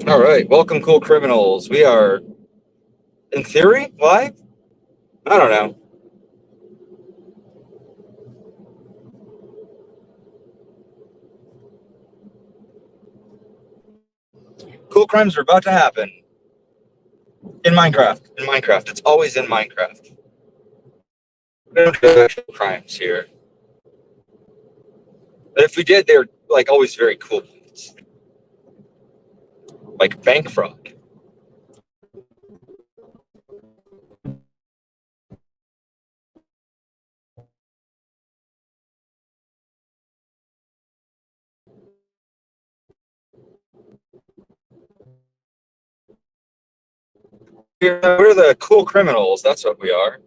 All right, welcome, cool criminals. We are, in theory, live. I don't know. Cool crimes are about to happen in Minecraft. In Minecraft, it's always in Minecraft. We don't do actual crimes here. But if we did, they're like always very cool, like bank fraud. We're the cool criminals. That's what we are.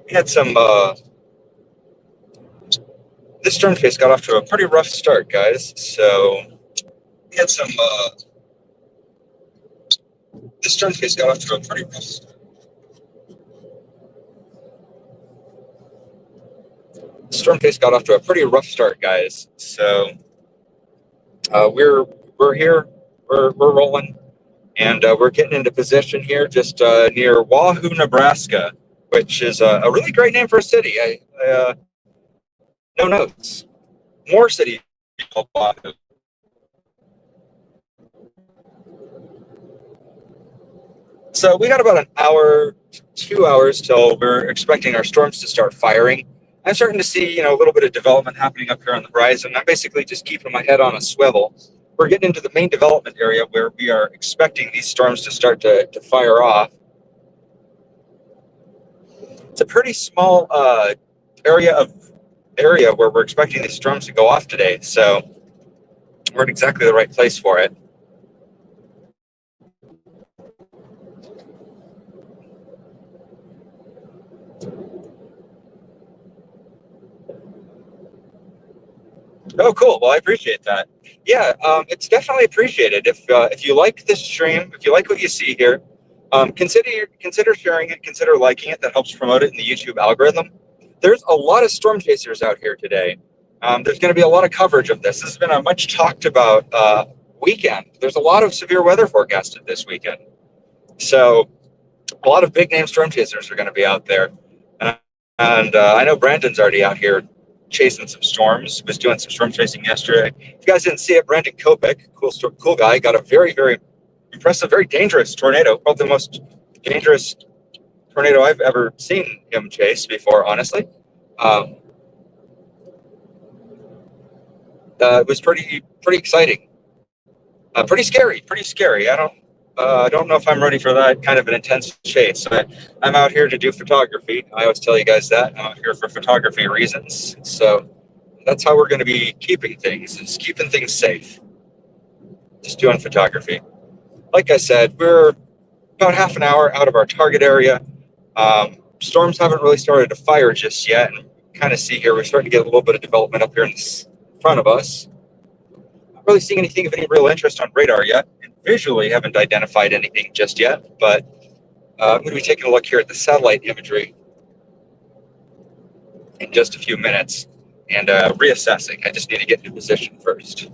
We had some. This storm case got off to a pretty rough start, guys. So we had some. This storm case got off to a pretty rough start. Storm case got off to a pretty rough start, guys. So we're here, we're rolling, and we're getting into position here, just near Wahoo, Nebraska, which is a really great name for a city. No notes. More city called Wahoo. So we got about an hour, 2 hours till we're expecting our storms to start firing. I'm starting to see, a little bit of development happening up here on the horizon. I'm basically just keeping my head on a swivel. We're getting into the main development area where we are expecting these storms to start to fire off. It's a pretty small area where we're expecting these storms to go off today. So we're in exactly the right place for it. Oh, cool. Well, I appreciate that. Yeah, it's definitely appreciated. If you like this stream, if you like what you see here, consider sharing it, consider liking it. That helps promote it in the YouTube algorithm. There's a lot of storm chasers out here today. There's going to be a lot of coverage of this. This has been a much talked about weekend. There's a lot of severe weather forecasted this weekend. So a lot of big name storm chasers are going to be out there. And I know Brandon's already out here chasing some storms. Was doing some storm chasing yesterday. If you guys didn't see it, Brandon Kopic, cool guy, got a very, very impressive, very dangerous tornado. Probably the most dangerous tornado I've ever seen him chase before, honestly. Um, it was pretty exciting. Pretty scary. Pretty scary. I don't know if I'm ready for that kind of an intense chase. I'm out here to do photography. I always tell you guys that I'm out here for photography reasons. So that's how we're going to be keeping things. Is keeping things safe. Just doing photography. Like I said, we're about half an hour out of our target area. Storms haven't really started to fire just yet, and kind of see here we're starting to get a little bit of development up here in front of us. Not really seeing anything of any real interest on radar yet, and visually haven't identified anything just yet. But I'm going to be taking a look here at the satellite imagery in just a few minutes and reassessing. I just need to get into position first.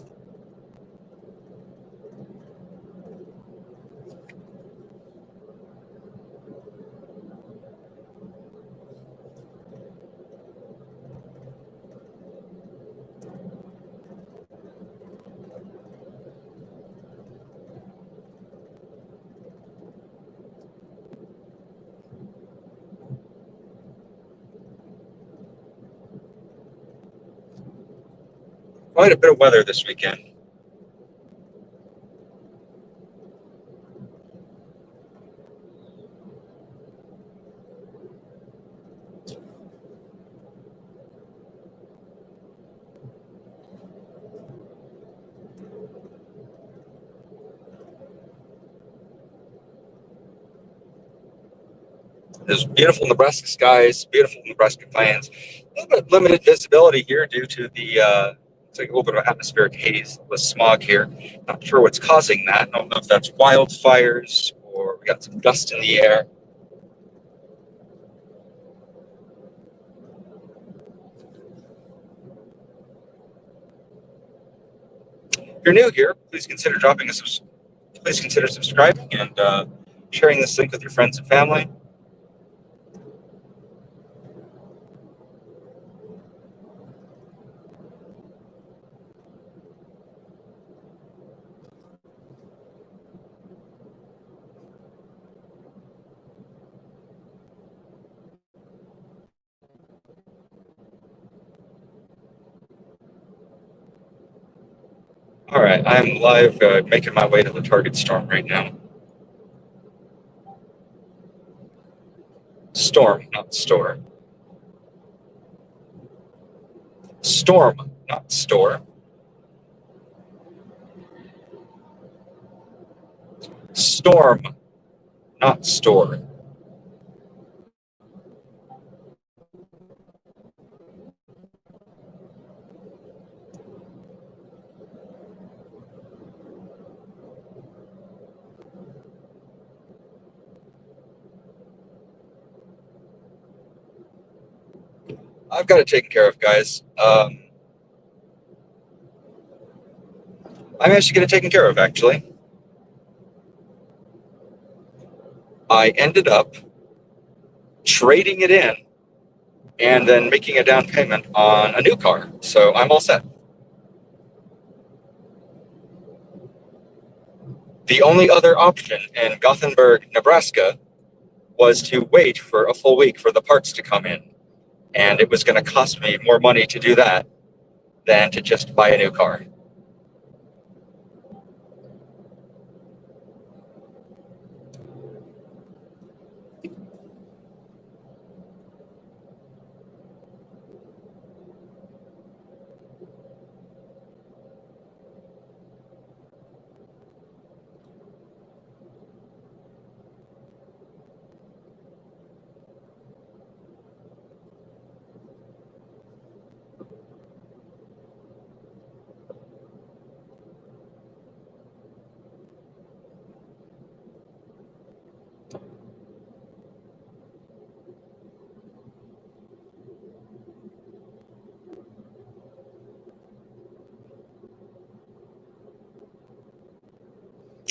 quite a bit of weather this weekend. There's beautiful Nebraska skies, beautiful Nebraska plains. A little bit limited visibility here due to the it's like a little bit of atmospheric haze with smog here. Not sure what's causing that. I don't know if that's wildfires or we got some dust in the air. If you're new here, please consider subscribing and sharing this link with your friends and family. All right, I'm live, making my way to the target storm right now. Storm, not store. Storm, not store. Storm, not store. I've got it taken care of, guys. I managed to get it taken care of, actually. I ended up trading it in and then making a down payment on a new car. So I'm all set. The only other option in Gothenburg, Nebraska, was to wait for a full week for the parts to come in. And it was going to cost me more money to do that than to just buy a new car.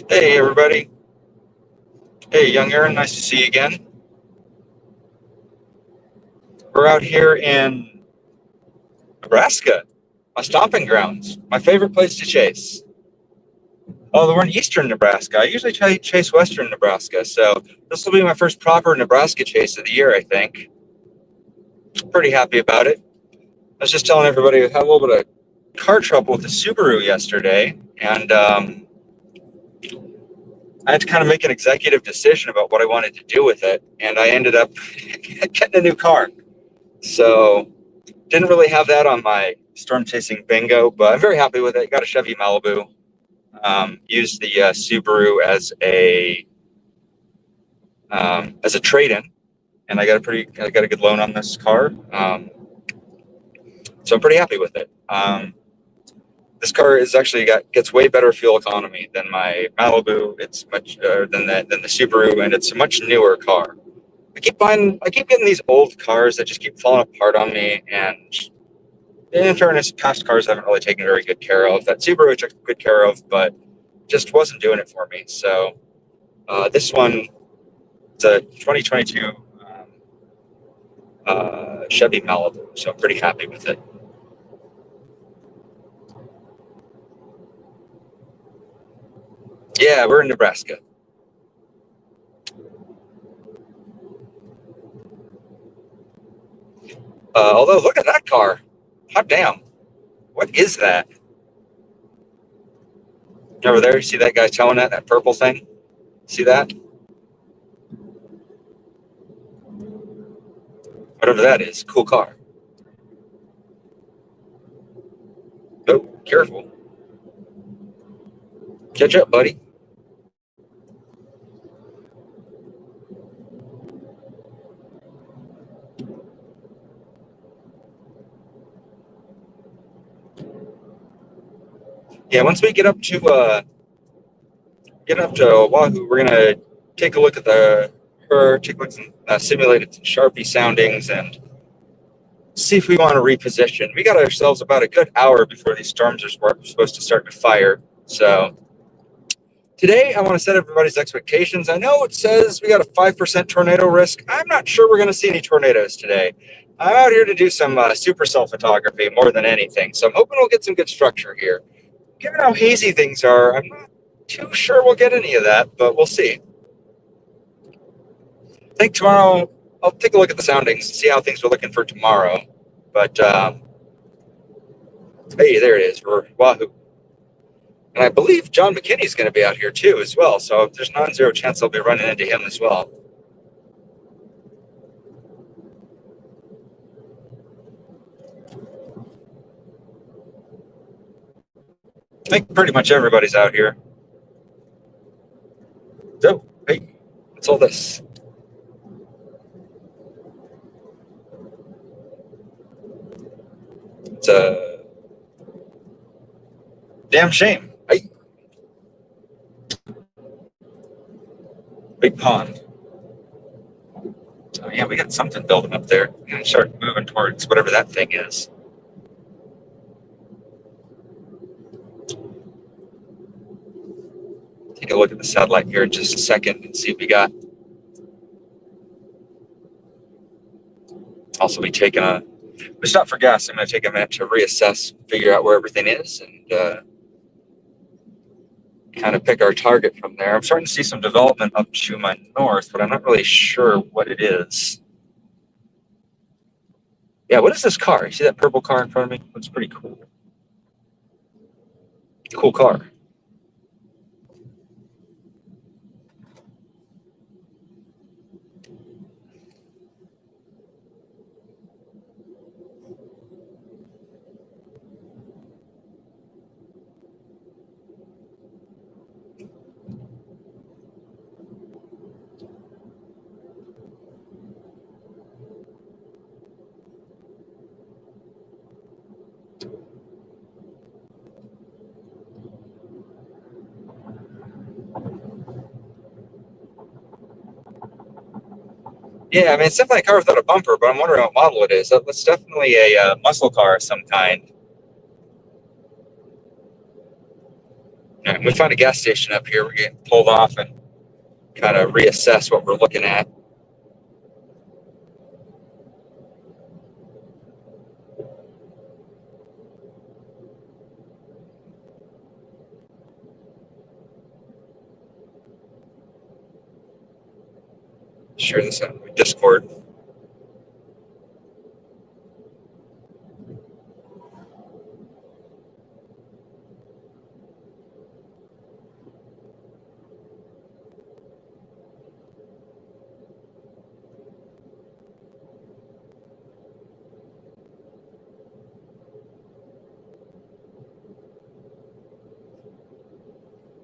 Hey, everybody. Hey, young Aaron, nice to see you again. We're out here in Nebraska, my stomping grounds, my favorite place to chase. Oh, we're in eastern Nebraska. I usually chase western Nebraska, so this will be my first proper Nebraska chase of the year, I think. Pretty happy about it. I was just telling everybody I had a little bit of car trouble with the Subaru yesterday, and I had to kind of make an executive decision about what I wanted to do with it, and I ended up getting a new car. So didn't really have that on my storm chasing bingo, but I'm very happy with it. Got a Chevy Malibu. Used the Subaru as a trade-in, and I got a good loan on this car. So I'm pretty happy with it. This car is actually gets way better fuel economy than my Malibu. It's much than the Subaru, and it's a much newer car. I keep getting these old cars that just keep falling apart on me, and in fairness, past cars haven't really taken very good care of. That Subaru I took good care of, but just wasn't doing it for me. So this one, it's a 2022 Chevy Malibu, so I'm pretty happy with it. Yeah, we're in Nebraska. Although, look at that car. Hot damn. What is that? Over there, you see that guy towing that purple thing? See that? Whatever that is, cool car. Oh, careful. Catch up, buddy. Yeah, once we get up to Wahoo, we're gonna take a look at take a look at some simulated Sharpie soundings and see if we want to reposition. We got ourselves about a good hour before these storms are supposed to start to fire. So today, I want to set everybody's expectations. I know it says we got a 5% tornado risk. I'm not sure we're going to see any tornadoes today. I'm out here to do some supercell photography more than anything. So I'm hoping we'll get some good structure here. Given how hazy things are, I'm not too sure we'll get any of that, but we'll see. I think tomorrow, I'll take a look at the soundings, see how things are looking for tomorrow. But hey, there it is. We're Wahoo. And I believe John McKinney's going to be out here too as well. So there's non-zero chance I'll be running into him as well. I think pretty much everybody's out here. So, hey, what's all this? It's a damn shame. Hey, big pond. Oh, yeah, we got something building up there. We're going to start moving towards whatever that thing is. Take a look at the satellite here in just a second and see what we got. Also be taking we stop for gas. I'm going to take a minute to reassess, figure out where everything is, and kind of pick our target from there. I'm starting to see some development up to my north, but I'm not really sure what it is. Yeah, what is this car? You see that purple car in front of me? Looks pretty cool. Cool car. Yeah, I mean, it's definitely a car without a bumper, but I'm wondering what model it is. That's definitely a muscle car of some kind. Yeah, we find a gas station up here. We're getting pulled off and kind of reassess what we're looking at. Share this out with Discord.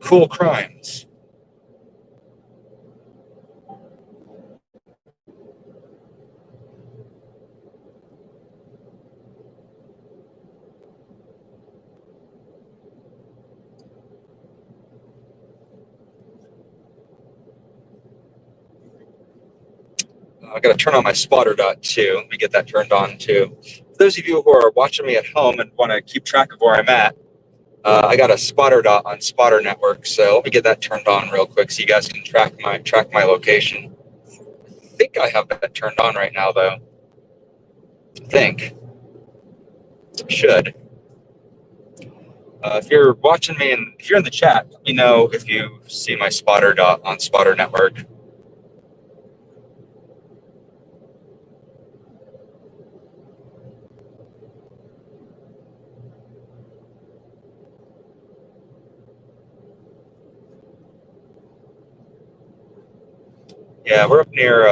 Cool crimes. I got to turn on my spotter dot too. Let me get that turned on too. For those of you who are watching me at home and want to keep track of where I'm at, I got a spotter dot on Spotter Network, so let me get that turned on real quick so you guys can track my location. I think I have that turned on right now though. I think should. If you're watching me and if you're in the chat, let me know if you see my spotter dot on Spotter Network. Yeah, we're up near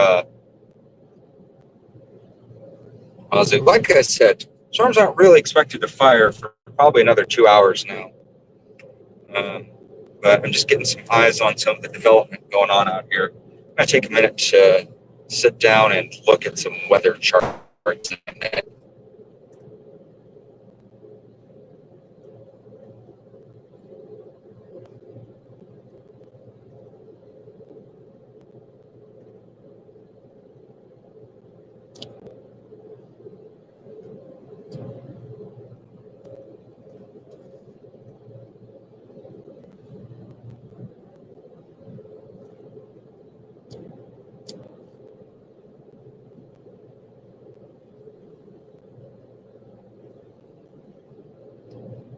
Ozzy. Like I said, storms aren't really expected to fire for probably another 2 hours now. Um, but I'm just getting some eyes on some of the development going on out here. I'm gonna take a minute to sit down and look at some weather charts.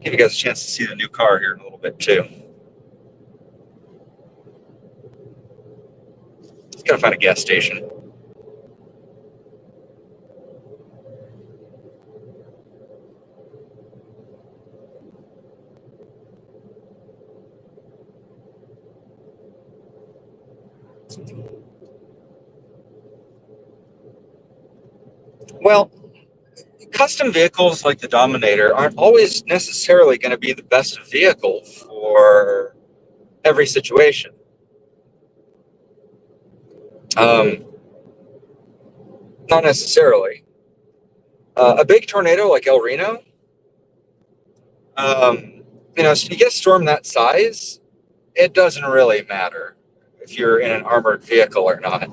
Give you guys a chance to see the new car here in a little bit too. Just gotta find a gas station. Well, custom vehicles like the Dominator aren't always necessarily going to be the best vehicle for every situation. Um, Not necessarily. A big tornado like El Reno, so you get a storm that size, it doesn't really matter if you're in an armored vehicle or not.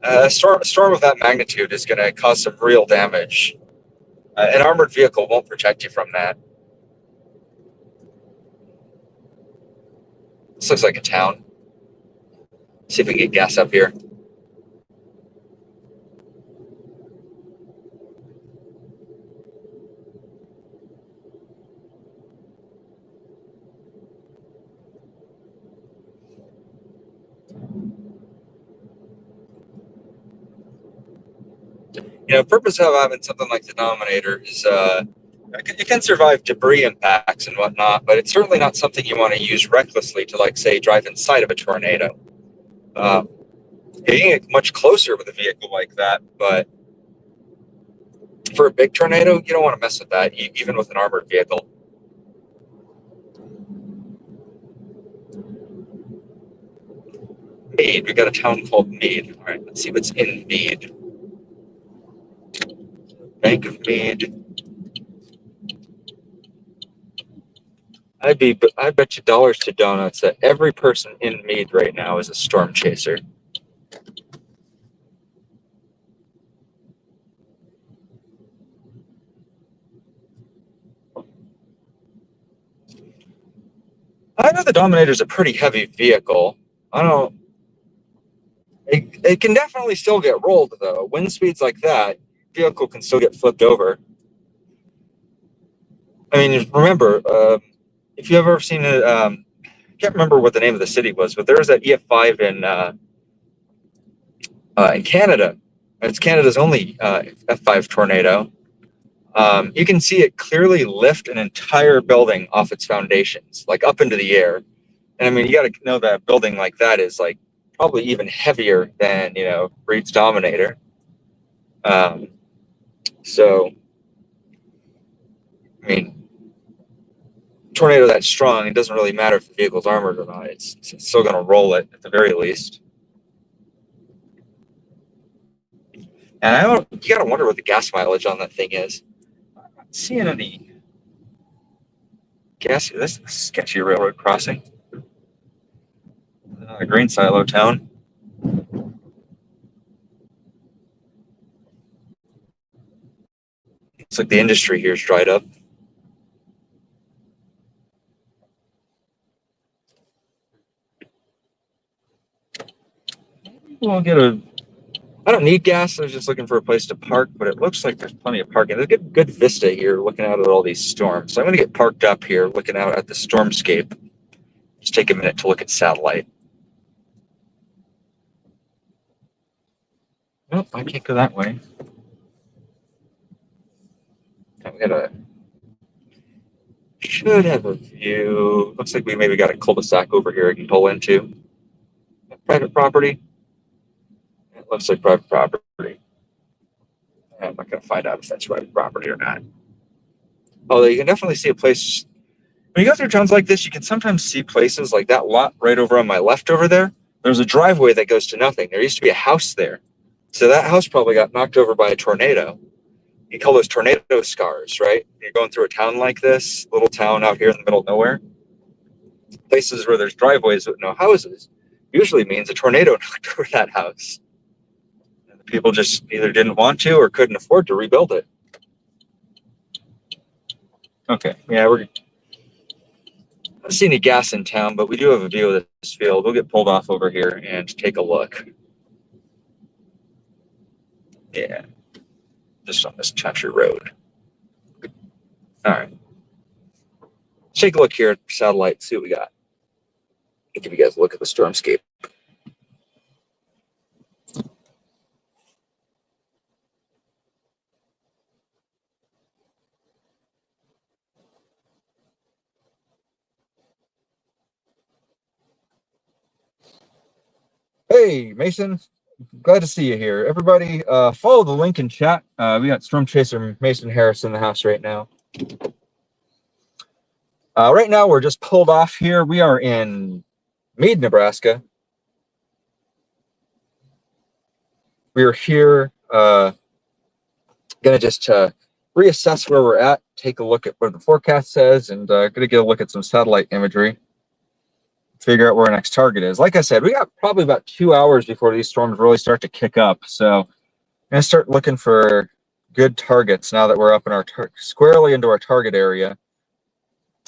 A storm of that magnitude is going to cause some real damage. An armored vehicle won't protect you from that. This looks like a town. See if we can get gas up here. Purpose of having something like the Dominator is it can survive debris impacts and whatnot, but it's certainly not something you want to use recklessly to, like, say, drive inside of a tornado. Uh, you can get much closer with a vehicle like that, but for a big tornado, you don't want to mess with that, even with an armored vehicle. Mead, we got a town called Mead. All right, let's see what's in Mead. Bank of Mead. I bet you dollars to donuts that every person in Mead right now is a storm chaser. I know the Dominator is a pretty heavy vehicle. I don't. It can definitely still get rolled though. Wind speeds like that, vehicle can still get flipped over. I mean, remember, if you ever seen it, I can't remember what the name of the city was, but there was that EF5 in Canada. It's Canada's only F5 tornado. You can see it clearly lift an entire building off its foundations, like up into the air. And I mean, you got to know that a building like that is like probably even heavier than Reed's Dominator. Um, so, I mean, tornado that strong, it doesn't really matter if the vehicle's armored or not. It's still going to roll it at the very least. And you got to wonder what the gas mileage on that thing is. I'm not seeing any gas. This is a sketchy railroad crossing. A grain silo town. It's like the industry here is dried up. We'll get a. I don't need gas. I was just looking for a place to park, but it looks like there's plenty of parking. There's a good vista here looking out at all these storms. So I'm going to get parked up here looking out at the stormscape. Just take a minute to look at satellite. Nope, I can't go that way. Should have a view. Looks like we maybe got a cul-de-sac over here I can pull into. Private property. looks like private property. I'm not going to find out if that's private property or not. Although you can definitely see a place. When you go through towns like this, you can sometimes see places like that lot right over on my left over there. There's a driveway that goes to nothing. There used to be a house there. So that house probably got knocked over by a tornado. You call those tornado scars, right? You're going through a town like this, little town out here in the middle of nowhere. Places where there's driveways with no houses usually means a tornado knocked over that house. And the people just either didn't want to or couldn't afford to rebuild it. Okay, yeah, I don't see any gas in town, but we do have a view of this field. We'll get pulled off over here and take a look. Yeah, just on this country road. All right. Let's take a look here at satellite, see what we got. I'll give you guys a look at the stormscape. Hey, Mason. Glad to see you here. Everybody, follow the link in chat. We got Storm Chaser Mason Harris in the house right now. Right now, we're just pulled off here. We are in Meade, Nebraska. We are here going to just reassess where we're at, take a look at what the forecast says, and going to get a look at some satellite imagery, figure out where our next target is. Like I said, we got probably about 2 hours before these storms really start to kick up. So I'm going to start looking for good targets now that we're up in our squarely into our target area.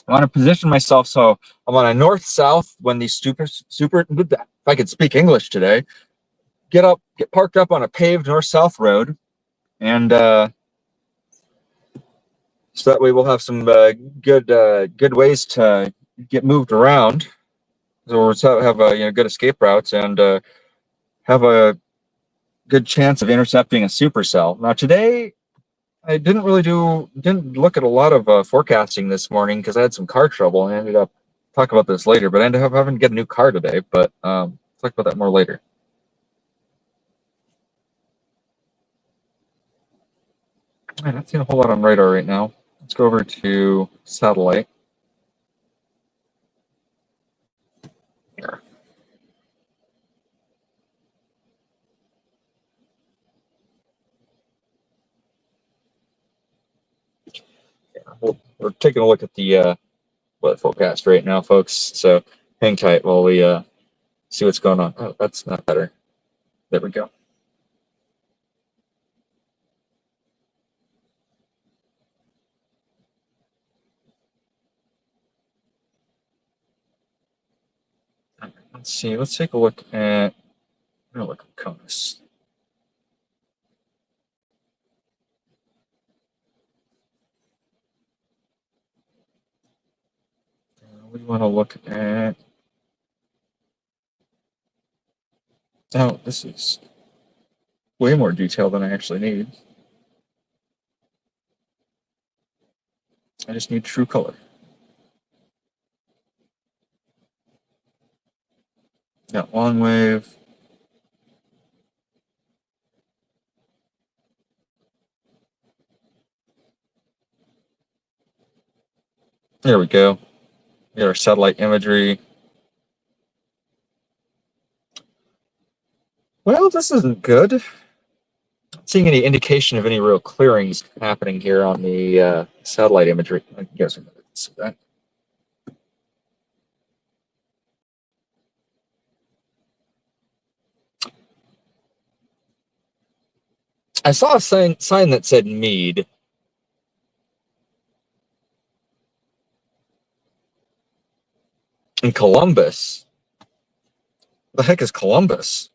I want to position myself so I'm on a north-south when these if I could speak English today, get parked up on a paved north-south road, and so that way we'll have some good ways to get moved around. So we'll have good escape routes and have a good chance of intercepting a supercell. Now today, I didn't look at a lot of forecasting this morning because I had some car trouble and I ended up talk about this later. But I ended up having to get a new car today. But talk about that more later. I'm not seeing a whole lot on radar right now. Let's go over to satellite. Here. Yeah, we're taking a look at the weather forecast right now, folks. So hang tight while we see what's going on. Oh, that's not better. There we go. Let's see. Let's take a look at. I'm gonna look at CONUS. We want to look at. Oh, this is way more detail than I actually need. I just need true color. Yeah, long wave. There we go. We got our satellite imagery. Well, this isn't good. Not seeing any indication of any real clearings happening here on the satellite imagery. I guess I'm going to see that. I saw a sign that said Meade. In Columbus. The heck is Columbus?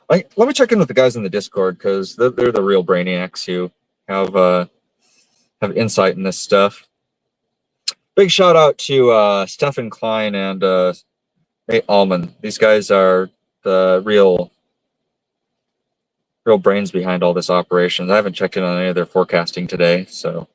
Let me check in with the guys in the Discord because they're the real brainiacs who have insight in this stuff. Big shout out to Stefan Klein and Nate Allman. These guys are the real brains behind all this operation. I haven't checked in on any of their forecasting today, so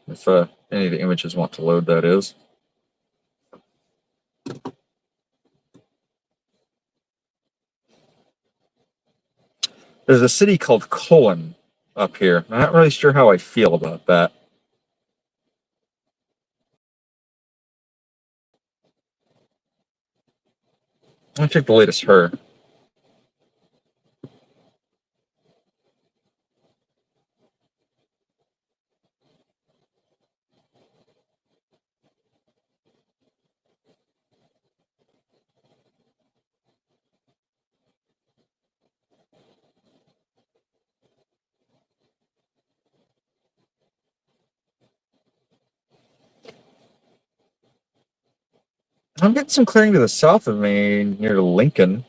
If any of the images want to load, that is. There's a city called Cullen up here. I'm not really sure how I feel about that. I'll check the latest her. I'm getting some clearing to the south of me near Lincoln.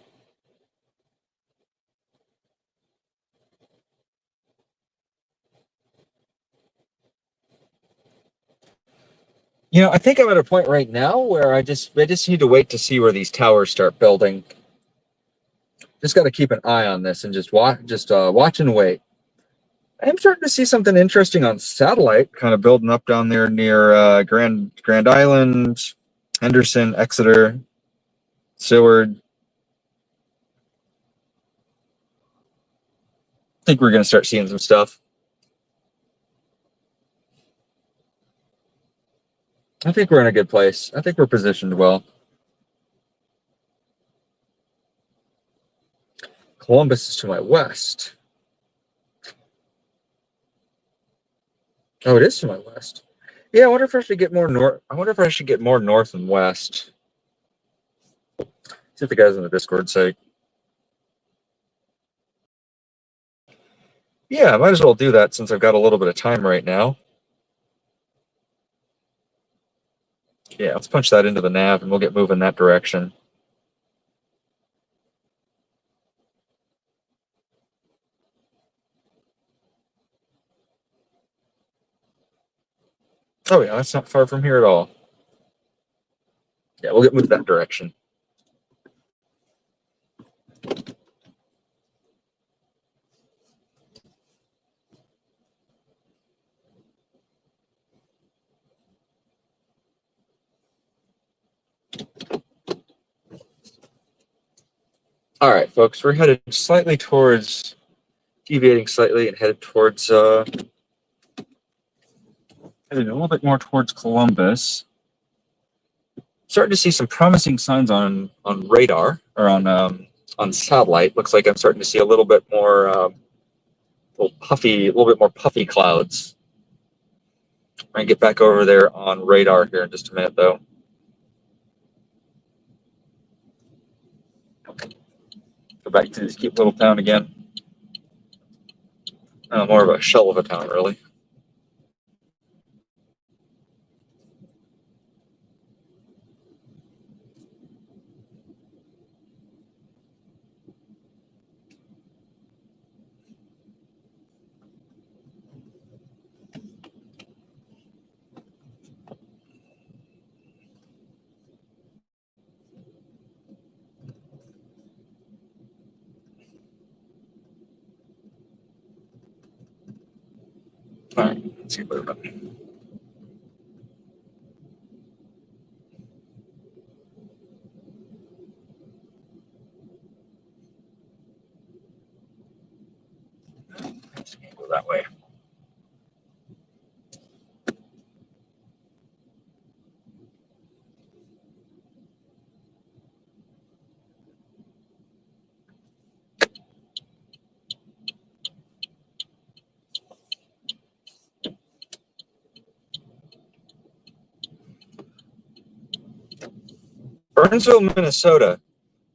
I think I'm at a point right now where I just need to wait to see where these towers start building. Just got to keep an eye on this and just watch and wait. I'm starting to see something interesting on satellite, kind of building up down there near Grand Island, Henderson, Exeter, Seward. I think we're going to start seeing some stuff. I think we're in a good place. I think we're positioned well. Columbus is to my west. Oh, it is to my west. Yeah, I wonder if I should get more north. I wonder if I should get more north and west. See if the guys in the Discord say. Yeah, I might as well do that since I've got a little bit of time right now. Yeah, let's punch that into the nav and we'll get moving that direction. Oh yeah, that's not far from here at all. Yeah, we'll get moved that direction. All right, folks, we're headed slightly towards, deviating slightly and headed towards, headed a little bit more towards Columbus. Starting to see some promising signs on radar or on satellite. Looks like I'm starting to see a little bit more little bit more puffy clouds. I'm gonna get back over there on radar here in just a minute, though. Go back to this cute little town again. More of a shell of a town, really. All right, let's see what about. Let's go that way. Burnsville, Minnesota.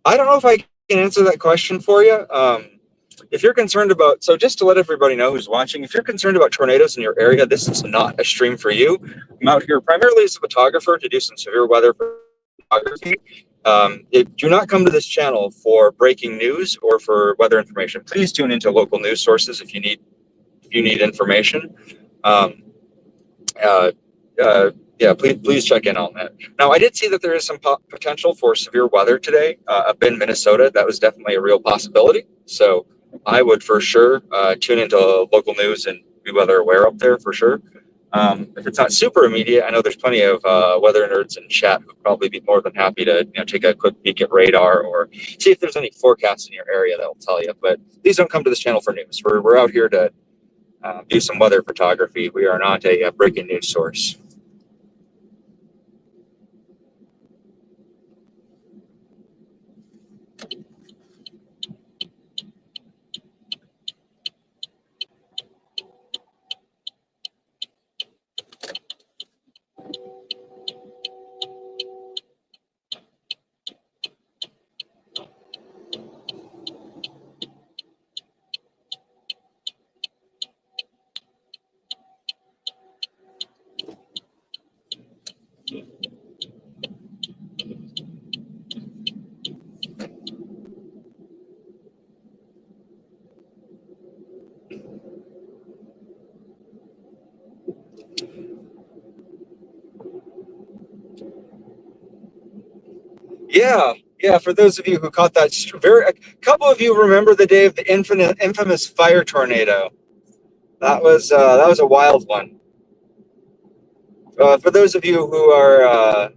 I don't know if I can answer that question for you. If you're concerned about, so just to let everybody know who's watching, if you're concerned about tornadoes in your area, this is not a stream for you. I'm out here primarily as a photographer to do some severe weather photography. Do not come to this channel for breaking news or for weather information. Please tune into local news sources if you need information. Um, uh, yeah, please check in on that. Now, I did see that there is some potential for severe weather today up in Minnesota. That was definitely a real possibility. So I would for sure tune into local news and be weather aware up there for sure. If it's not super immediate, I know there's plenty of weather nerds in chat who'd probably be more than happy to take a quick peek at radar or see if there's any forecasts in your area that'll tell you. But please don't come to this channel for news. We're out here to do some weather photography. We are not a breaking news source. Yeah. For those of you who caught that, a couple of you remember the day of the infamous fire tornado. That was a wild one. For those of you who are, a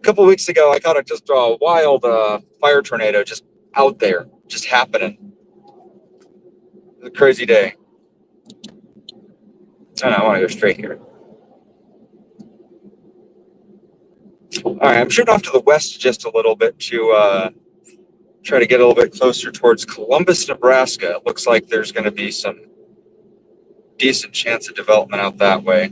couple of weeks ago, I caught just a wild fire tornado just out there, just happening. It was a crazy day. Oh, no, I want to go straight here. All right, I'm shooting off to the west just a little bit to try to get a little bit closer towards Columbus, Nebraska. It looks like there's going to be some decent chance of development out that way.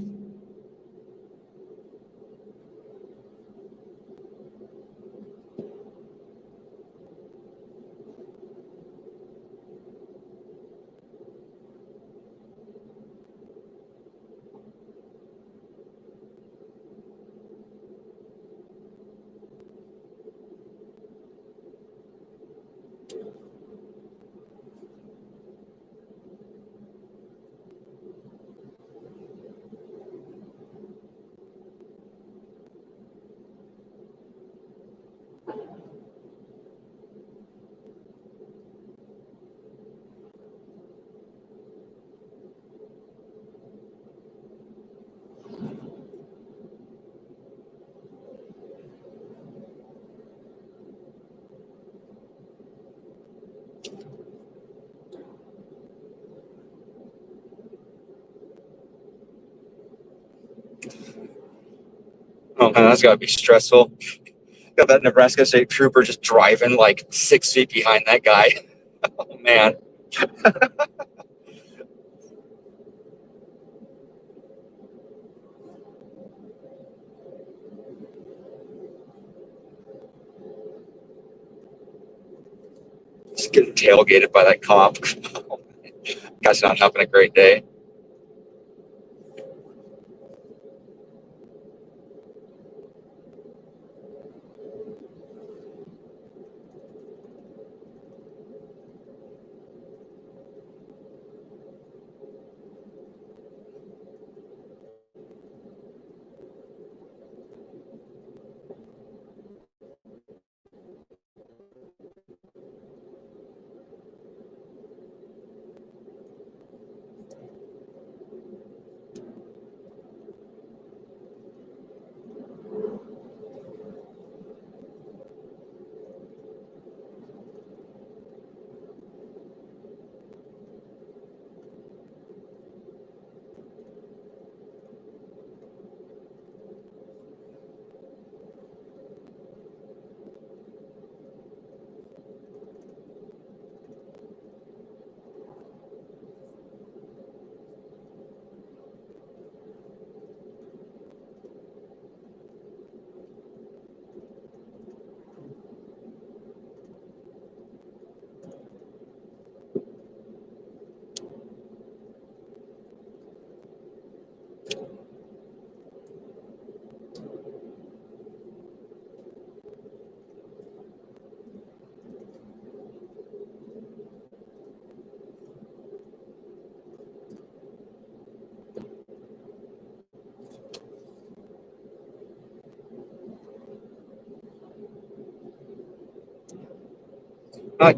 Oh man, that's got to be stressful. Got that Nebraska State Trooper just driving like 6 feet behind that guy. Oh man. Just getting tailgated by that cop. Guy's not having a great day.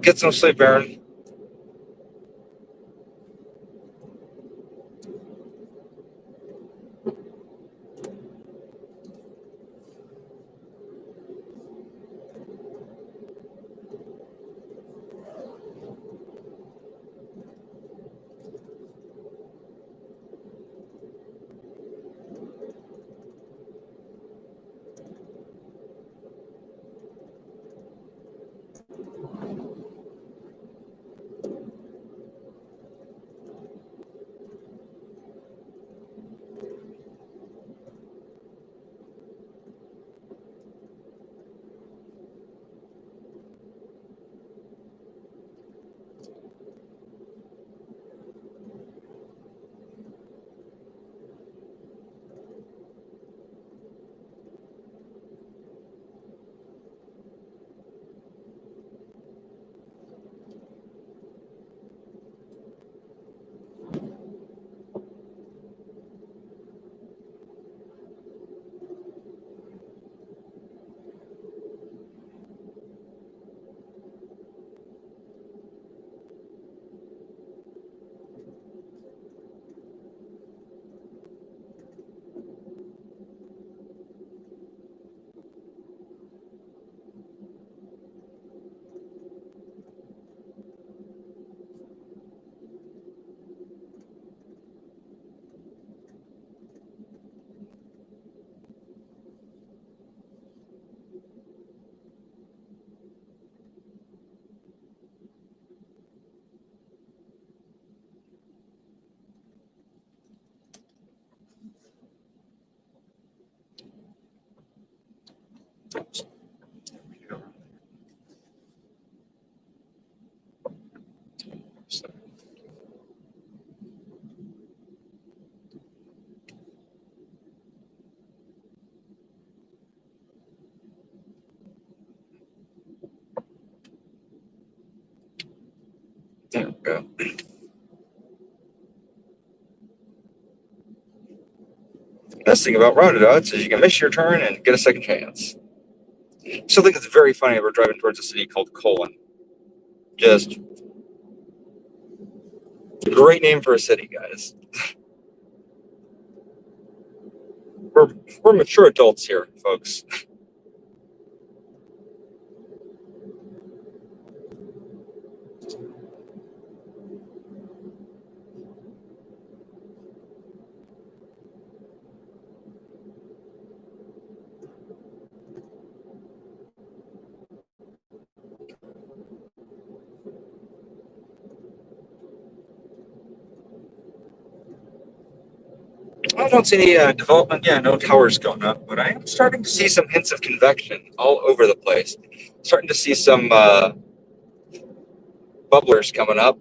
Get some sleep, Aaron. There we go. Best thing about roundabouts is you can miss your turn and get a second chance. Still think it's very funny we're driving towards a city called Colon. Just a great name for a city, guys. We're, we're mature adults here, folks. I don't see any development. Yeah, no towers going up, but I am starting to see some hints of convection all over the place. Starting to see some bubblers coming up.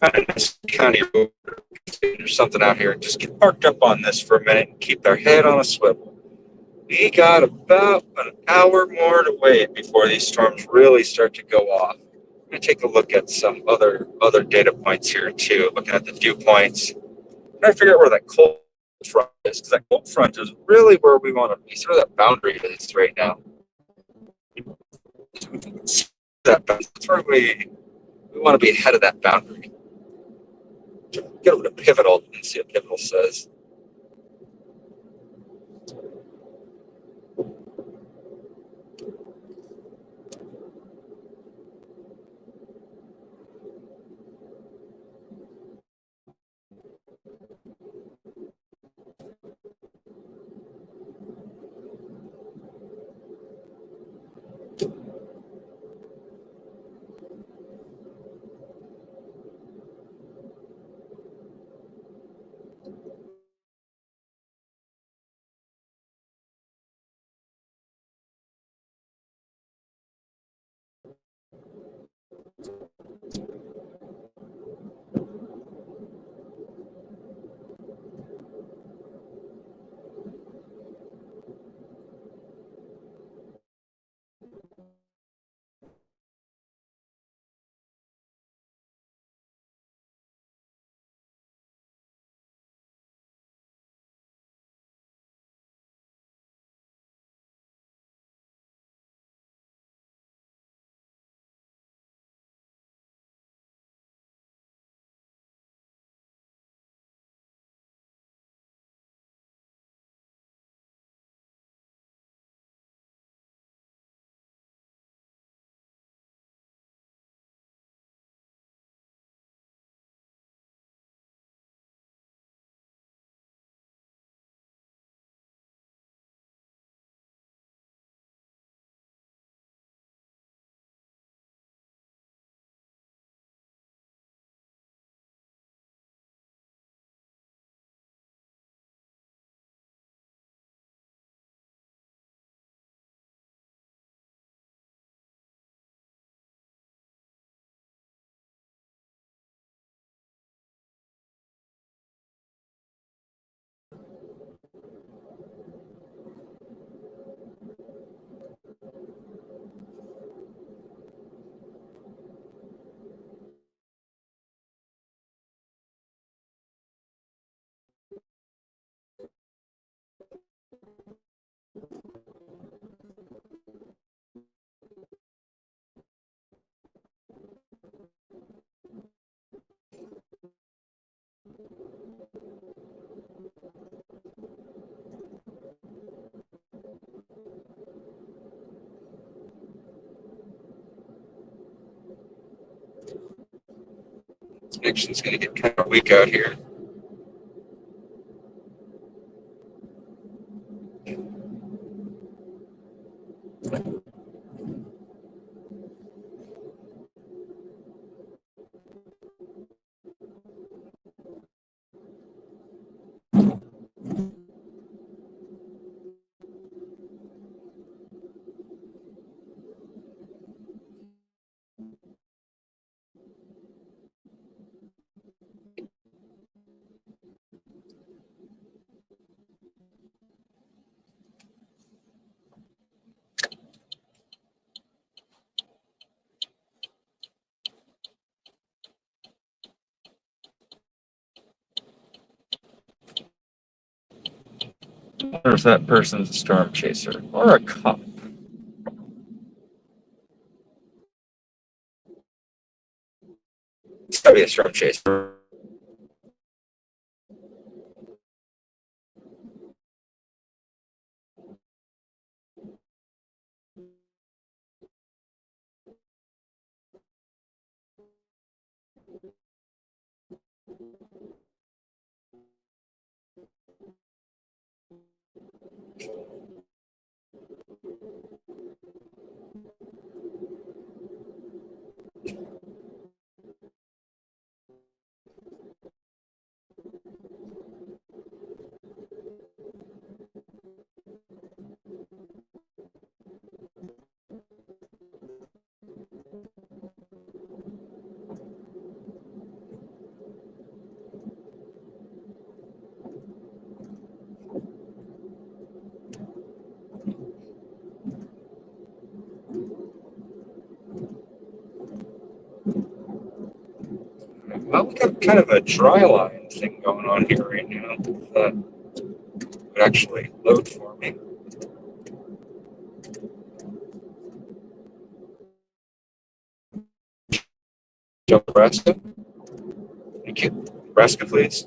on a nice county road or something out here, just get parked up on this for a minute and keep their head on a swivel. We got about an hour more to wait before these storms really start to go off. I'm going to take a look at some other data points here too, looking at the dew points. Trying to figure out where that cold front is, because that cold front is really where we want to be, sort of that boundary is right now. That's where we want to be ahead of that boundary. Get over to pivotal and see what pivotal says. Connection's going to get kind of weak out here. I wonder if that person's a storm chaser or a cop. It's got to be a storm chaser. Well, we got kind of a dry line thing going on here right now. That would actually load for me. Nebraska. Thank you. Nebraska, please.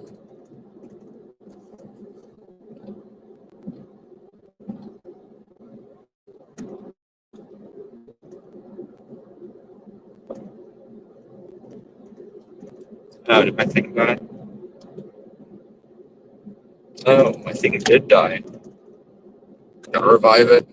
Oh, did my thing die? Oh, my thing did die. Gotta revive it.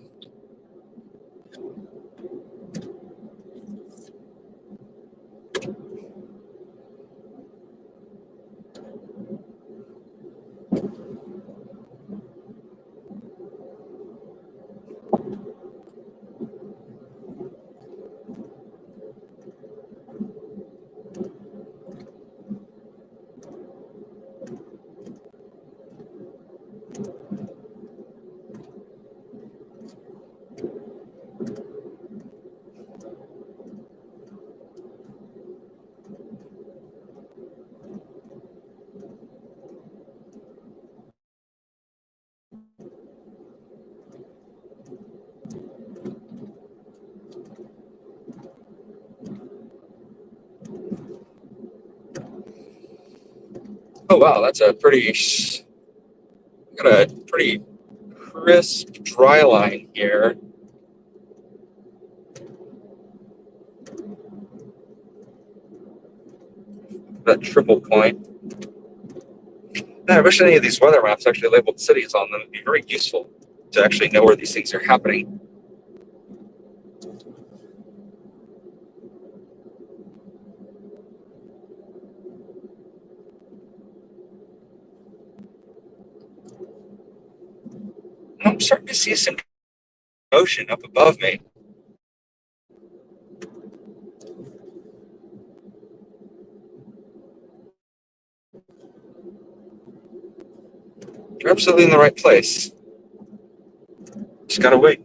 Oh wow, that's a got a pretty crisp dry line here. That triple point. Man, I wish any of these weather maps actually labeled cities on them. It'd be very useful to actually know where these things are happening. I'm starting to see some motion up above me. You're absolutely in the right place. Just gotta wait.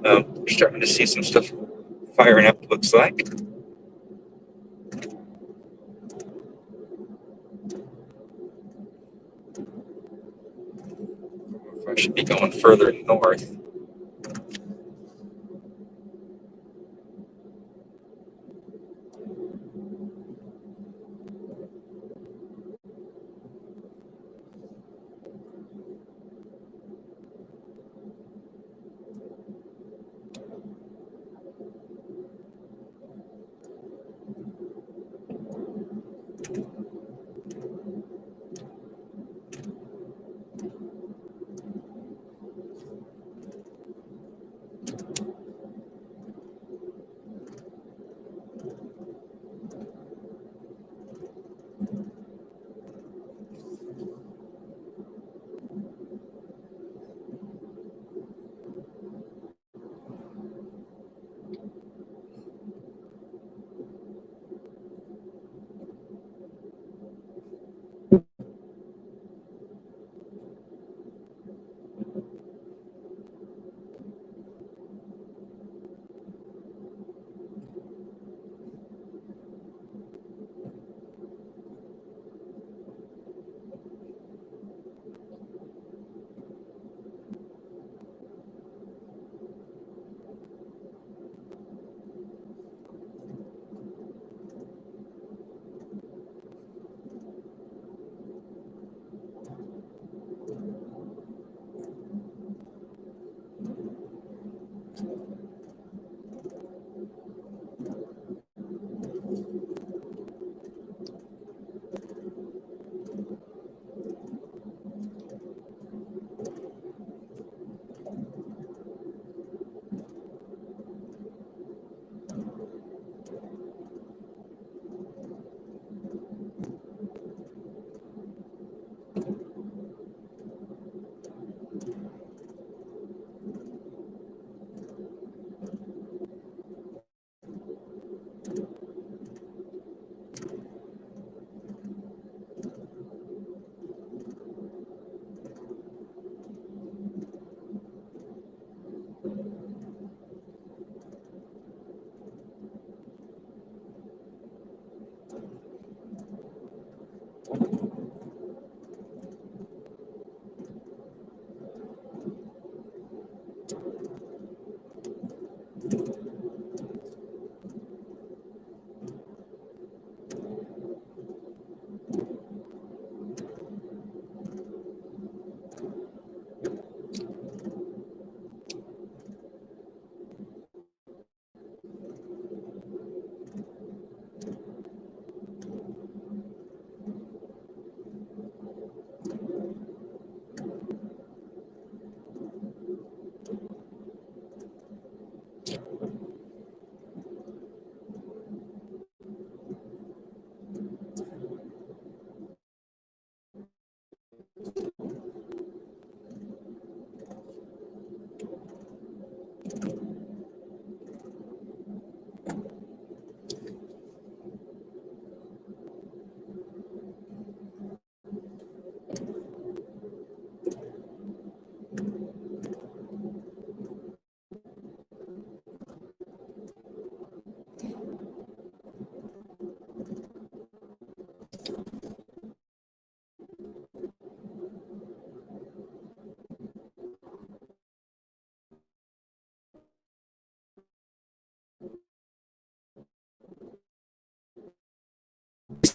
We're starting to see some stuff firing up, looks like. I should be going further north.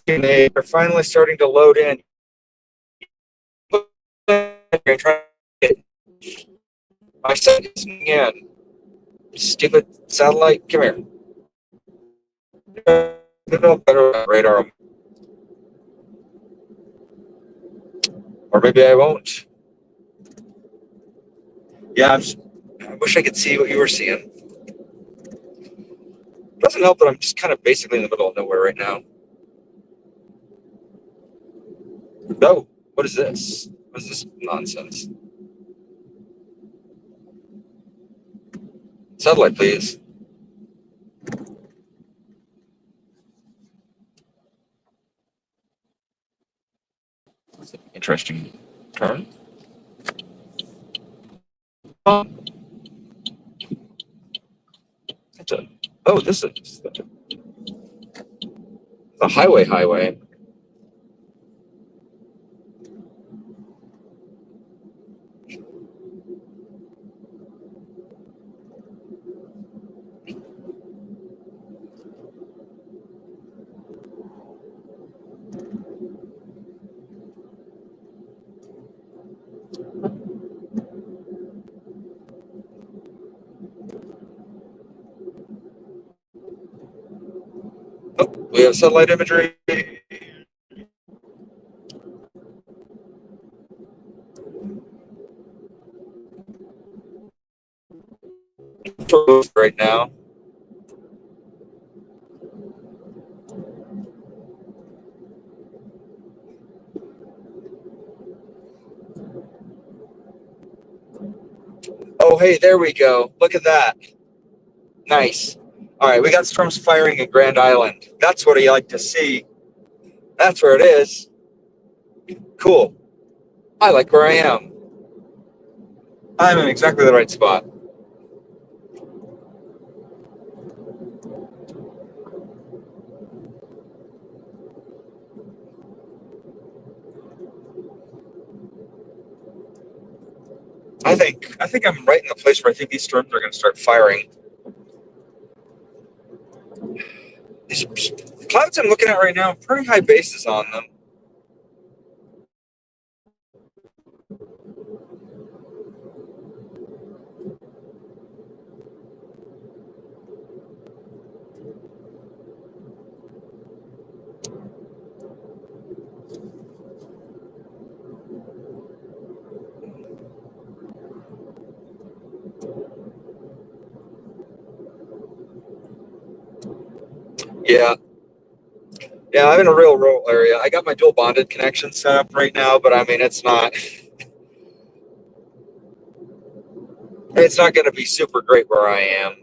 They are finally starting to load in. I'm trying to get my seconds again. Stupid satellite, come here. Better radar, or maybe I won't. Yeah, I wish I could see what you were seeing. It doesn't help that I'm just kind of basically in the middle of nowhere right now. No, what is this? What is this nonsense? Satellite, please. Interesting turn. It's a, oh, this is a highway. Oh, we have satellite imagery. Right now. Oh, hey, there we go. Look at that. Nice. All right, we got storms firing in Grand Island. That's what I like to see. That's where it is. Cool. I like where I am. I'm in exactly the right spot. I think I'm right in the place where I think these storms are going to start firing. These clouds I'm looking at right now, pretty high bases on them. Yeah, yeah, I'm in a real rural area. I got my dual bonded connection set up right now, but I mean, it's not going to be super great where I am.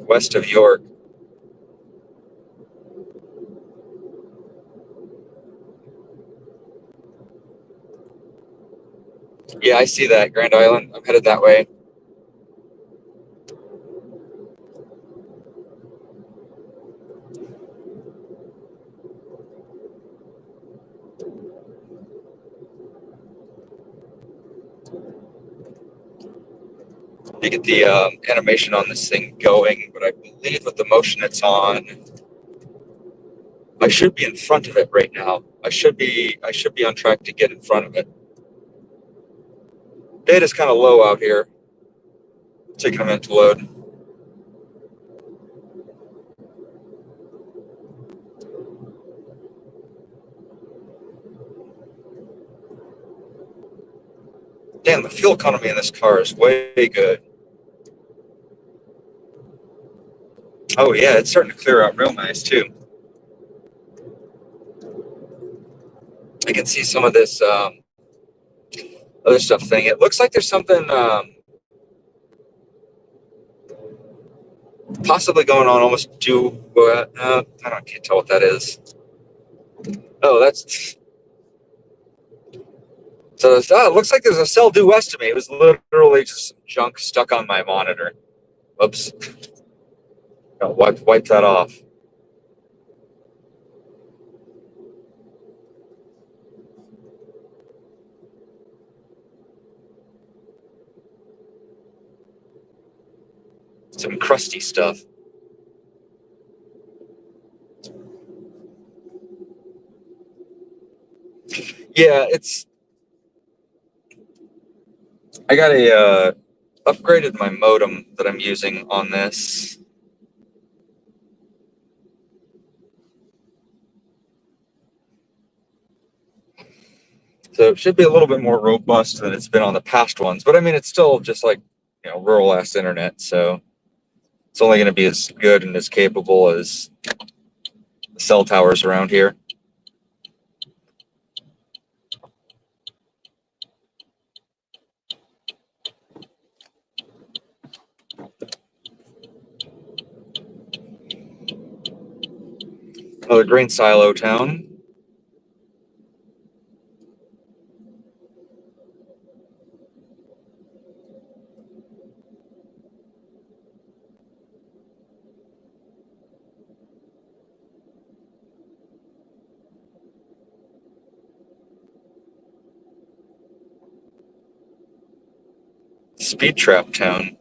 West of York. Yeah, I see that, Grand Island. I'm headed that way. You get the animation on this thing going, but I believe with the motion it's on, I should be in front of it right now. I should be on track to get in front of it. Data's kind of low out here. Taking a minute to load. Damn, the fuel economy in this car is way good. Oh yeah, it's starting to clear out real nice too. I can see some of this other stuff thing. It looks like there's something possibly going on almost due. Can't tell what that is. Oh, that's so. It looks like there's a cell due west of me. It was literally just some junk stuck on my monitor. Oops. Wipe that off. Some crusty stuff. Yeah, I got upgraded my modem that I'm using on this. So it should be a little bit more robust than it's been on the past ones. But I mean, it's still just like, rural ass internet. So it's only going to be as good and as capable as the cell towers around here. Another grain silo town. Speed trap town.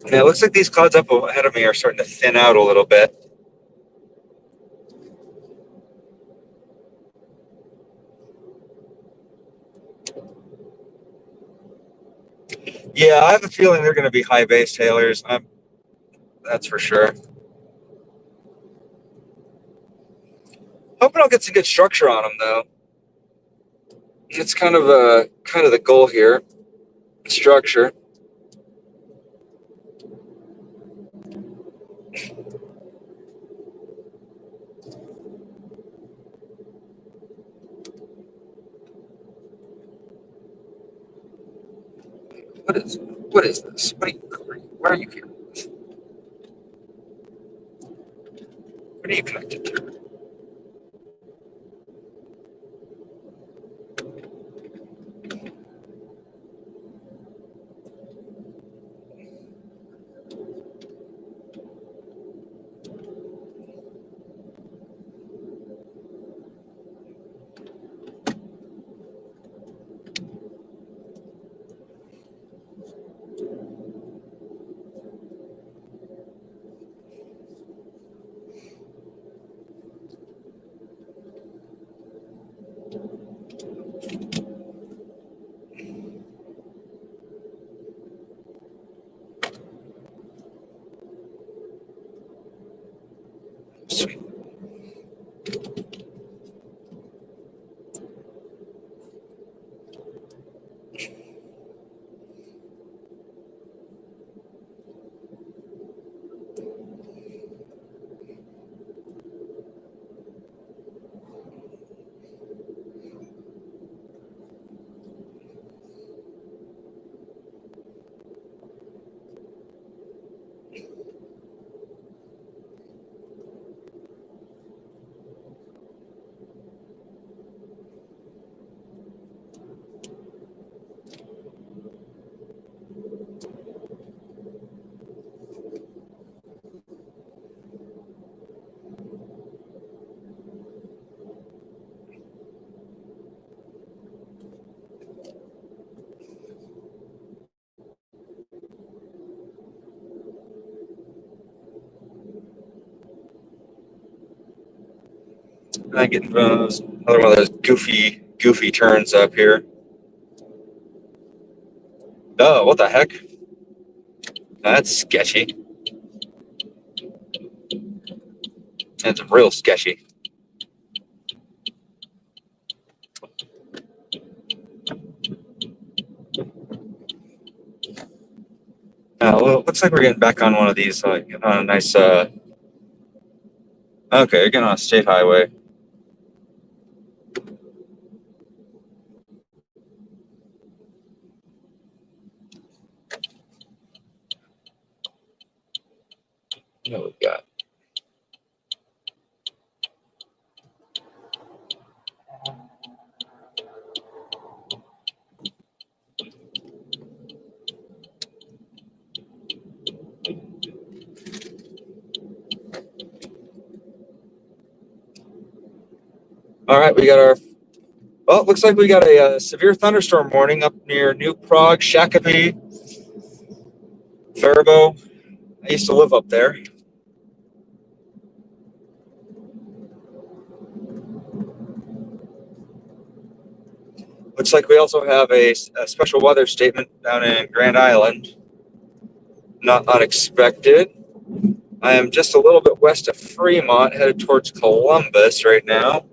Yeah, it looks like these clouds up ahead of me are starting to thin out a little bit. Yeah, I have a feeling they're going to be high base tailors. That's for sure. Hoping I'll get some good structure on them though. It's kind of the goal here. Structure. What is this? Where are you here? What are you connected to? Sweet. I get another one of those goofy turns up here. Oh, what the heck? That's sketchy. That's real sketchy. looks like we're getting back on one of these, like on a nice. Okay, you're getting on a state highway. What we got? All right, we got our. Well, it looks like we got a severe thunderstorm warning up near New Prague, Shakopee, Faribault. I used to live up there. Looks like we also have a special weather statement down in Grand Island. Not unexpected. I am just a little bit west of Fremont, headed towards Columbus right now.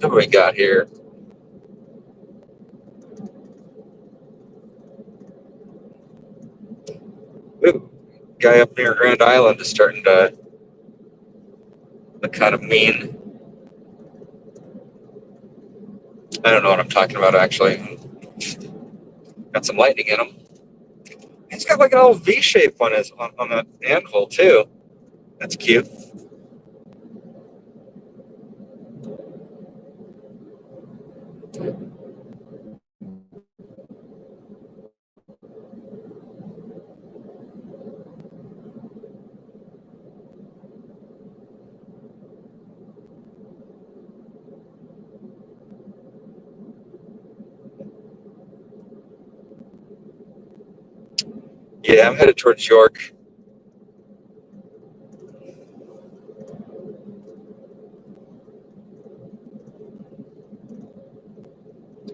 What do we got here? Ooh, guy up near Grand Island is starting to look kind of mean. I don't know what I'm talking about, actually. Got some lightning in him. He's got like an old V shape on his on the anvil too. That's cute. Yeah, I'm headed towards York.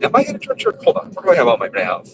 Am I headed towards York? Hold on. What do I have on my map?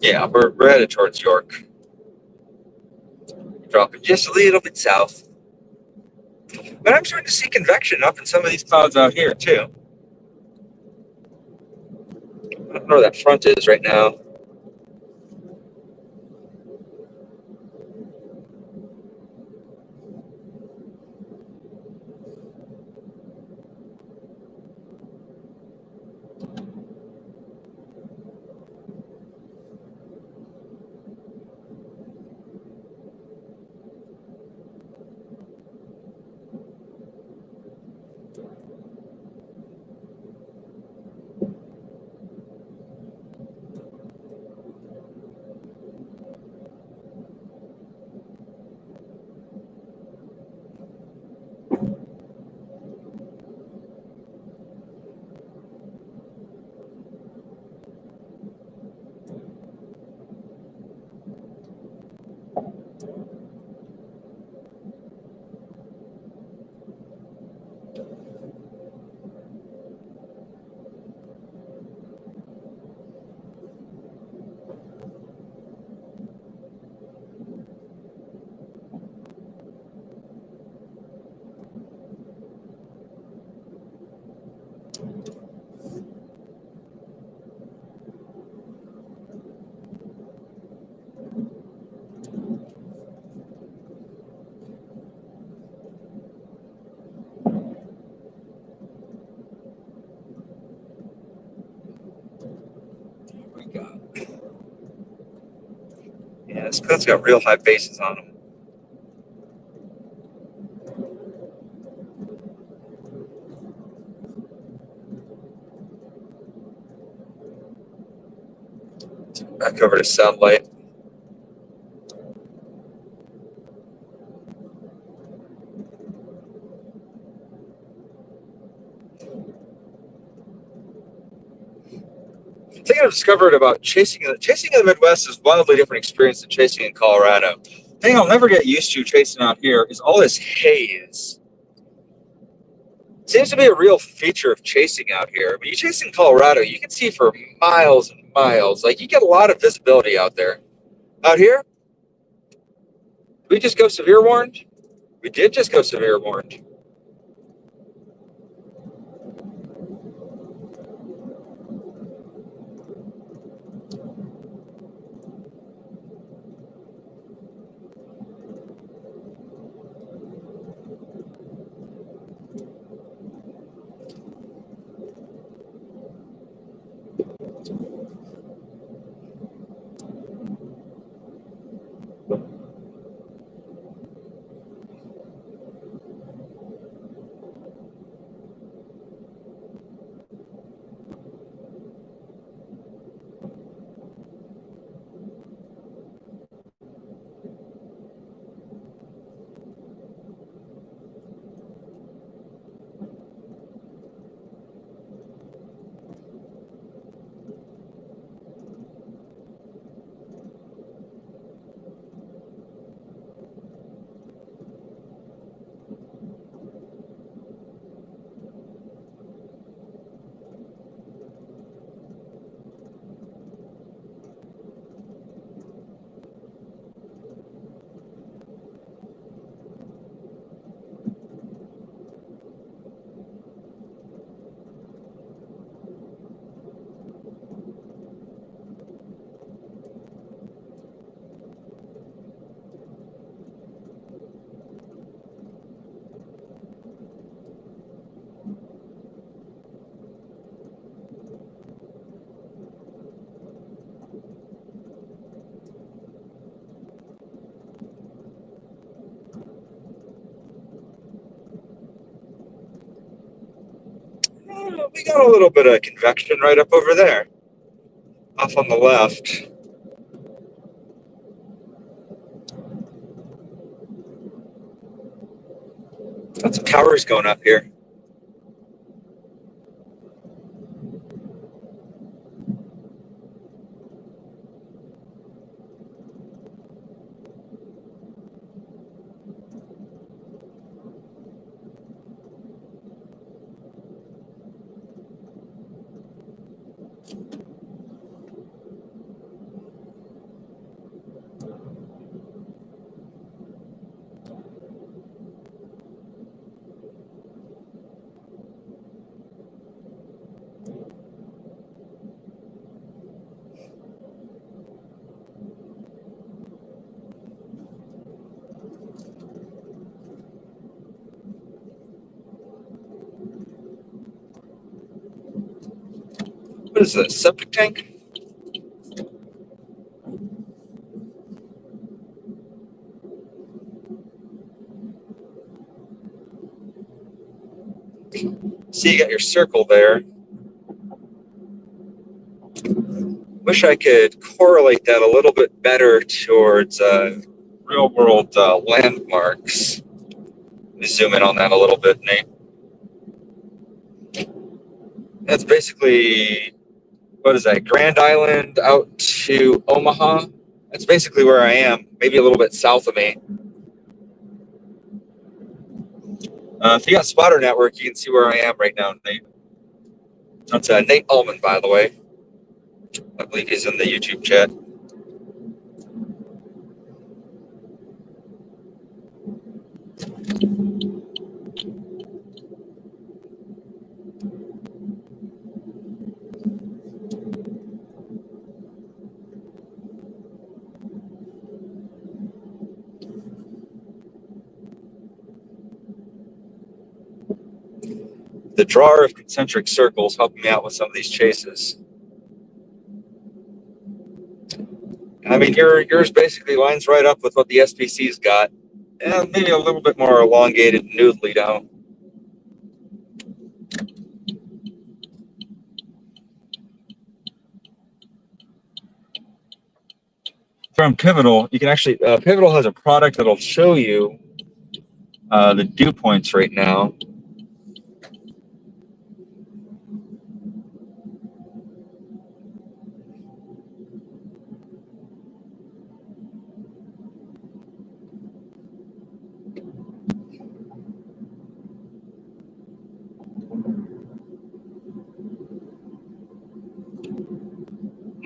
Yeah, we're headed towards York. Dropping just a little bit south. But I'm starting to see convection up in some of these clouds out here too. I don't know where that front is right now. Yeah, that's got real high bases on them. Back over to satellite. The thing I've discovered about chasing in the Midwest is a wildly different experience than chasing in Colorado. The thing I'll never get used to chasing out here is all this haze. It seems to be a real feature of chasing out here. When you chase in Colorado, you can see for miles and miles. Like, you get a lot of visibility out there. Out here, we just go severe warned. We did just go severe warned. We got a little bit of convection right up over there, off on the left. Got some towers going up here. What is this, septic tank? See, you got your circle there. Wish I could correlate that a little bit better towards real world landmarks. Let me zoom in on that a little bit, Nate. That's basically, what is that, Grand Island out to Omaha? That's basically where I am, maybe a little bit south of me. If you got Spotter Network, you can see where I am right now, Nate. That's Nate Ullman, by the way. I believe he's in the YouTube chat. The drawer of concentric circles helping me out with some of these chases. I mean, yours basically lines right up with what the SPC's got, and maybe a little bit more elongated, noodly down. From Pivotal, you can actually Pivotal has a product that'll show you the dew points right now.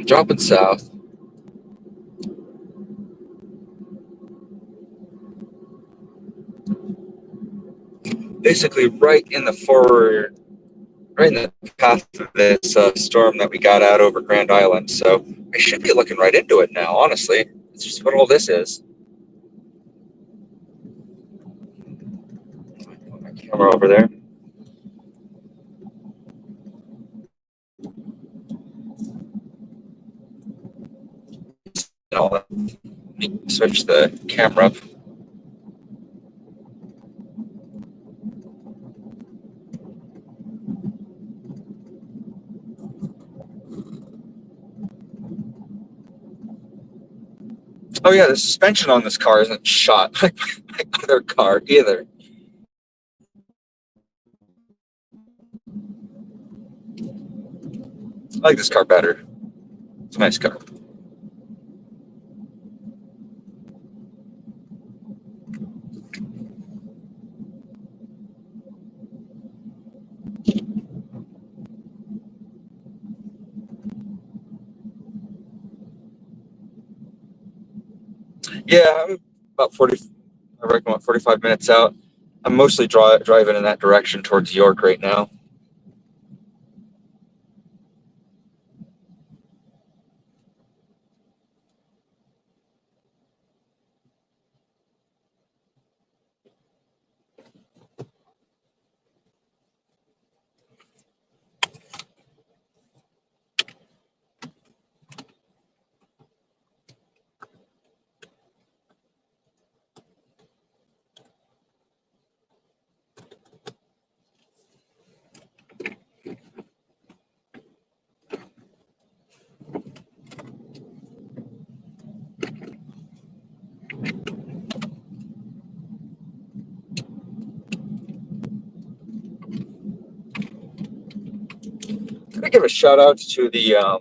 Dropping south. Basically, right in the forward, right in the path of this storm that we got out over Grand Island. So I should be looking right into it now, honestly. It's just what all this is. Put my camera over there. Let me switch the camera up. Oh yeah, the suspension on this car isn't shot like my other car either. I like this car better. It's a nice car. Yeah, I'm about 40. I reckon about 45 minutes out. I'm mostly driving in that direction towards York right now. Can I give a shout out to the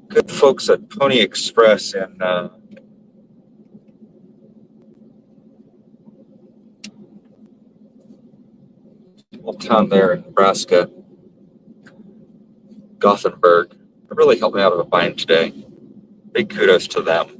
good folks at Pony Express in little town there in Nebraska, Gothenburg. It really helped me out of a bind today. Big kudos to them.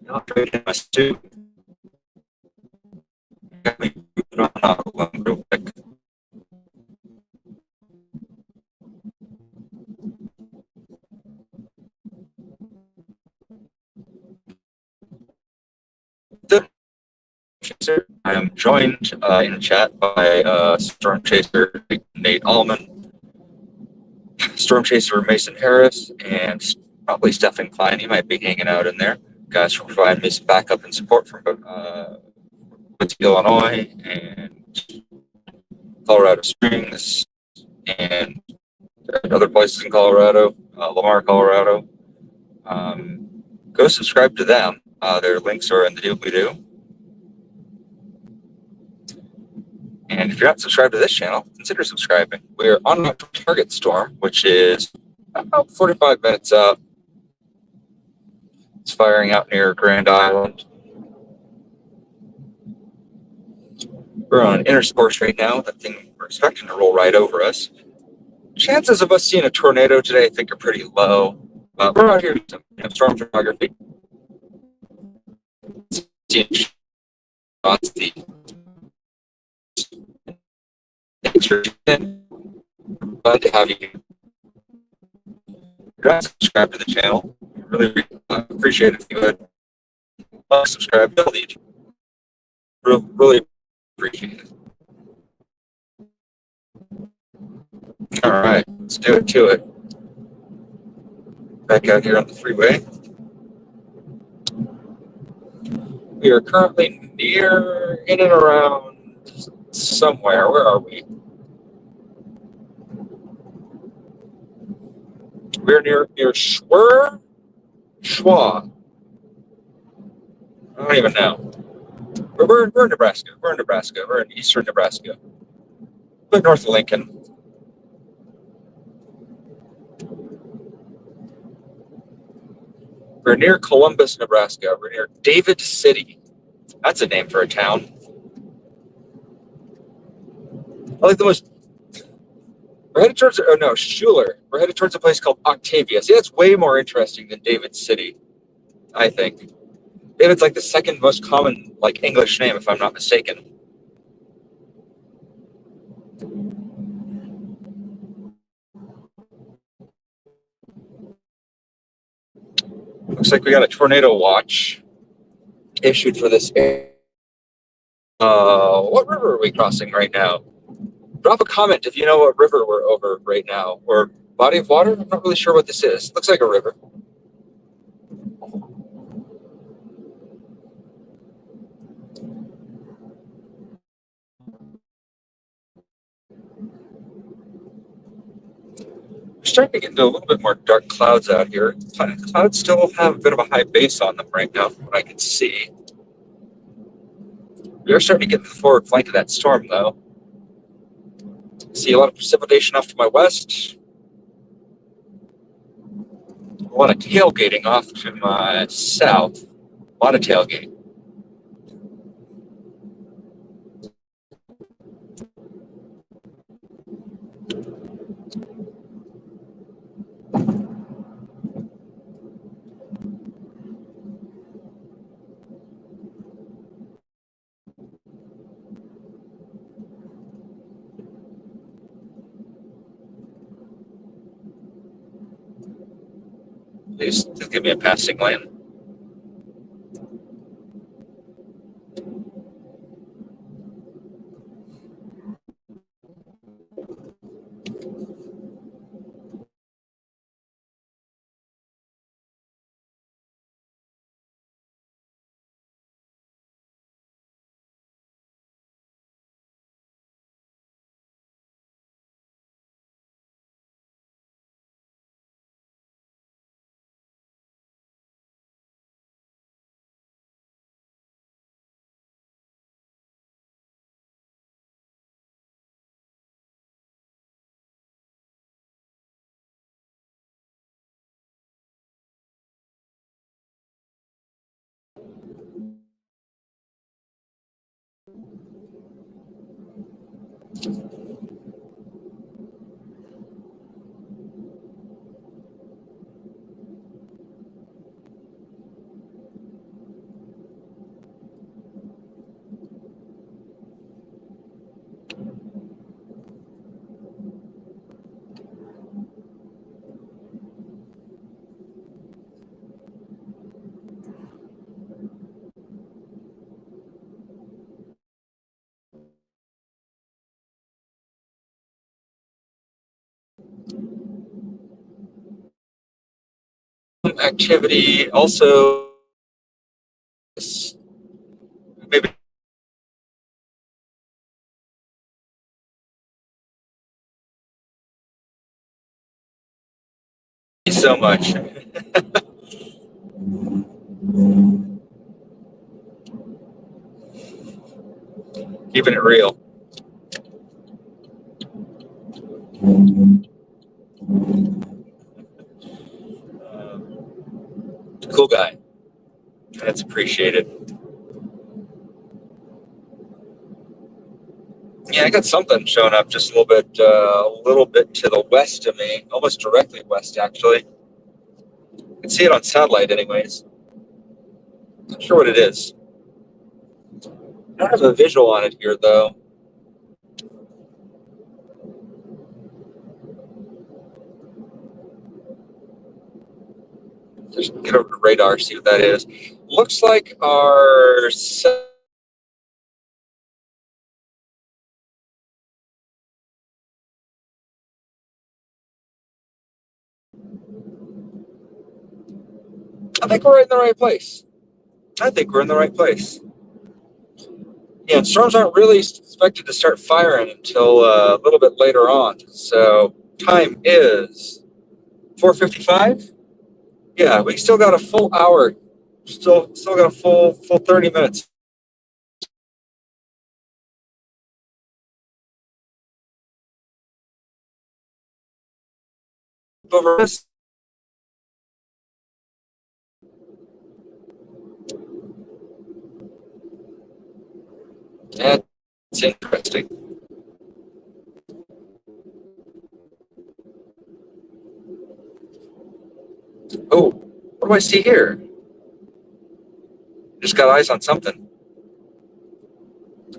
Not drinking my soup. Got me moving on real quick. I am joined in the chat by Storm Chaser Nate Allman, Storm Chaser Mason Harris, and probably Stephen Klein. He might be hanging out in there. Guys for providing me some backup and support from Illinois and Colorado Springs and other places in Colorado, Lamar, Colorado. Go subscribe to them. Their links are in the doobly-doo. And if you're not subscribed to this channel, consider subscribing. We're on our target storm, which is about 45 minutes out. It's firing out near Grand Island. We're on intercourse right now. That thing we're expecting to roll right over us. Chances of us seeing a tornado today, I think, are pretty low. We're out here doing some storm photography. Seeing shots, the glad to have you subscribe to the channel. Really appreciate it if you would subscribe. Really appreciate it. All right, let's do it to it. Back out here on the freeway. We are currently near, in and around somewhere. Where are we? We're near Schwa. I don't even know. We're in Nebraska. We're in Nebraska. We're in eastern Nebraska. But north of Lincoln. We're near Columbus, Nebraska. We're near David City. That's a name for a town. I like the most. We're headed towards, oh no, Schuler. We're headed towards a place called Octavia. See, that's way more interesting than David City, I think. David's like the second most common like English name, if I'm not mistaken. Looks like we got a tornado watch issued for this area. What river are we crossing right now? Drop a comment if you know what river we're over right now, or body of water. I'm not really sure what this is. Looks like a river. We're starting to get into a little bit more dark clouds out here. Clouds still have a bit of a high base on them right now, from what I can see. We are starting to get the forward flank of that storm, though. See a lot of precipitation off to my west. A lot of tailgating off to my south. A lot of tailgating. Please give me a passing lane. Activity also maybe so much. Keeping it real. Cool guy. That's appreciated. Yeah, I got something showing up just a little bit to the west of me, almost directly west, actually. I can see it on satellite, anyways. Not sure what it is. I don't have a visual on it here, though. Just get over to radar, see what that is. Looks like our. I think we're in the right place. I think we're in the right place. Yeah, and storms aren't really expected to start firing until a little bit later on. So time is 4:55. Yeah, we still got a full hour. Still got a full 30 minutes. Over this. That's interesting. Oh, what do I see here? Just got eyes on something.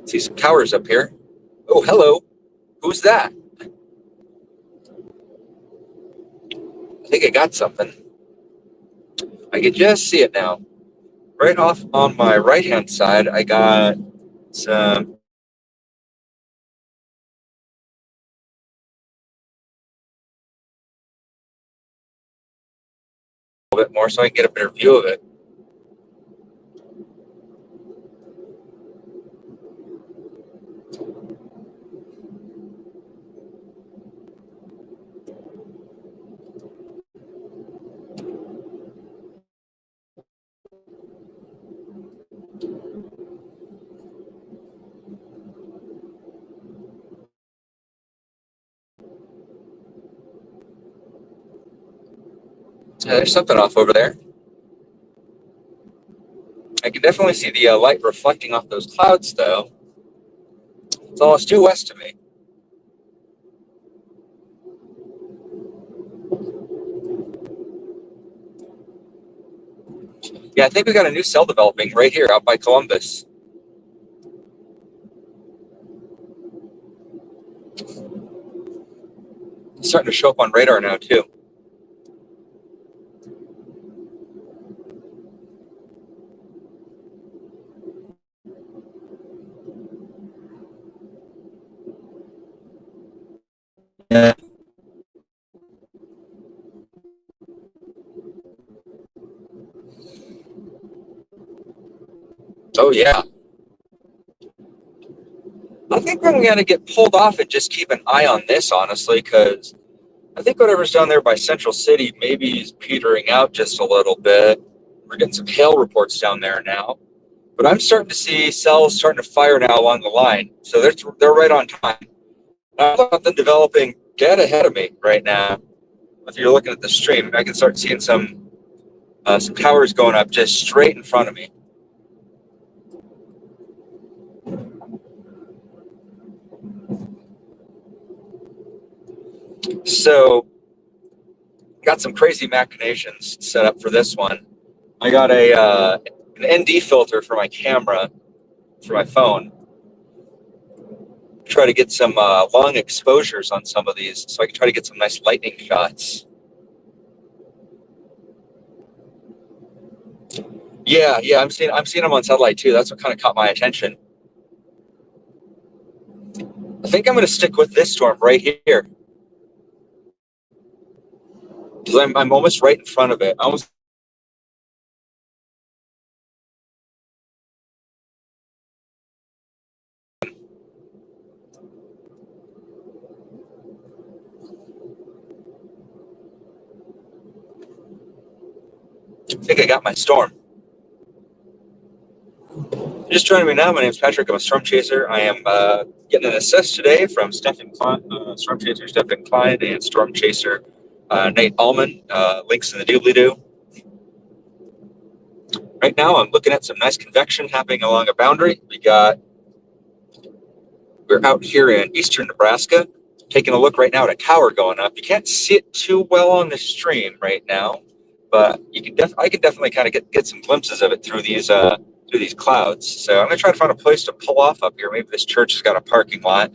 See some towers up here. Oh, hello. Who's that? I think I got something. I can just see it now. Right off on my right hand side, I got some. A bit more so I can get a better view of it. There's something off over there. I can definitely see the light reflecting off those clouds, though. It's almost due west of me. Yeah, I think we got a new cell developing right here out by Columbus. It's starting to show up on radar now, too. Yeah. Oh, yeah. I think I'm going to get pulled off and just keep an eye on this, honestly, because I think whatever's down there by Central City maybe is petering out just a little bit. We're getting some hail reports down there now. But I'm starting to see cells starting to fire now along the line. So they're right on time. I've got them developing dead ahead of me right now. If you're looking at the stream, I can start seeing some towers going up just straight in front of me. So got some crazy machinations set up for this one. I got an ND filter for my camera for my phone. Try to get some long exposures on some of these, so I can try to get some nice lightning shots. Yeah, I'm seeing them on satellite too. That's what kind of caught my attention. I think I'm going to stick with this storm right here because I'm almost right in front of it. I almost think I got my storm. Just joining me now. My name is Patrick. I'm a storm chaser. I am getting an assist today from Stephen Klein, storm chaser Stephen Klein and storm chaser Nate Allman. Links in the doobly doo. Right now, I'm looking at some nice convection happening along a boundary. We got We're out here in eastern Nebraska, taking a look right now at a tower going up. You can't see it too well on the stream right now, but I can definitely kind of get some glimpses of it through these clouds. So I'm gonna try to find a place to pull off up here. Maybe this church has got a parking lot.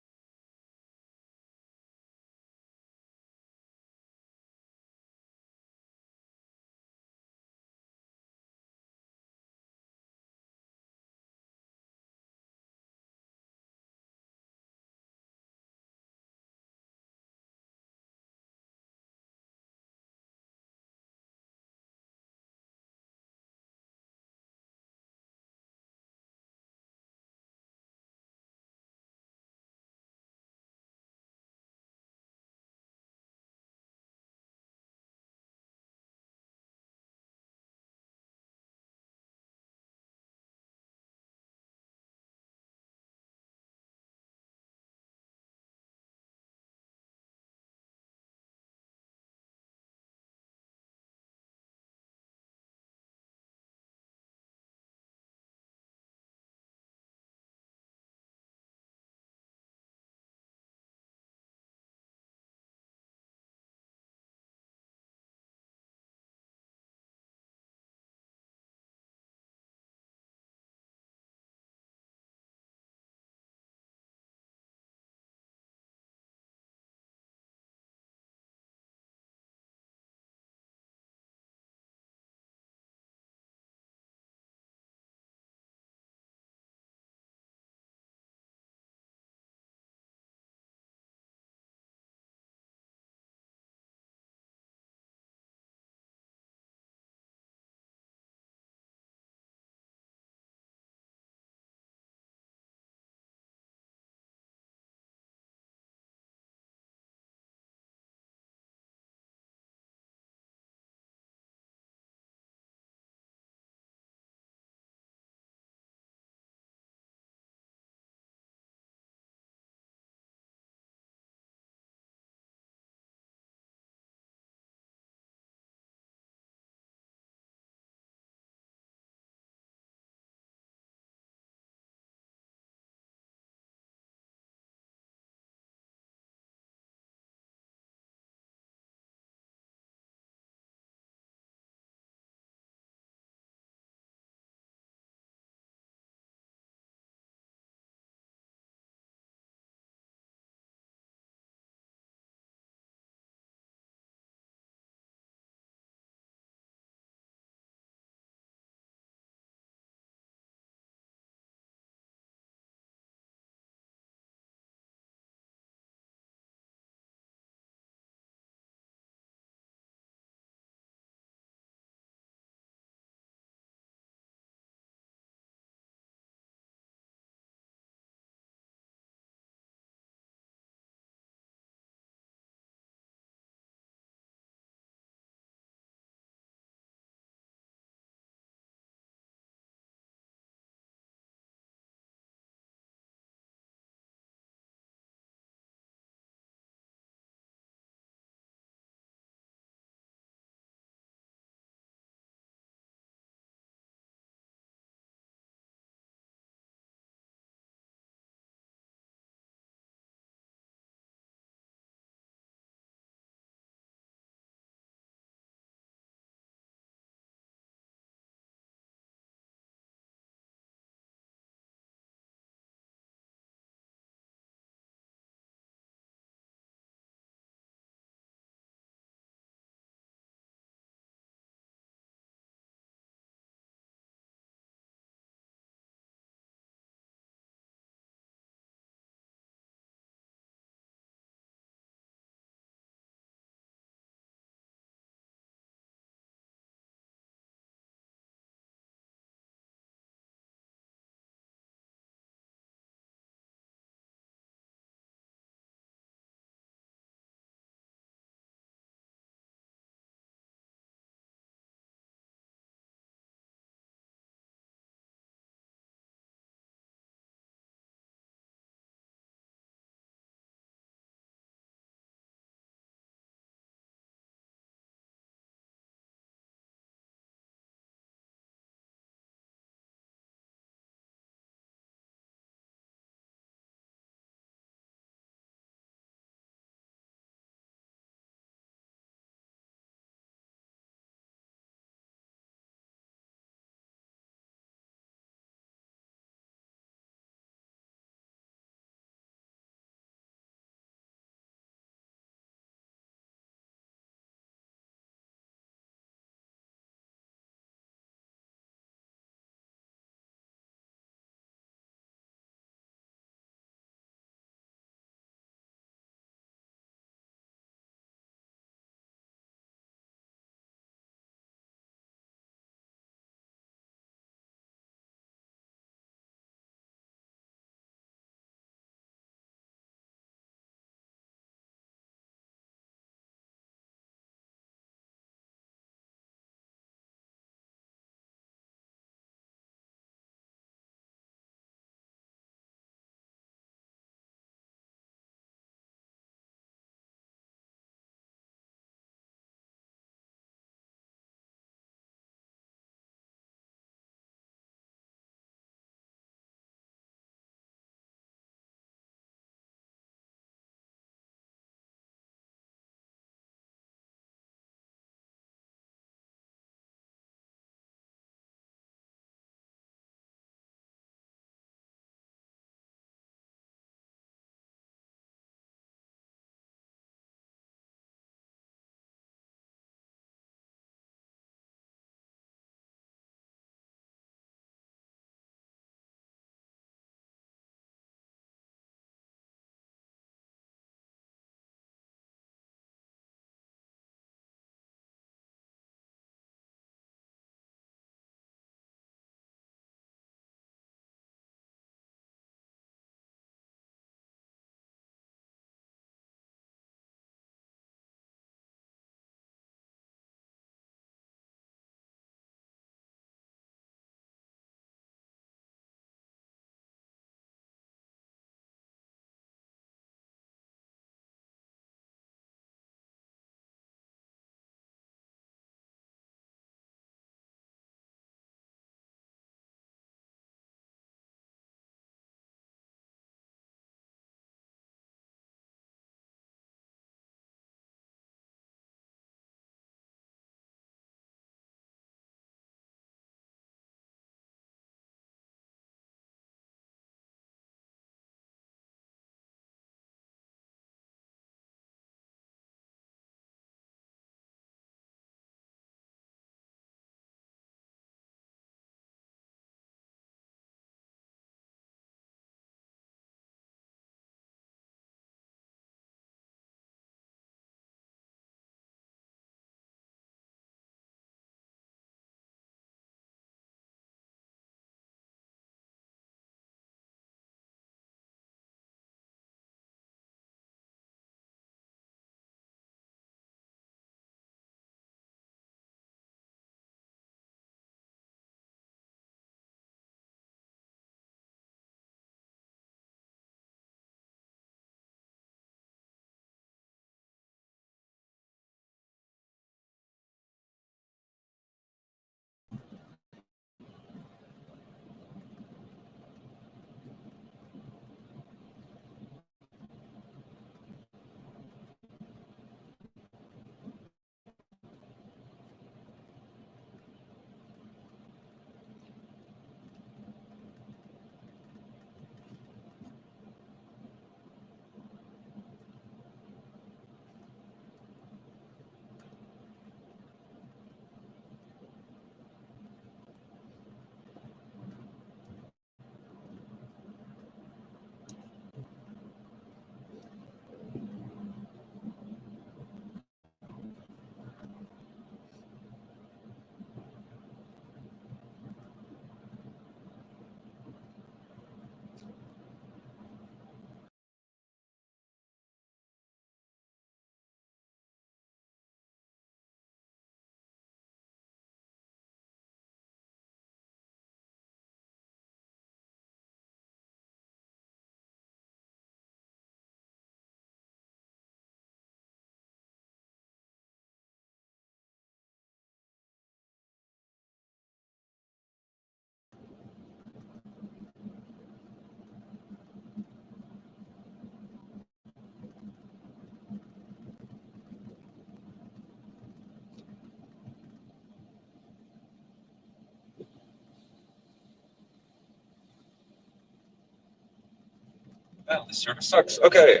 Well, this sort of sucks. Okay,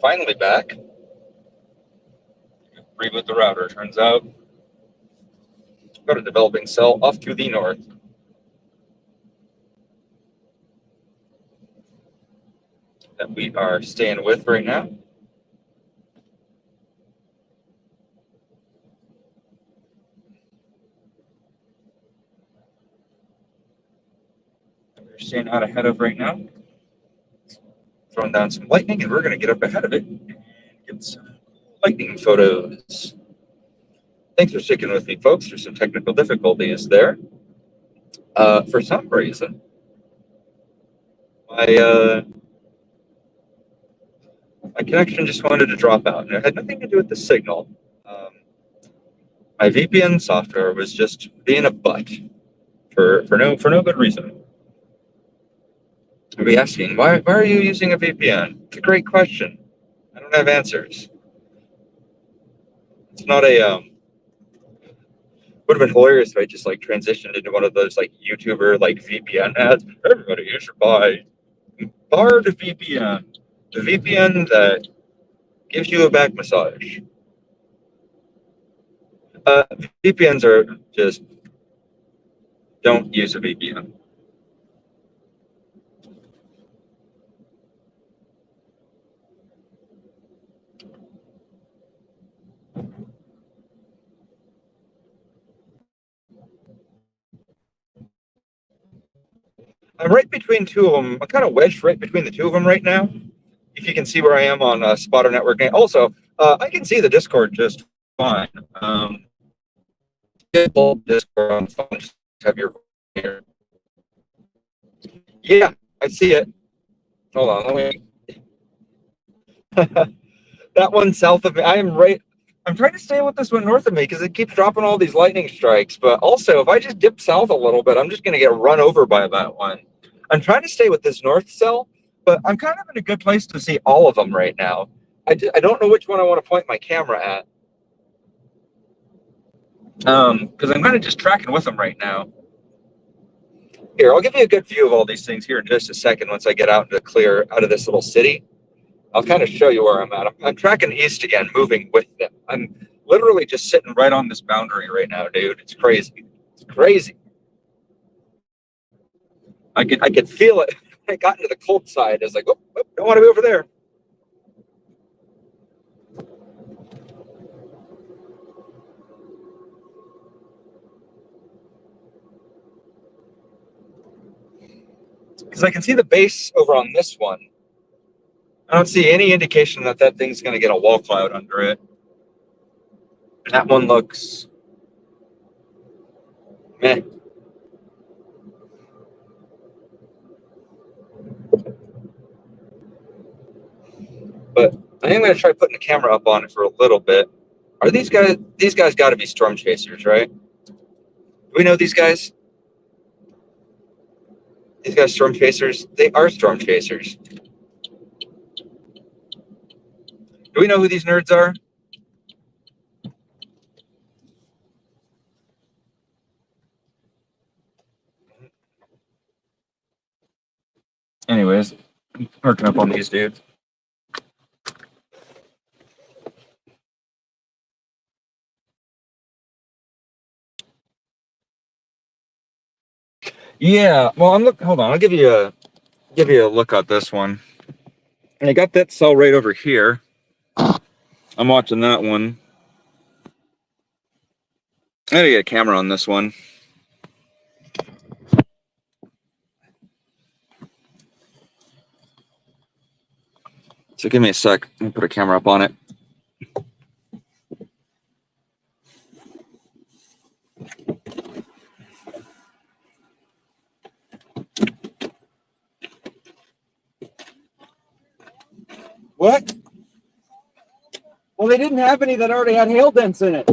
finally back. Reboot the router. Turns out, got a developing cell off to the north that we are staying with right now. We're staying out ahead of right now. Throwing down some lightning, and we're going to get up ahead of it and get some lightning photos. Thanks for sticking with me, folks. There's some technical difficulties there. For some reason, my my connection just wanted to drop out, and it had nothing to do with the signal. Um, my VPN software was just being a butt for no good reason. I'll be asking, why are you using a VPN? It's a great question. I don't have answers. It's not a would have been hilarious if I just like transitioned into one of those like YouTuber like VPN ads. Everybody, you should buy Bard VPN, the VPN that gives you a back massage. Uh, VPNs are just don't use a VPN. I'm right between two of them. I'm kind of wedged right between the two of them right now. If you can see where I am on Spotter Network. Also, I can see the Discord just fine. Discord on the phone. Just have your here. Yeah, I see it. Hold on, let me. That one south of me. I am right. I'm trying to stay with this one north of me because it keeps dropping all these lightning strikes. But also, if I just dip south a little bit, I'm just going to get run over by that one. I'm trying to stay with this north cell, but I'm kind of in a good place to see all of them right now. I don't know which one I want to point my camera at. Because I'm kind of just tracking with them right now. Here, I'll give you a good view of all these things here in just a second once I get out into clear out of this little city. I'll kind of show you where I'm at. I'm tracking east again, moving with them. I'm literally just sitting right on this boundary right now, dude. It's crazy. It's crazy. I could feel it. I got into the cold side. I was like, oh, don't want to be over there. Because I can see the base over on this one. I don't see any indication that that thing's going to get a wall cloud under it. That one looks meh. But I think I'm going to try putting the camera up on it for a little bit. Are these guys? These guys got to be storm chasers, right? Do we know these guys? These guys storm chasers? They are storm chasers. Do we know who these nerds are? Anyways, working up on these dudes. Yeah, well, I'm look. Hold on, I'll give you a look at this one. I got that cell right over here. I'm watching that one. I gotta get a camera on this one. So give me a sec. Let me put a camera up on it. What? Well, they didn't have any that already had hail dents in it.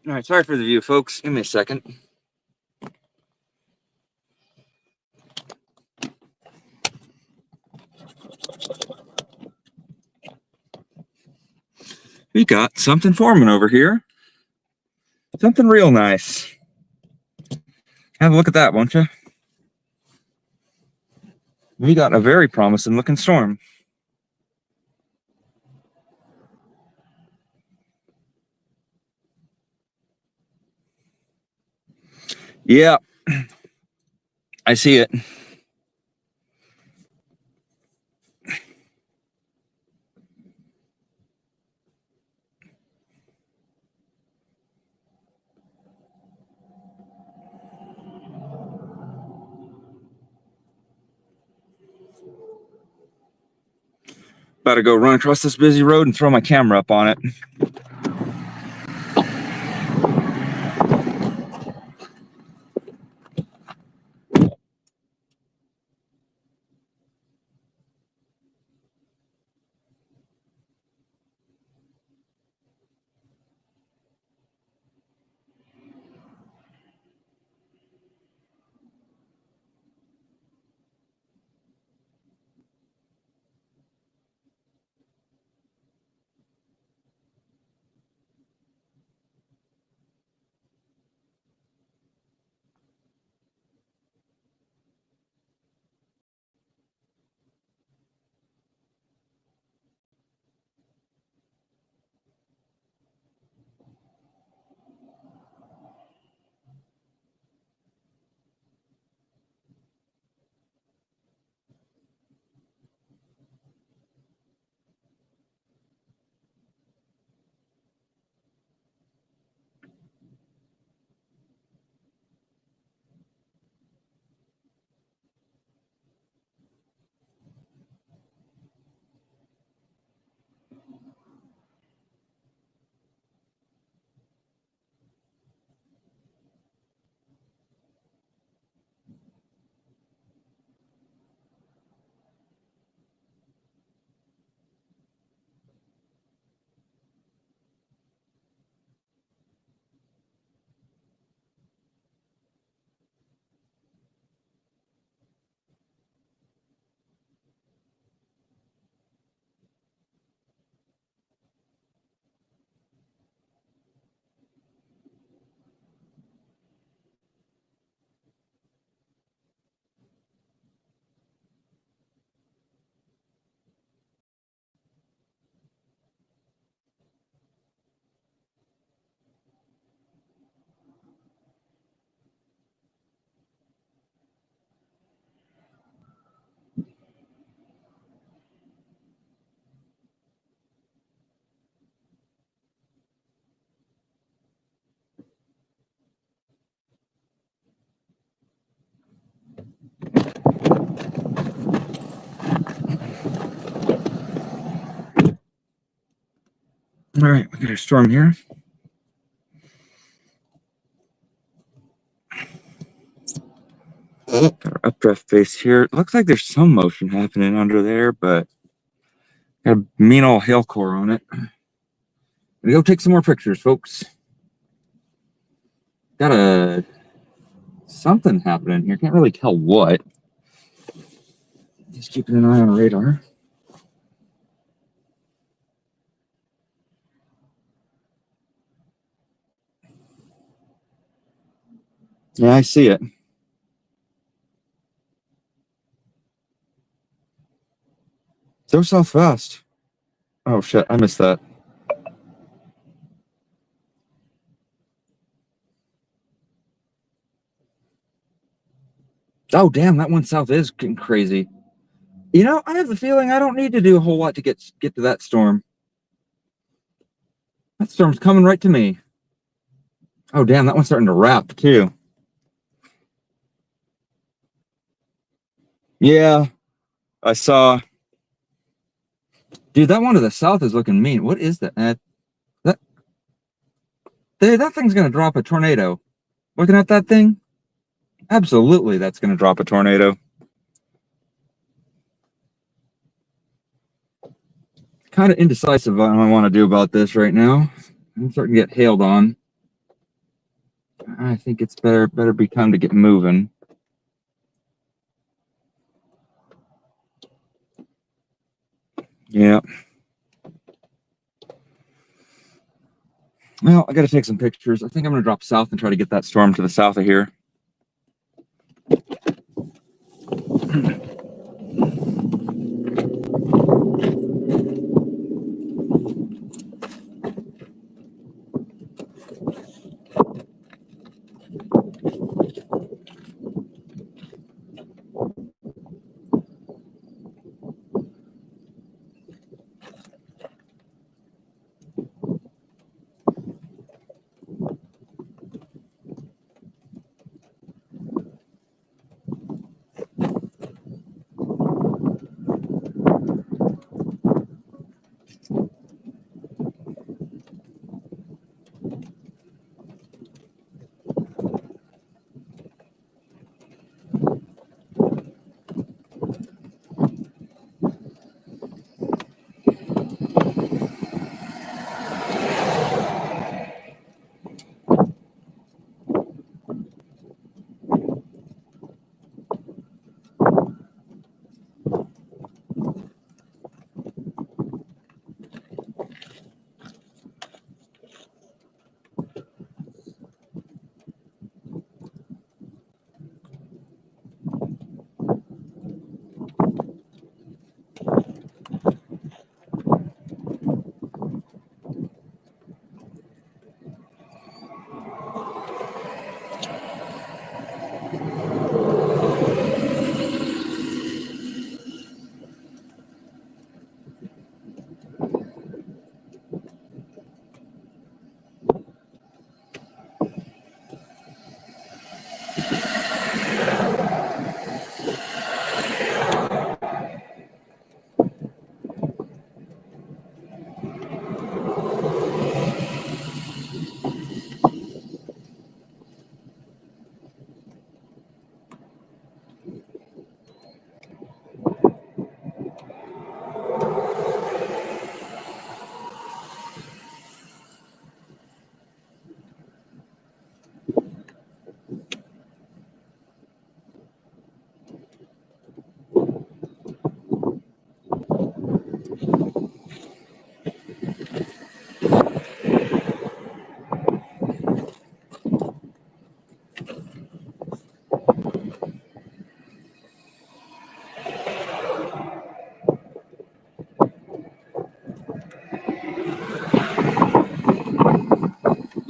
All right, sorry for the view, folks. Give me a second. We got something forming over here. Something real nice. Have a look at that, won't you? We got a very promising looking storm. Yeah, I see it. About to go run across this busy road and throw my camera up on it. All right, we got a storm here. Got our updraft base here. It looks like there's some motion happening under there, but got a mean old hail core on it. Gonna go take some more pictures, folks. Got a something happening here. Can't really tell what. Just keeping an eye on radar. Yeah, I see it. So south fast. Oh shit, I missed that. Oh damn, that one south is getting crazy. You know, I have the feeling I don't need to do a whole lot to get to that storm. That storm's coming right to me. Oh damn, that one's starting to wrap too. Yeah, I saw. Dude, that one to the south is looking mean. What is that? That that thing's gonna drop a tornado. Looking at that thing, absolutely, that's gonna drop a tornado. Kind of indecisive on what I want to do about this right now. I'm starting to get hailed on. I think it's better be time to get moving. Yeah. Well, I got to take some pictures. I think I'm going to drop south and try to get that storm to the south of here.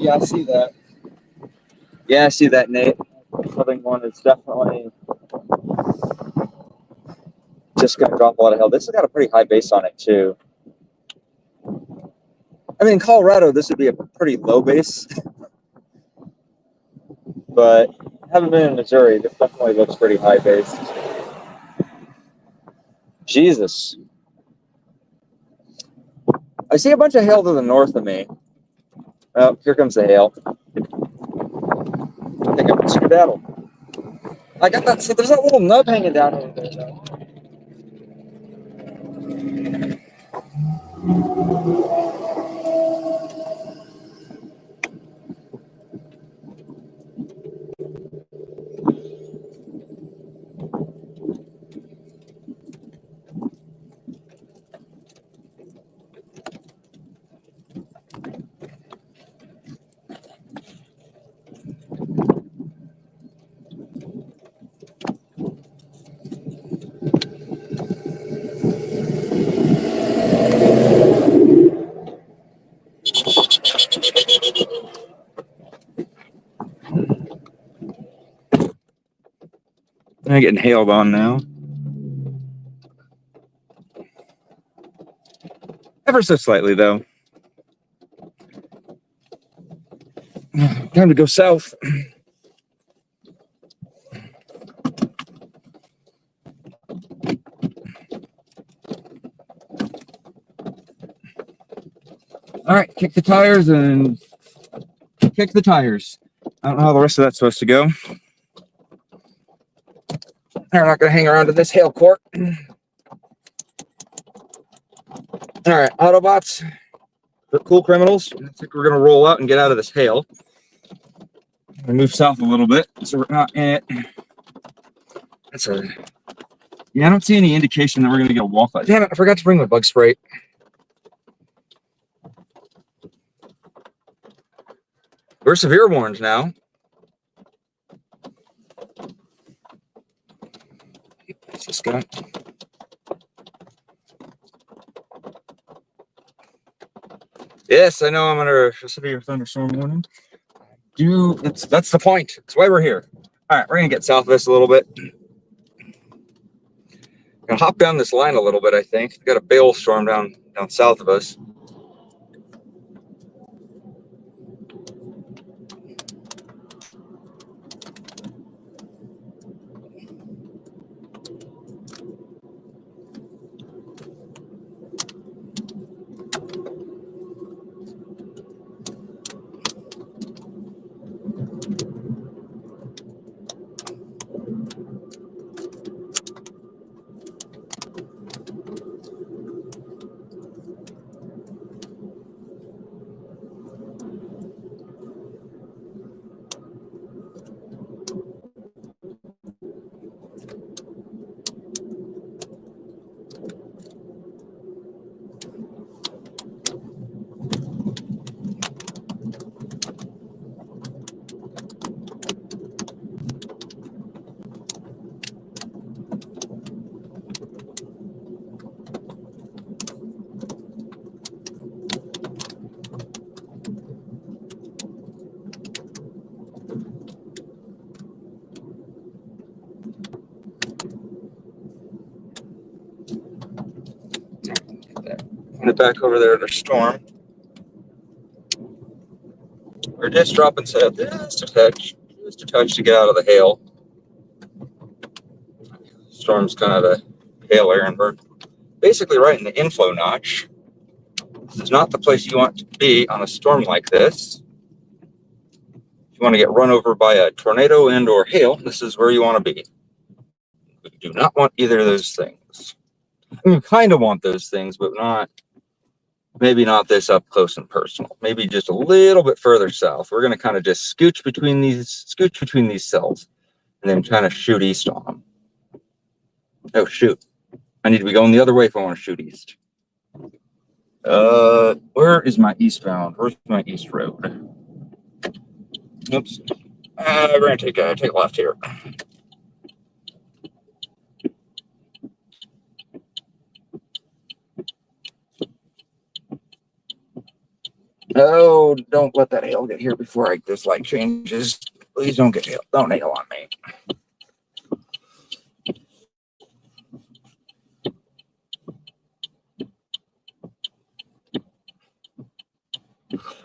Yeah, I see that. Yeah, I see that, Nate. Southern one is definitely just going to drop a lot of hail. This has got a pretty high base on it, too. I mean, in Colorado, this would be a pretty low base. But having been in Missouri, this definitely looks pretty high base. Jesus. I see a bunch of hail to the north of me. Oh, here comes the hail. I think I'm going to skedaddle. I got that. So there's that little nub hanging down over there, though. I'm getting hailed on now. Ever so slightly, though. Time to go south. All right, kick the tires and kick the tires. I don't know how the rest of that's supposed to go. They're not going to hang around in this hail court. All right, Autobots, they're cool criminals. I think we're going to roll out and get out of this hail. We move south a little bit, so we're not in it. Yeah, I don't see any indication that we're going to get a wallflower. Damn it, I forgot to bring my bug spray. We're severe warned now. What's this guy? Yes, I know I'm under a severe thunderstorm warning. That's the point. That's why we're here. All right, we're gonna get south of this a little bit. Gonna hop down this line a little bit. I think we've got a bale storm down south of us. Put it back over there to storm. We're just dropping set just a touch to get out of the hail. Storm's kind of a hail area, and we're basically right in the inflow notch. This is not the place you want to be on a storm like this. If you want to get run over by a tornado and or hail, this is where you want to be. We do not want either of those things. I mean, we kind of want those things, but maybe not this up close and personal. Maybe just a little bit further south. We're going to kind of just scooch between these cells and then kind of shoot east on them. Oh, shoot. I need to be going the other way if I want to shoot east. Where is my eastbound? Where's my east road? Oops. We're going to take a left here. Oh, don't let that hail get here before this light changes. Please don't get hail. Don't hail on me.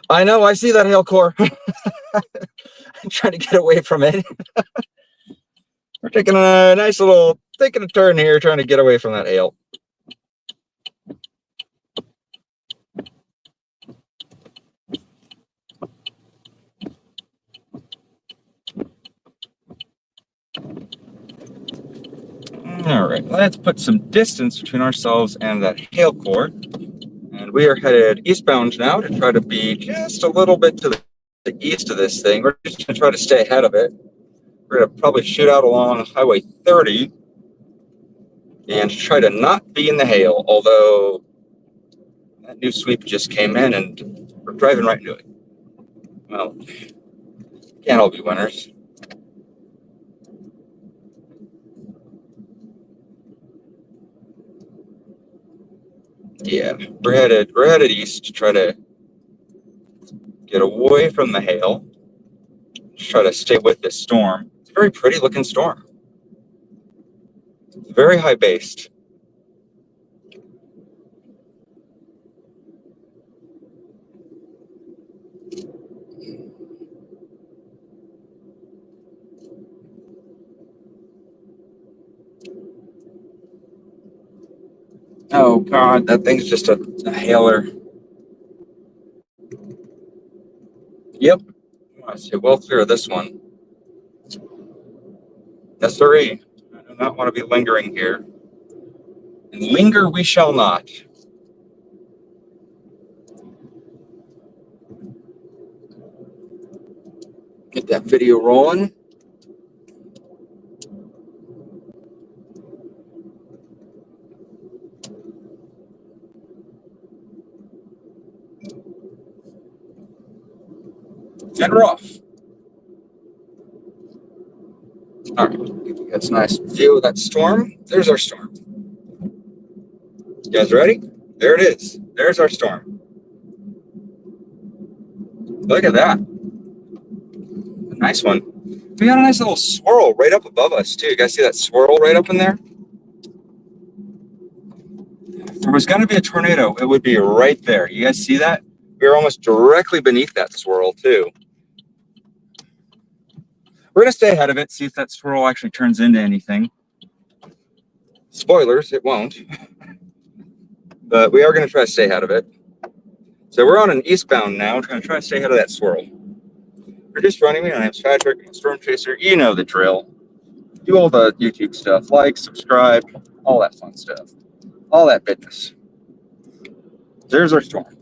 I know, I see that hail core. I'm trying to get away from it. We're taking a nice little, taking a turn here, trying to get away from that hail. All right, let's put some distance between ourselves and that hail core. And we are headed eastbound now to try to be just a little bit to the east of this thing. We're just going to try to stay ahead of it. We're going to probably shoot out along Highway 30 and try to not be in the hail, although that new sweep just came in and we're driving right into it. Well, can't all be winners. Yeah, we're headed east to try to get away from the hail. Just try to stay with this storm. It's a very pretty looking storm. It's very high based. Oh God, that thing's just a hailer. Yep. I see well clear of this one. Yes, sirree. I do not want to be lingering here. And linger we shall not. Get that video rolling. And we're off. All right, that's a nice view of that storm. There's our storm. You guys ready? There it is. There's our storm. Look at that. A nice one. We got a nice little swirl right up above us, too. You guys see that swirl right up in there? If there was going to be a tornado, it would be right there. You guys see that? We're almost directly beneath that swirl, too. We're going to stay ahead of it, see if that swirl actually turns into anything. Spoilers, it won't. But we are going to try to stay ahead of it. So we're on an eastbound now. We're going to try to stay ahead of that swirl. You're just running me. My name's Patrick. I'm a storm chaser. You know the drill. Do all the YouTube stuff. Like, subscribe, all that fun stuff. All that business. There's our storm.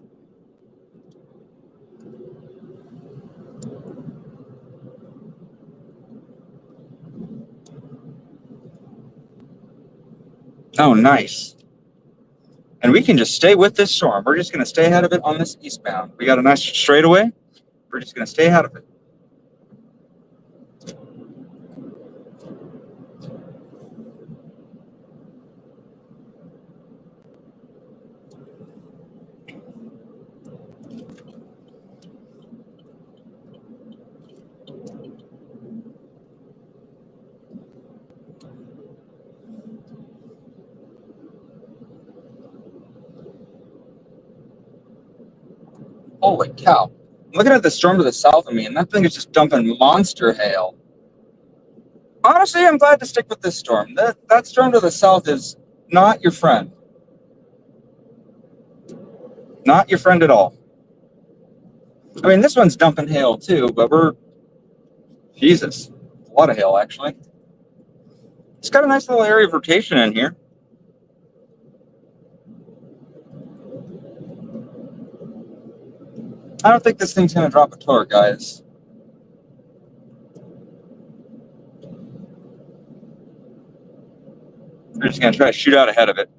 Oh, nice. And we can just stay with this storm. We're just going to stay ahead of it on this eastbound. We got a nice straightaway. We're just going to stay ahead of it. Holy cow. I'm looking at the storm to the south of me, and that thing is just dumping monster hail. Honestly, I'm glad to stick with this storm. That storm to the south is not your friend. Not your friend at all. I mean, this one's dumping hail too, but Jesus, a lot of hail, actually. It's got a nice little area of rotation in here. I don't think this thing's going to drop a torque, guys. We're just going to try to shoot out ahead of it.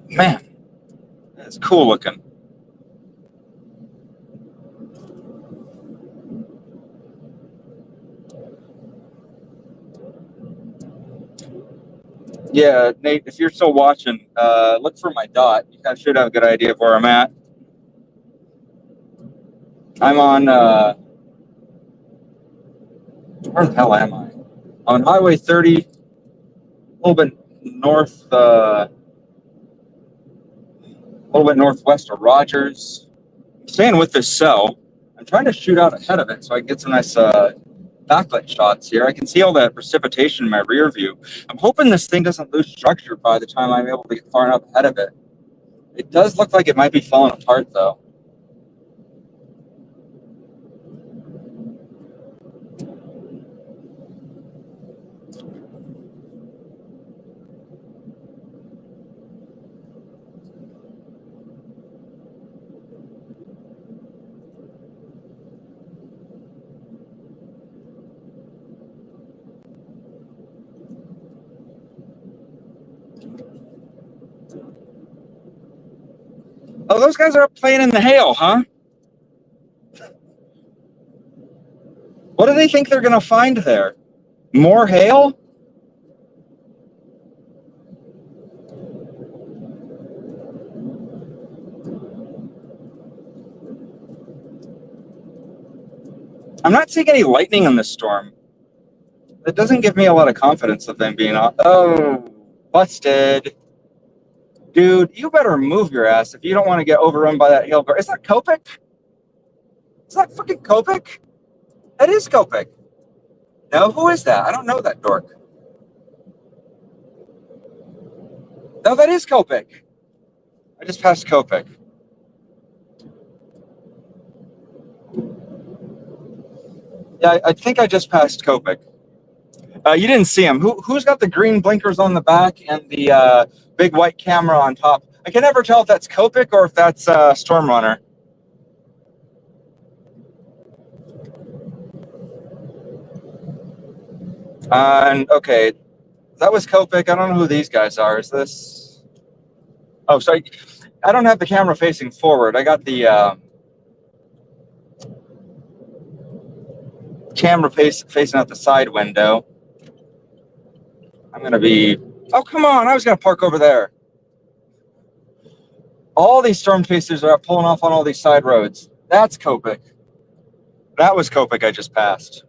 Man, that's cool looking. Yeah, Nate, if you're still watching, look for my dot. You guys should have a good idea of where I'm at. I'm on, where the hell am I? On Highway 30, a little bit northwest of Rogers. I'm staying with this cell. I'm trying to shoot out ahead of it so I can get some nice backlit shots here. I can see all that precipitation in my rear view. I'm hoping this thing doesn't lose structure by the time I'm able to get far enough ahead of it. It does look like it might be falling apart, though. Oh, those guys are up playing in the hail, huh? What do they think they're going to find there? More hail? I'm not seeing any lightning in this storm. That doesn't give me a lot of confidence of them being on. Oh, busted. Dude, you better move your ass if you don't want to get overrun by that hail. Is that Copic? Is that fucking Copic? That is Copic. No, who is that? I don't know that dork. No, that is Copic. I just passed Copic. Yeah, I think I just passed Copic. You didn't see him. Who's got the green blinkers on the back and the big white camera on top? I can never tell if that's Copic or if that's Stormrunner. And okay, that was Copic. I don't know who these guys are. Is this? Oh, sorry. I don't have the camera facing forward. I got the camera facing out the side window. I'm gonna be. Oh, come on! I was gonna park over there. All these storm chasers are pulling off on all these side roads. That's Copic. That was Copic I just passed.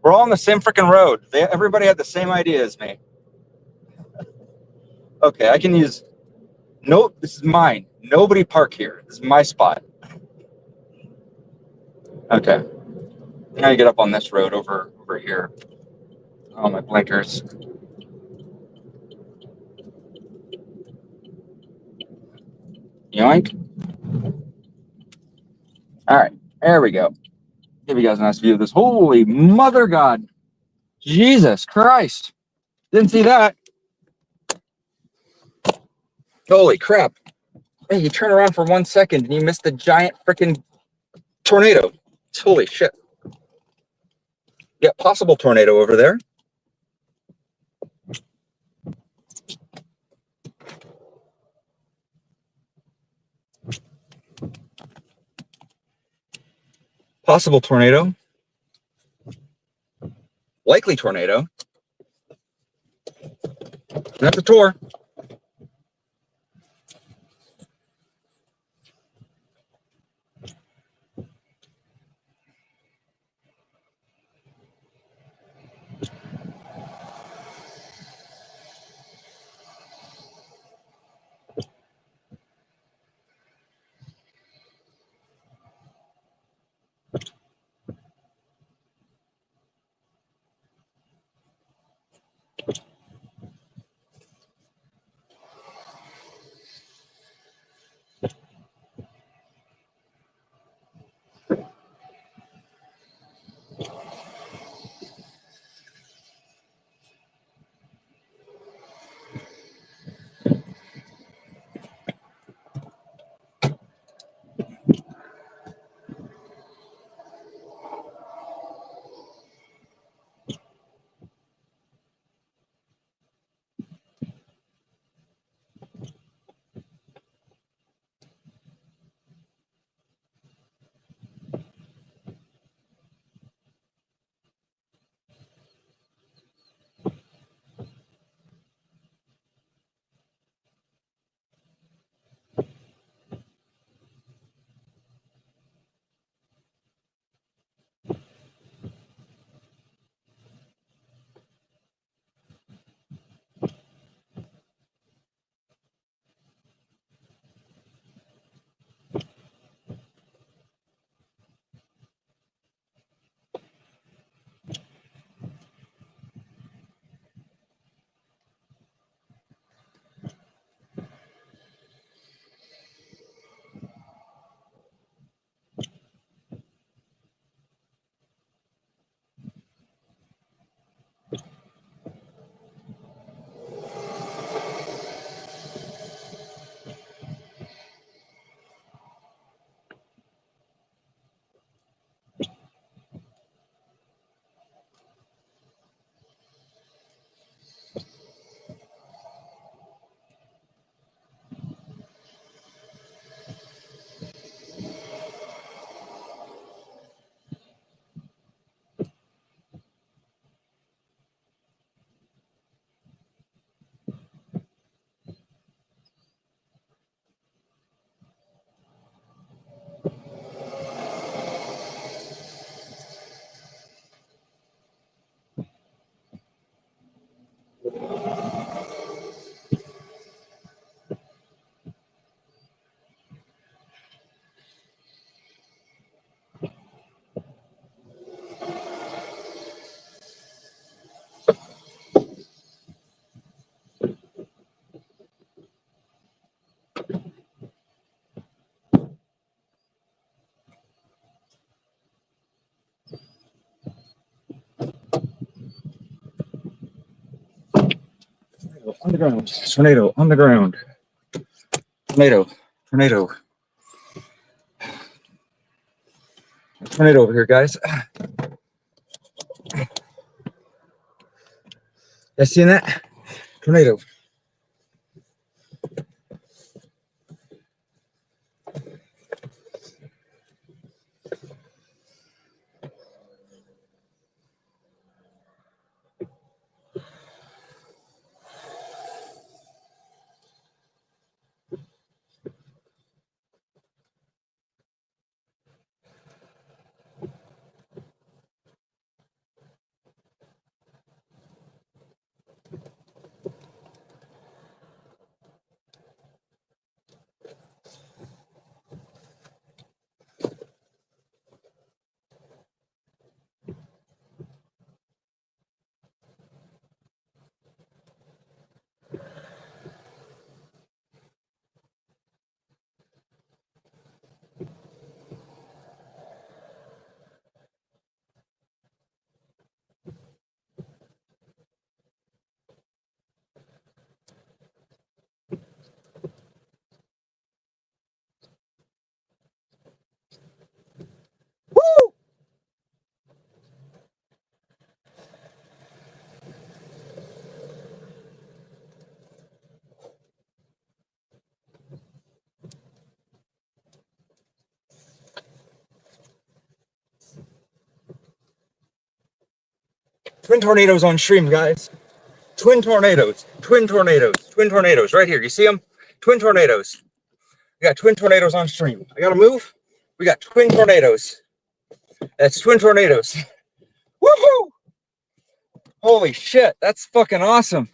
We're all on the same freaking road. Everybody had the same idea as me. Okay, I can use. Nope, this is mine. Nobody park here. This is my spot. Okay, I'm gonna get up on this road over here. Oh, my blinkers. Yoink. All right, there we go. Give you guys a nice view of this. Holy mother God. Jesus Christ. Didn't see that. Holy crap. Hey, you turn around for 1 second and you missed the giant freaking tornado. Holy shit. Yeah, possible tornado over there. Possible tornado. Likely tornado. That's a tour. On the ground. Tornado on the ground. Tornado. Tornado. Tornado over here, guys. You seen that? Tornado. Woo! Twin tornadoes on stream, guys. Twin tornadoes. Twin tornadoes. Twin tornadoes. Right here. You see them? Twin tornadoes. We got twin tornadoes on stream. I gotta move. We got twin tornadoes. That's twin tornadoes. Woohoo! Holy shit. That's fucking awesome.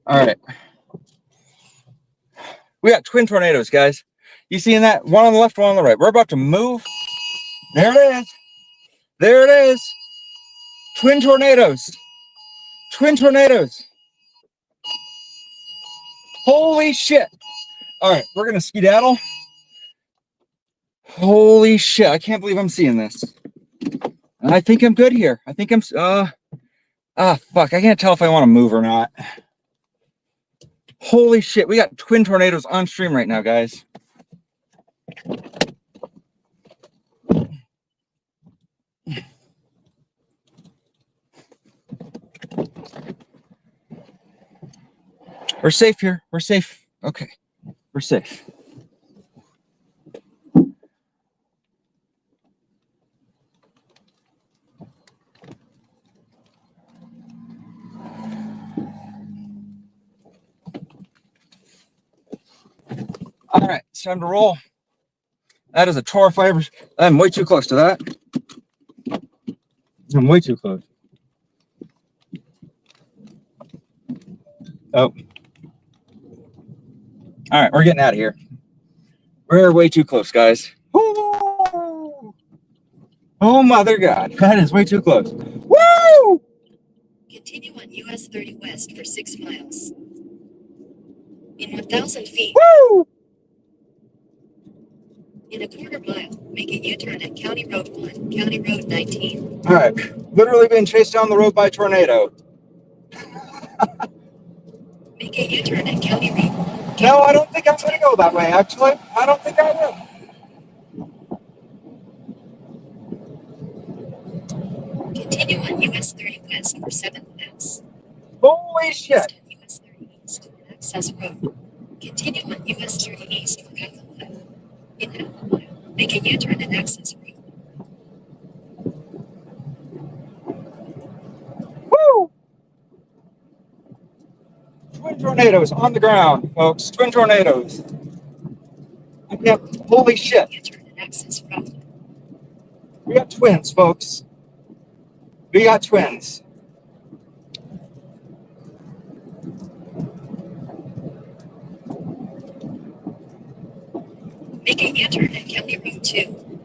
All right. We got twin tornadoes, guys. You seeing that? One on the left, one on the right. We're about to move. There it is. There it is. Twin tornadoes. Twin tornadoes. Holy shit. All right, we're gonna skedaddle. Holy shit, I can't believe I'm seeing this. And I think I'm good here. I think I'm fuck, I can't tell if I want to move or not. Holy shit, we got twin tornadoes on stream right now, guys. We're safe here. We're safe. Okay. We're safe. All right, it's time to roll. That is a Tor Fibers. I'm way too close to that. I'm way too close. Oh. All right, we're getting out of here. We're way too close, guys. Woo! Oh, mother God. That is way too close. Woo! Continue on US 30 West for 6 miles. In 1,000 feet. Woo! In a quarter mile, make a U-turn at County Road 1, County Road 19. All right. Literally being chased down the road by a tornado. Make a U-turn at County Road 1. No, I don't think I'm going to go that way, actually. I don't think I will. Continue on US 30 West for 7 miles. Holy shit. US 30 East for Access Road. Continue on US 30 East for half a mile. In half a mile, make a U-turn at Access Road. Woo! Twin tornadoes on the ground, folks. Twin tornadoes. Yep. Holy shit. U-turn at Access Road. We got twins, folks. We got twins. Make a U-turn at County Road 2.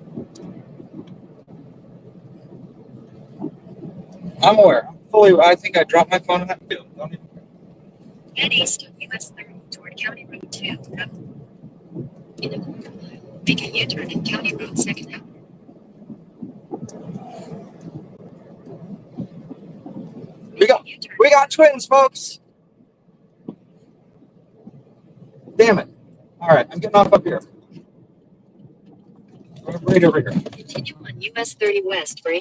I'm aware. I think I dropped my phone in that field. Head east on US 30 toward County Road 2. In a quarter mile, make a U-turn at County Road 2nd Hour. We got twins, folks. Damn it. All right, I'm getting off up here. Right over here. Continue on US 30 West for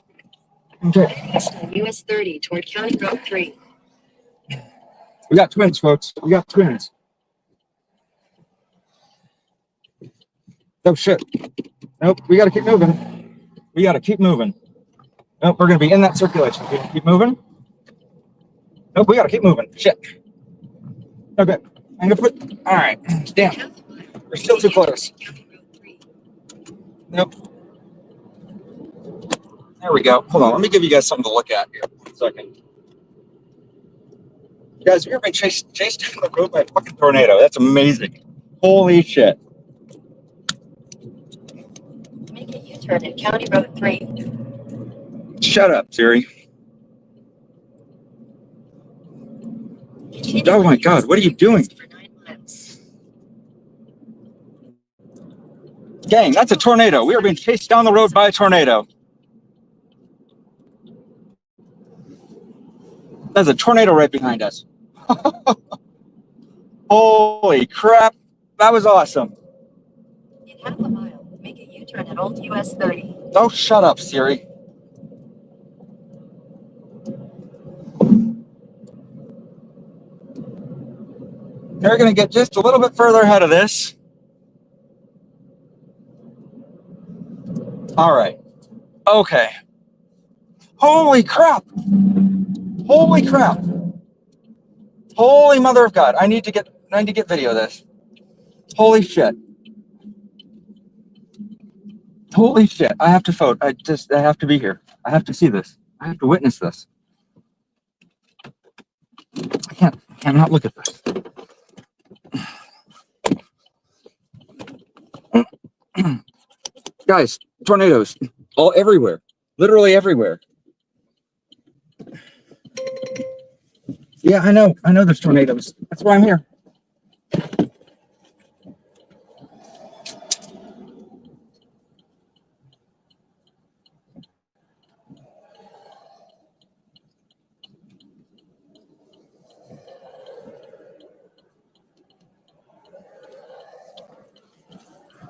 Okay. east on US 30 toward County Road 3. We got twins, folks. We got twins. Oh, shit. Nope, we got to keep moving. We got to keep moving. Nope, we're going to be in that circulation. We keep moving. Nope, we got to keep moving. Shit. Okay. I'm going to put... All right. Damn. We're still too close. Nope. There we go. Hold on. Let me give you guys something to look at here. 1 second. Guys, we've been chased down the road by a fucking tornado. That's amazing. Holy shit. Make a U-turn at County Road 3. Shut up, Siri. Oh my God, what are you doing? Gang, that's a tornado. We are being chased down the road by a tornado. There's a tornado right behind us. Holy crap. That was awesome. In half a mile, make a U-turn at Old US 30. Oh, shut up, Siri. They're going to get just a little bit further ahead of this. All right. Okay. Holy crap. Holy crap. Holy mother of God. I need to get video of this. Holy shit. Holy shit. I have to vote. I have to be here. I have to see this. I have to witness this. I cannot look at this. Guys, tornadoes all everywhere. Literally everywhere. Yeah, I know there's tornadoes. That's why I'm here.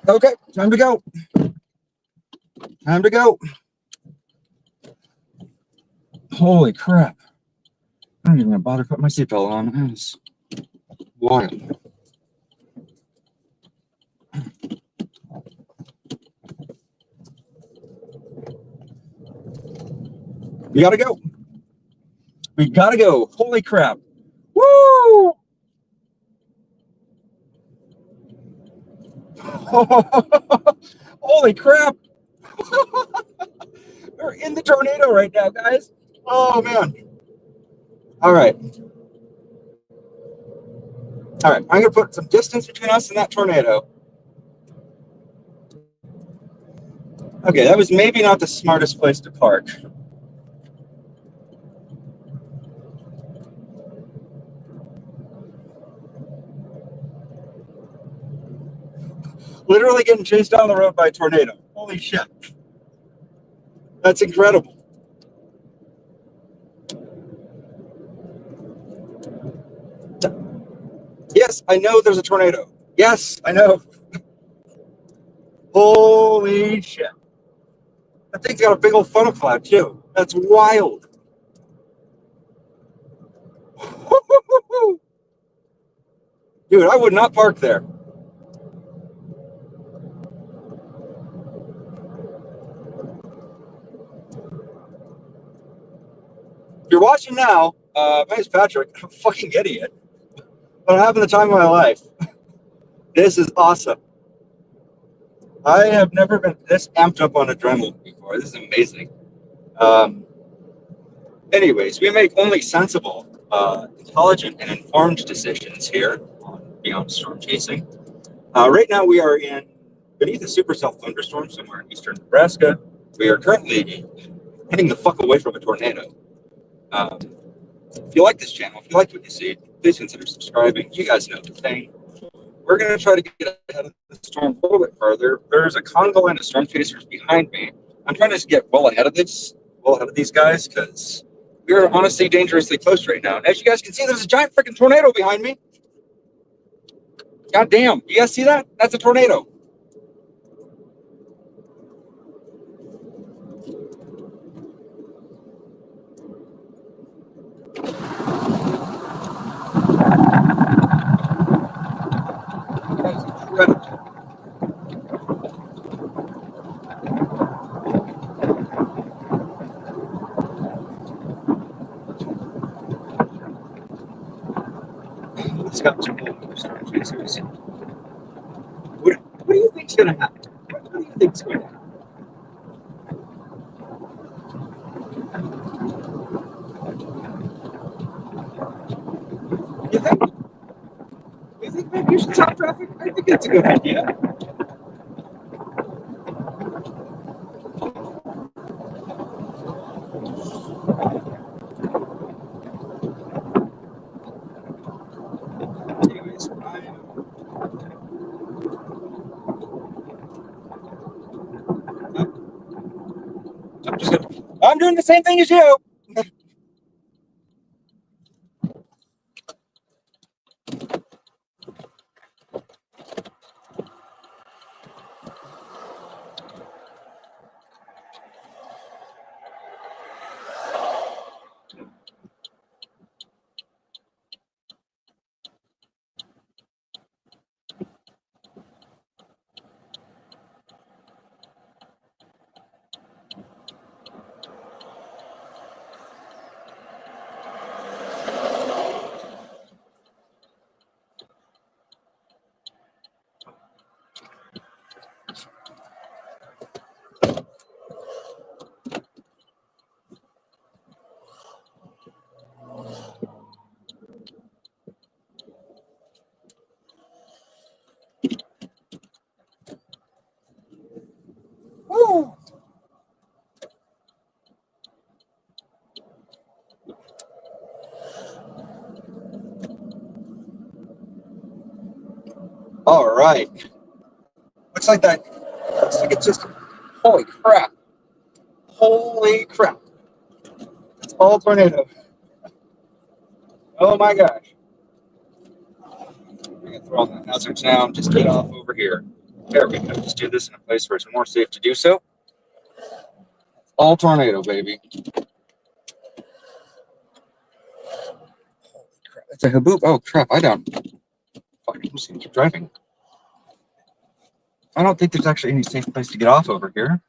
Okay, time to go. Time to go. Holy crap. I'm not even gonna bother putting my seatbelt on. That is wild. We gotta go. We gotta go. Holy crap. Woo! Holy crap. We're in the tornado right now, guys. Oh, man. All right. All right. I'm going to put some distance between us and that tornado. Okay, that was maybe not the smartest place to park. Literally getting chased down the road by a tornado. Holy shit. That's incredible. Yes, I know there's a tornado. Yes, I know. Holy shit. That thing's got a big old funnel cloud, too. That's wild. Dude, I would not park there. If you're watching now, my name's Patrick. I'm a fucking idiot. But I'm having the time of my life. This is awesome. I have never been this amped up on adrenaline before. This is amazing. Anyways, we make only sensible, intelligent, and informed decisions here on Beyond Storm Chasing. Right now, we are beneath a supercell thunderstorm somewhere in eastern Nebraska. We are currently heading the fuck away from a tornado. If you like this channel, if you like what you see, please consider subscribing. You guys know the thing. We're going to try to get ahead of the storm a little bit further. There's a conga line of storm chasers behind me. I'm trying to get well ahead of these guys because we're honestly dangerously close right now. And as you guys can see, there's a giant freaking tornado behind me. God damn. You guys see that? That's a tornado. That is incredible. Let's go to what do you think's going to happen? What do you think's going to happen? You think? You think maybe you should stop traffic? I think that's a good idea. Anyways, I'm doing the same thing as you. Woo. All right. Looks like that. Looks like it's just. Holy crap. Holy crap. It's all tornado. Oh my gosh. I'm going to throw on the hazards now and just get off over here. There we go. Just do this in a place where it's more safe to do so. All tornado, baby. Holy crap. It's a haboop. Oh crap. I don't. Fuck, I'm just going to keep driving. I don't think there's actually any safe place to get off over here.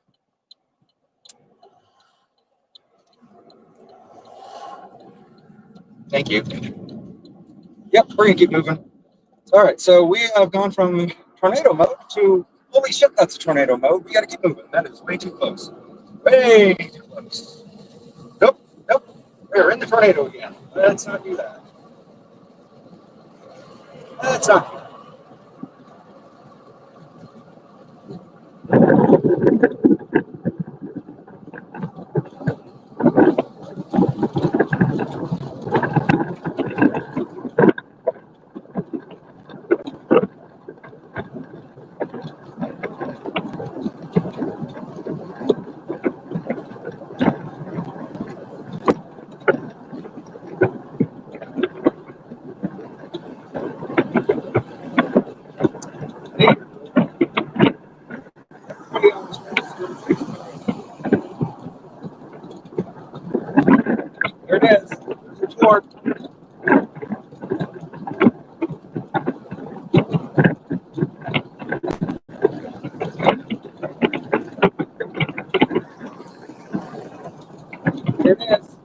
Thank you. Yep, we're going to keep moving. All right, so we have gone from tornado mode to, holy shit, that's a tornado mode. We got to keep moving. That is way too close. Way too close. Nope, nope. We're in the tornado again. Let's not do that. Let's not do that. There it is. There's your floor. There it is.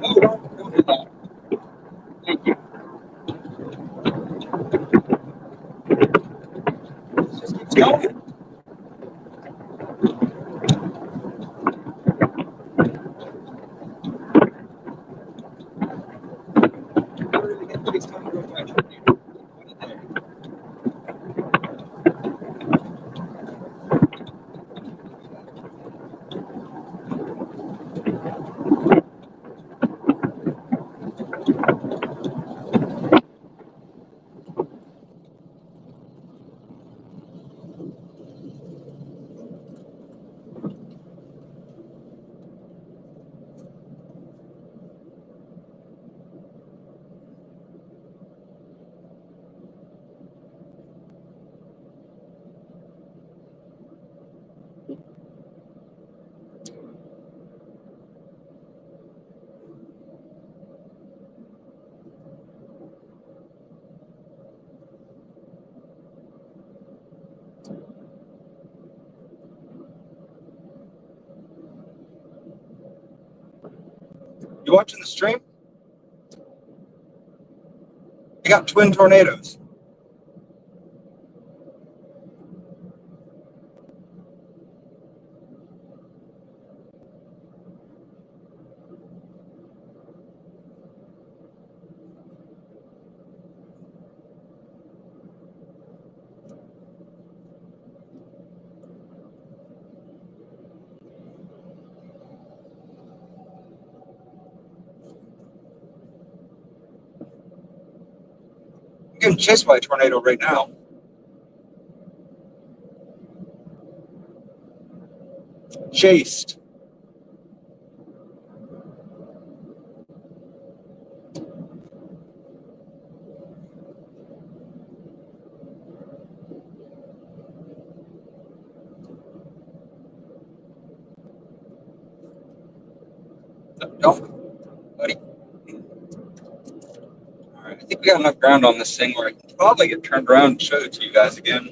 No, don't do that. Thank you. It just keeps going. You watching the stream? We got twin tornadoes. I'm getting chased by a tornado right now. Chased. Don't, buddy. All right, I think we got enough ground on this thing where I can probably get turned around and show it to you guys again.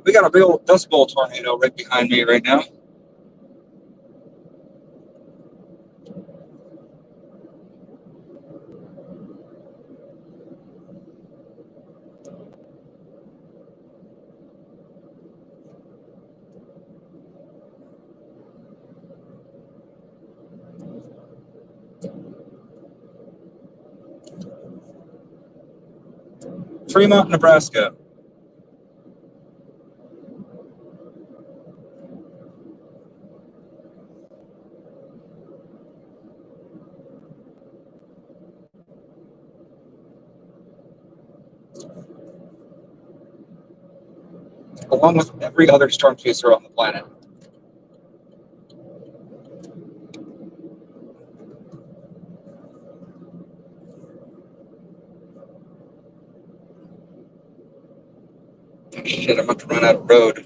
We got a big old Dust Bowl tornado right behind me right now. Fremont, Nebraska. Along with every other storm chaser on the planet. Shit, I'm about to run out of road.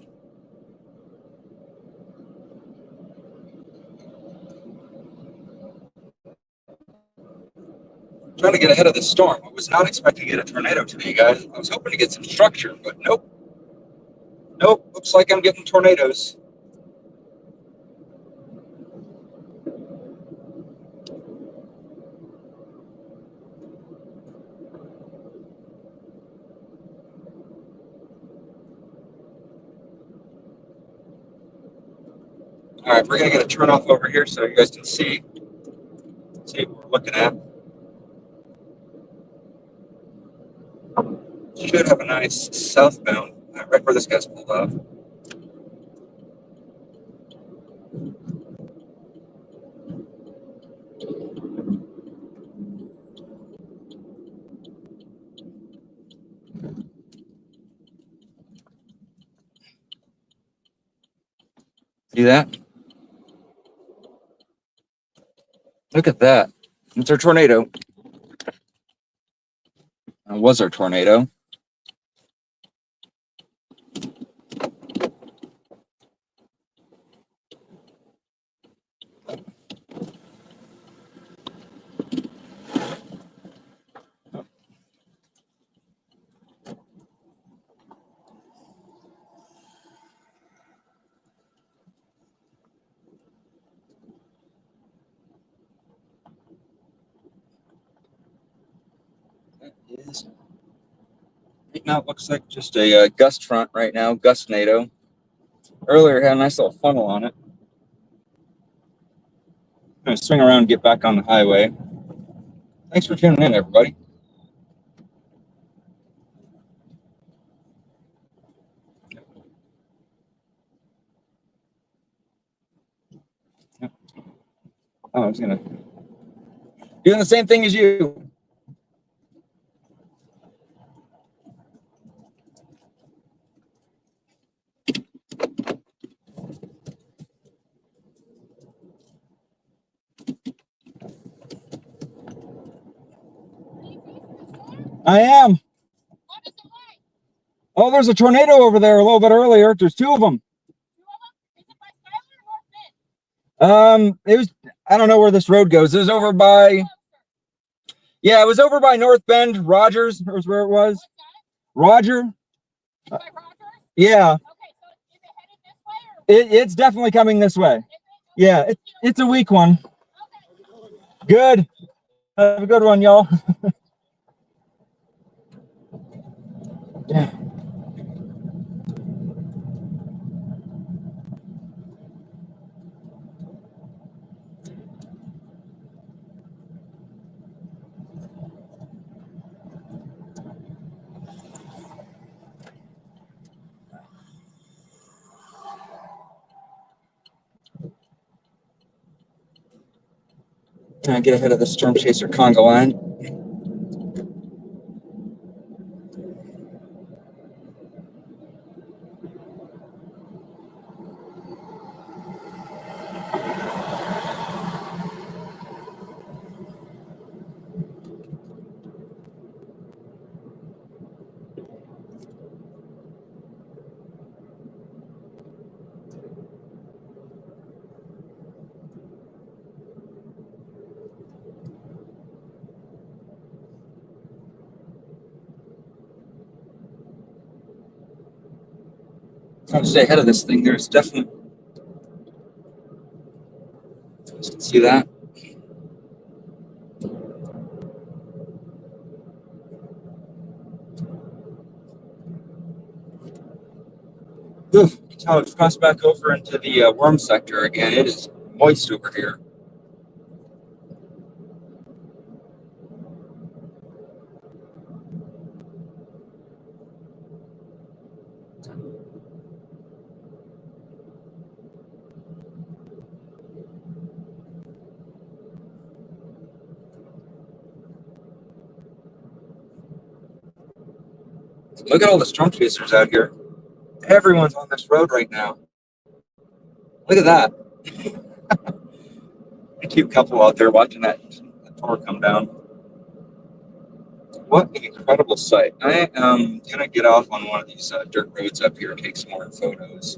Trying to get ahead of the storm. I was not expecting to get a tornado today, guys. I was hoping to get some structure, but nope. Nope, looks like I'm getting tornadoes. All right, we're gonna get a turn off over here so you guys can see what we're looking at. Should have a nice southbound right where this guy's pulled off. See that? Look at that. It's our tornado. That was our tornado. That is. Right now it looks like just a gust front right now, gust NATO. Earlier it had a nice little funnel on it. I'm gonna swing around and get back on the highway. Thanks for tuning in, everybody. Oh, I was gonna doing the same thing as you. I am. Oh, there's a tornado over there a little bit earlier. There's two of them. It was, I don't know where this road goes. It was over by, yeah, it was over by North Bend. Rogers was where it was. Roger. Yeah. It's definitely coming this way. Yeah, it's a weak one. Good. Have a good one, y'all. Yeah. Trying to get ahead of the storm chaser conga line. Trying to stay ahead of this thing. There's definitely, see that? Oof, that's how it's crossed back over into the worm sector again. It is moist over here. Look at all the storm chasers out here. Everyone's on this road right now. Look at that. A cute couple out there watching that tower come down. What an incredible sight. I am going to get off on one of these dirt roads up here and take some more photos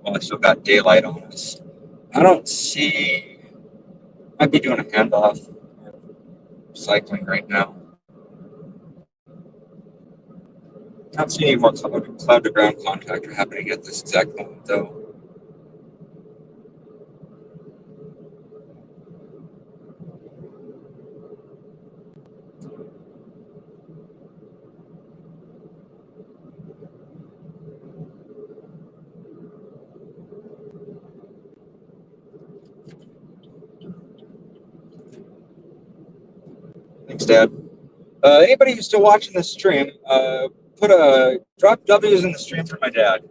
while I still got daylight on us. I don't see, I'd be doing a handoff or cycling right now. I don't see any more cloud to ground contact happening at this exact moment, though. Thanks, Dad. Anybody who's still watching this stream, drop W's in the stream for my dad.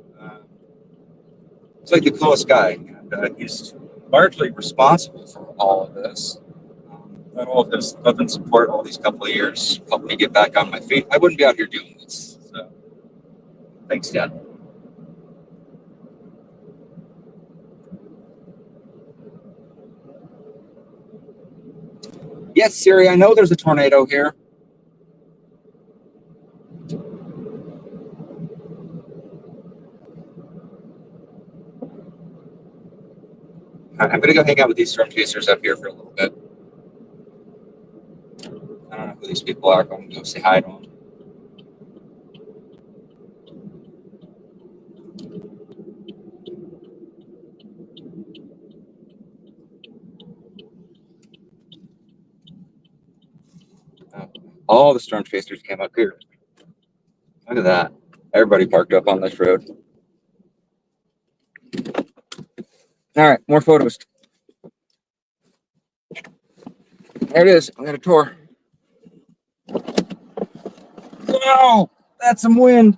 He's like the coolest guy, and he's largely responsible for all of this. All of his love and support all these couple of years helped me get back on my feet. I wouldn't be out here doing this. So, thanks, Dad. Yes, Siri, I know there's a tornado here. I'm going to go hang out with these storm chasers up here for a little bit. I don't know who these people are. I'm going to go say hi to them. All the storm chasers came up here. Look at that. Everybody parked up on this road. All right, more photos. There it is. I got a tour. Wow, that's some wind.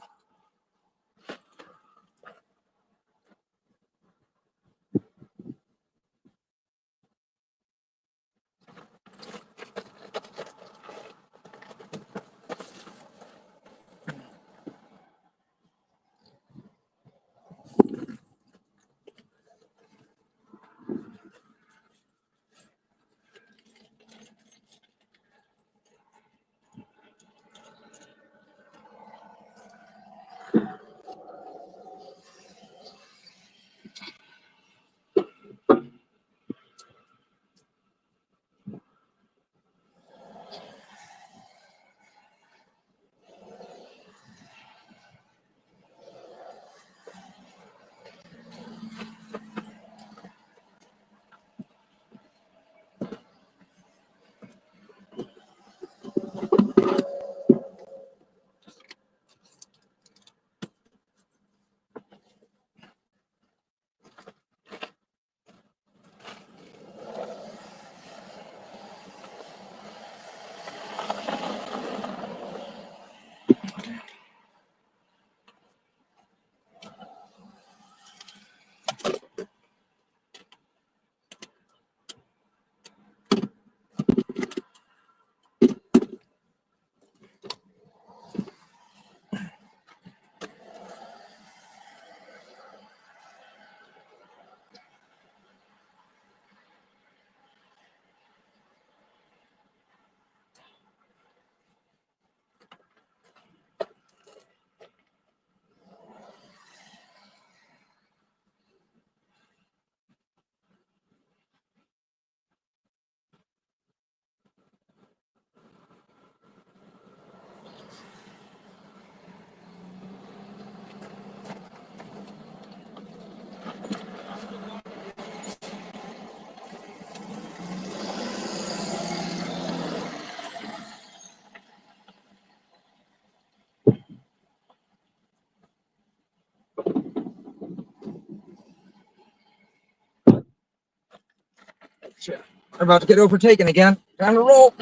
shit. We're about to get overtaken again. Time to roll.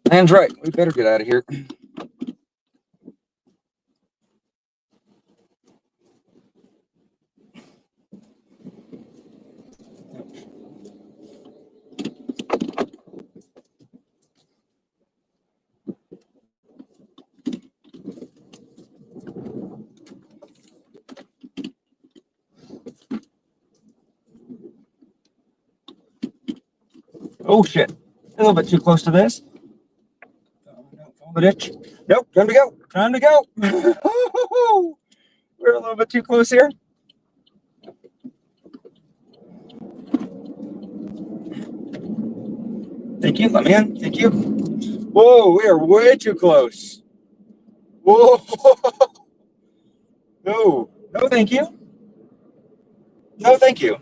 Dan's right. We better get out of here. Oh shit. A little bit too close to this. Hold the ditch. Nope, time to go. Time to go. We're a little bit too close here. Thank you, let me in. Thank you. Whoa, we are way too close. Whoa. No. No, thank you. No, thank you.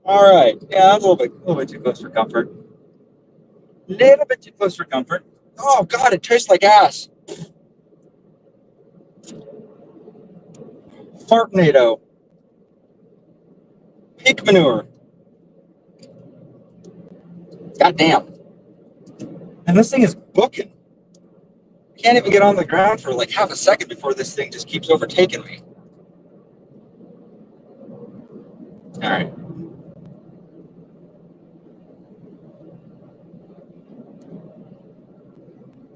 All right. Yeah, a little bit too close for comfort. Little bit too close for comfort. Oh God, it tastes like ass. Fartnado. Pig manure. God damn. And this thing is booking. I can't even get on the ground for like half a second before this thing just keeps overtaking me. All right.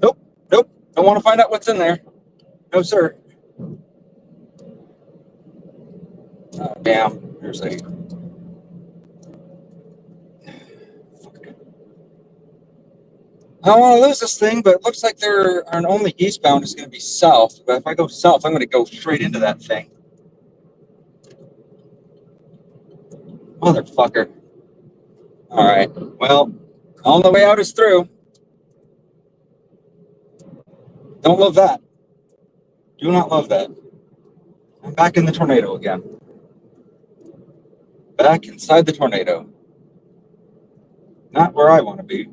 Nope. Nope. Don't want to find out what's in there. No, sir. Oh, damn. There's a. I don't want to lose this thing, but it looks like there are only eastbound is going to be south. But if I go south, I'm going to go straight into that thing. Motherfucker. All right. Well, on the way out is through. Don't love that. Do not love that. I'm back in the tornado again. Back inside the tornado. Not where I want to be.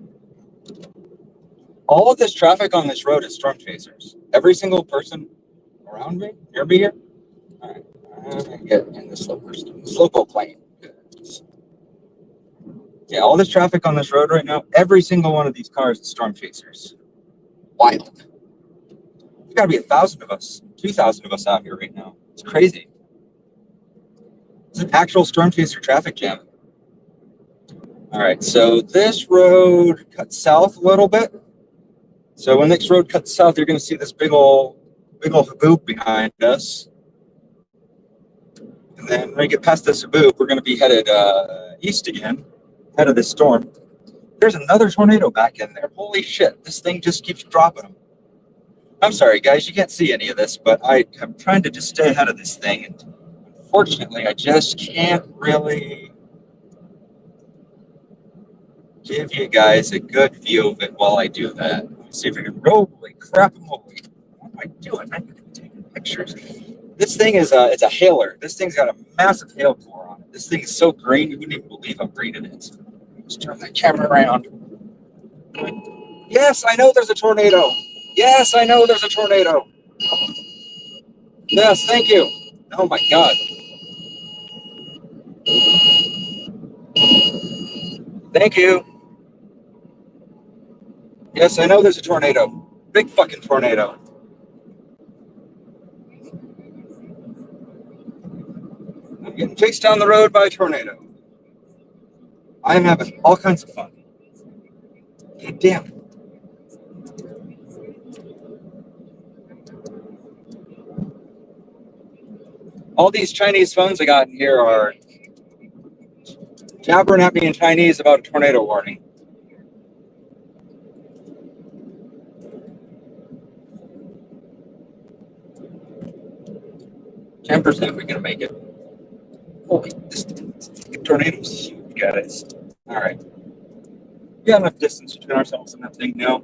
All of this traffic on this road is storm chasers. Every single person around me, near me here. All right. I'm going to get in the slope plane. Yeah, all this traffic on this road right now, every single one of these cars is storm chasers. Wild. There's got to be 1,000 of us, 2,000 of us out here right now. It's crazy. It's an actual storm chaser traffic jam. All right, so this road cuts south a little bit. So when this road cuts south, you're going to see this big old haboob behind us. And then when we get past this haboob, we're going to be headed east again, ahead of this storm. There's another tornado back in there. Holy shit, this thing just keeps dropping them. I'm sorry, guys, you can't see any of this, but I am trying to just stay ahead of this thing. And unfortunately, I just can't really give you guys a good view of it while I do that. Let me see if I can. Holy crap, moly. What am I doing? I'm taking pictures. This thing is it's a hailer. This thing's got a massive hail core on it. This thing is so green, you wouldn't even believe how green it is. Let's turn that camera around. Yes, I know there's a tornado. Yes, I know there's a tornado. Yes, thank you. Oh my God. Thank you. Yes, I know there's a tornado. Big fucking tornado. I'm getting chased down the road by a tornado. I'm having all kinds of fun. God damn it. All these Chinese phones I got in here are jabbering at me in Chinese about a tornado warning. 10% we're gonna make it. Holy, this tornado's huge, guys. All right. We got enough distance between ourselves and that thing now.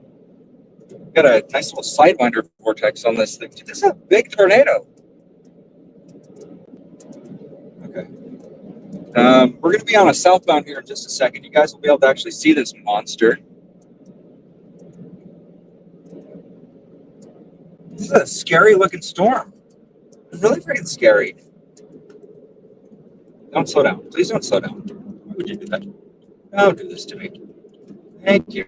We got a nice little sidewinder vortex on this thing. Dude, this is a big tornado. Okay. We're going to be on a southbound here in just a second. You guys will be able to actually see this monster. This is a scary looking storm. really freaking scary. Don't slow down. Please don't slow down. Why would you do that? Don't do this to me. Thank you.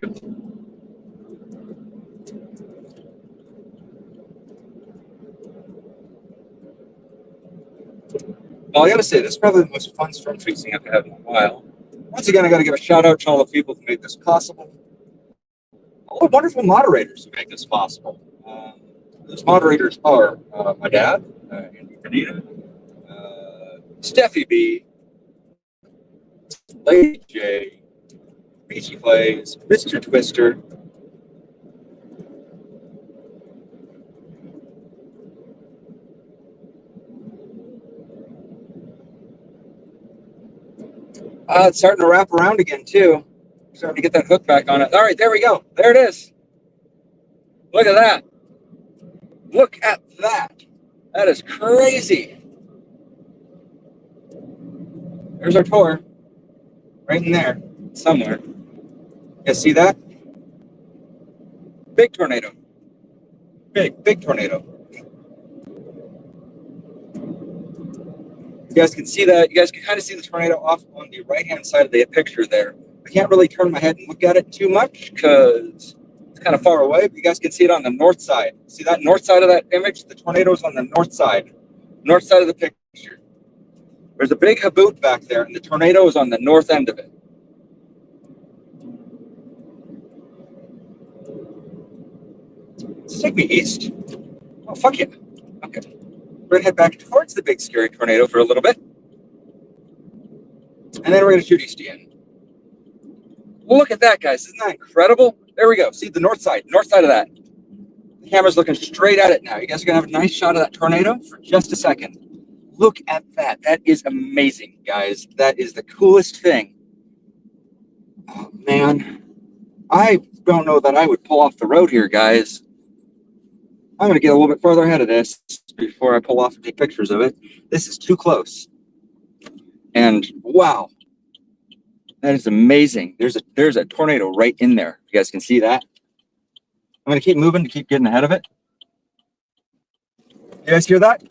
Well, I gotta say, this is probably the most fun storm chasing I've had in a while. Once again, I gotta give a shout out to all the people who made this possible. All the wonderful moderators who make this possible. Those moderators are my dad, Andy Canita, Steffi B, Lady J, Peachy Plays, Mr. Twister. It's starting to wrap around again, too. Starting to get that hook back on it. All right, there we go. There it is. Look at that. Look at that. That is crazy. There's our tour. Right in there. Somewhere. You guys see that? Big tornado. Big tornado. You guys can see that. You guys can kind of see the tornado off on the right-hand side of the picture there. I can't really turn my head and look at it too much because it's kind of far away, but you guys can see it on the north side. See that north side of that image? The tornado's on the north side of the picture. There's a big haboot back there, and the tornado is on the north end of it. Does it take me east? Oh, fuck yeah. Okay. We're going to head back towards the big scary tornado for a little bit. And then we're going to shoot east again. Look at that, guys. Isn't that incredible? There we go. See the north side of that. The camera's looking straight at it now. You guys are going to have a nice shot of that tornado for just a second. Look at that. That is amazing, guys. That is the coolest thing. Oh, man. I don't know that I would pull off the road here, guys. I'm going to get a little bit further ahead of this before I pull off and take pictures of it. This is too close. And wow. That is amazing. There's a tornado right in there. You guys can see that. I'm going to keep moving to keep getting ahead of it. You guys hear that?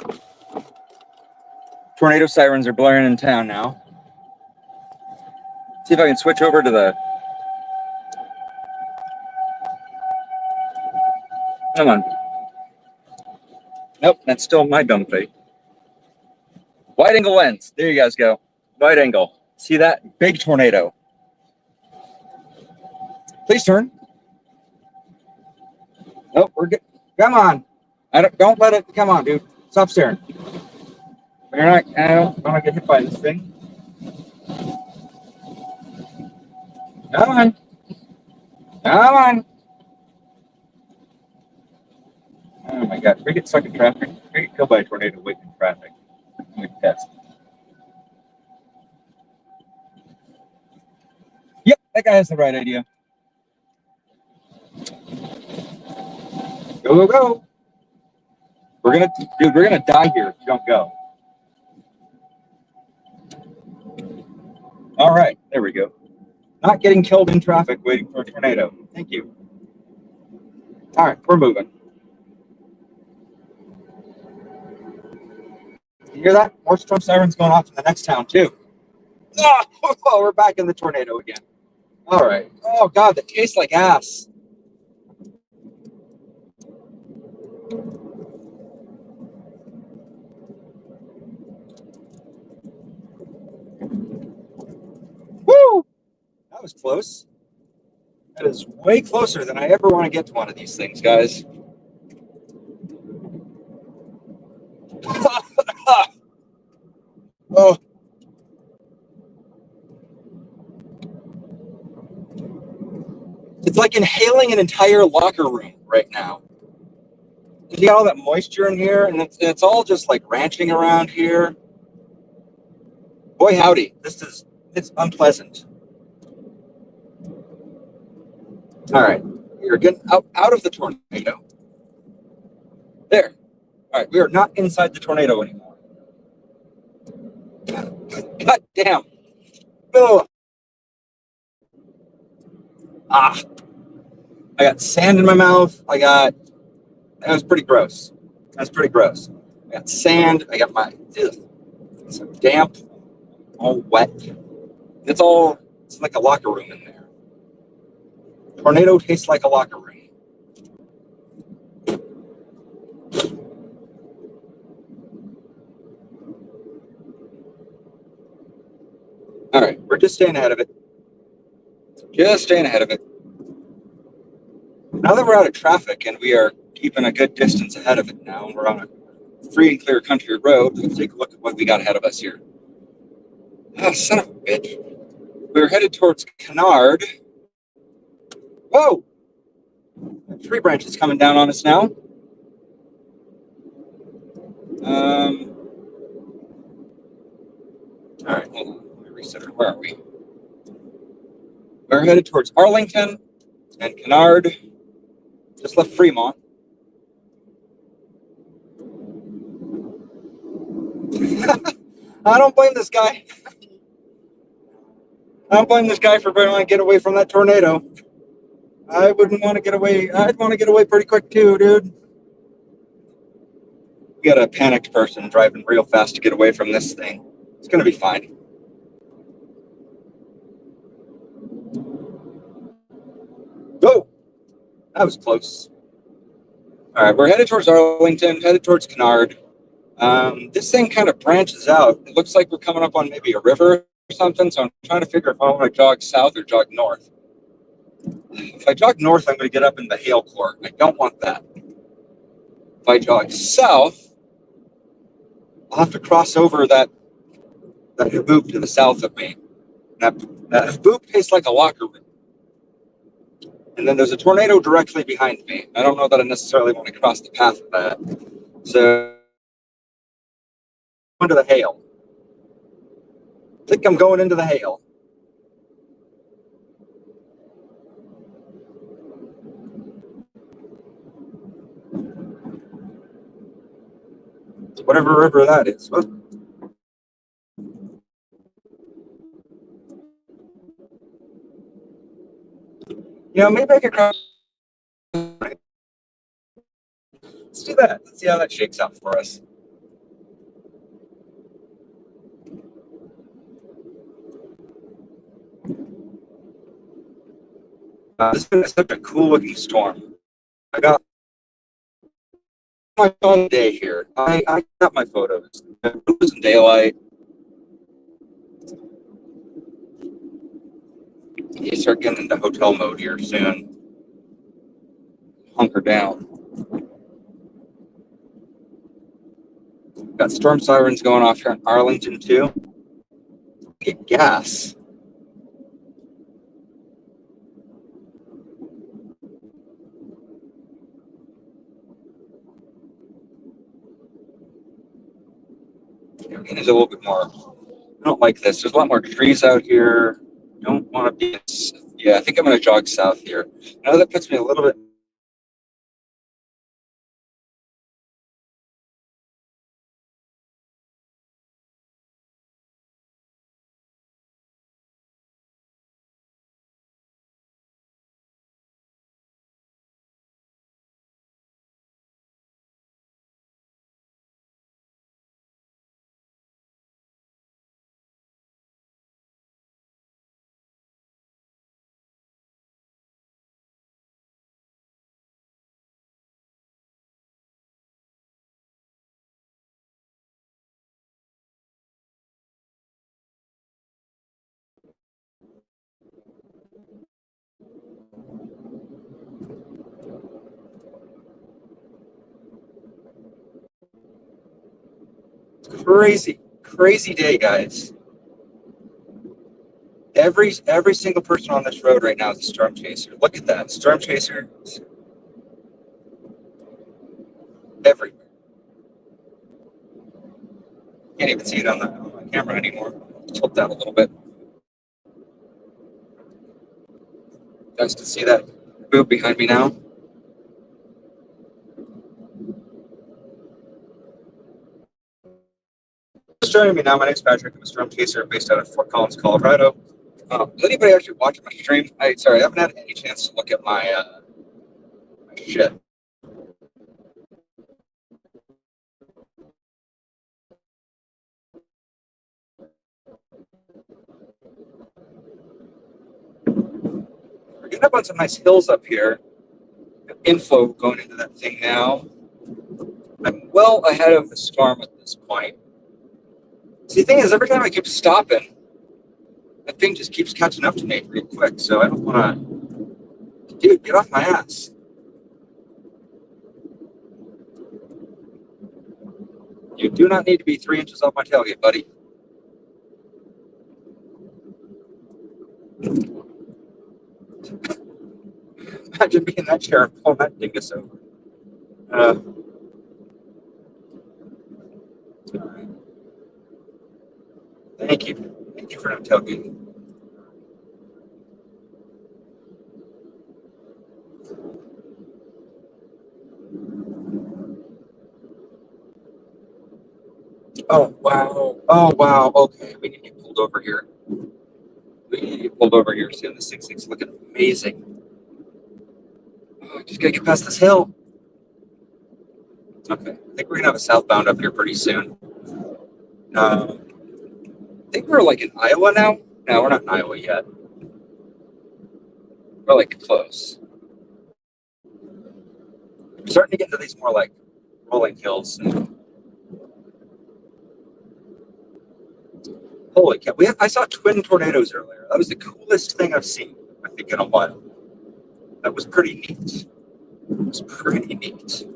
Tornado sirens are blaring in town now. See if I can switch over to the... Come on. Nope, that's still my dumb face. Wide angle lens. There you guys go. Wide angle. See that? Big tornado. Please turn. Nope, we're good. Come on. Don't let it. Come on, dude. Stop staring. You're not. I don't want to get hit by this thing. Come on. Come on. Oh my God. If we get stuck in traffic, if we get killed by a tornado waiting in traffic, we can test. Yep, that guy has the right idea. Go, go, go. We're gonna die here if you don't go. All right, there we go. Not getting killed in traffic waiting for a tornado. Thank you. All right, we're moving. You hear that? More storm sirens going off in the next town, too. Oh, we're back in the tornado again. All right. Oh, God, that tastes like ass. Woo! That was close. That is way closer than I ever want to get to one of these things, guys. Oh. It's like inhaling an entire locker room right now. You got all that moisture in here, and it's all just like ranching around here. Boy, howdy, it's unpleasant. All right, we're getting out of the tornado. There. All right, we are not inside the tornado anymore. God damn. Oh. Ah. I got sand in my mouth. That was pretty gross. That's pretty gross. I got sand. I got my it's damp, all wet. It's like a locker room in there. Tornado tastes like a locker room. All right, we're just staying ahead of it. Just staying ahead of it. Now that we're out of traffic and we are keeping a good distance ahead of it now, we're on a free and clear country road. Let's take a look at what we got ahead of us here. Oh, son of a bitch. We're headed towards Kennard. Whoa! Tree branches coming down on us now. All right, hold on. Let me reset it. Where are we? We're headed towards Arlington and Kennard. Just left Fremont. I don't blame this guy. I don't blame this guy for trying to get away from that tornado. I wouldn't want to get away. I'd want to get away pretty quick too, dude. You got a panicked person driving real fast to get away from this thing. It's going to be fine. Oh, that was close. All right, we're headed towards Arlington, headed towards Kennard. This thing kind of branches out. It looks like we're coming up on maybe a river or something, so I'm trying to figure if I want to jog south or jog north. If I jog north, I'm going to get up in the hail core. I don't want that. If I jog south, I'll have to cross over that haboop to the south of me. That haboop tastes like a locker room. And then there's a tornado directly behind me. I don't know that I necessarily want to cross the path of that. So, into the hail. I think I'm going into the hail. Whatever river that is. Well, maybe I could cross. Let's do that. Let's see how that shakes out for us. This has been such a cool looking storm. I got my phone day here. I got my photos. It was in daylight. You start getting into hotel mode here soon. Hunker down. Got storm sirens going off here in Arlington too. Get gas. There's a little bit more. I don't like this. There's a lot more trees out here. Don't want to be. Yeah, I think I'm going to jog south here. I know that puts me a little bit. Crazy day, guys. Every single person on this road right now is a storm chaser. Look at that. Storm chaser everywhere. Can't even see it on my camera anymore. Tilt that a little bit. You guys can see that boob behind me now. Just joining me now. My name's Patrick. I'm a storm chaser based out of Fort Collins, Colorado. Is anybody actually watching my stream? I haven't had any chance to look at my shit. getting up on some nice hills up here. Info going into that thing now. I'm well ahead of the storm at this point. See, the thing is, every time I keep stopping, that thing just keeps catching up to me real quick. So I don't want to. Dude, get off my ass. You do not need to be 3 inches off my tailgate, buddy. Imagine being that chair and pulling that dingus over. All right. Thank you. Thank you for not tailgating. Oh, wow. Oh, wow. Okay. We need to get pulled over here. We need to get pulled over here soon. This thing's looking amazing. Oh, just gotta get past this hill. Okay. I think we're gonna have a southbound up here pretty soon. I think we're like in Iowa now. No, we're not in Iowa yet. We're like close. We're starting to get into these more like rolling hills. Holy cow! I saw twin tornadoes earlier. That was the coolest thing I've seen, I think, in a while. That was pretty neat. It was pretty neat.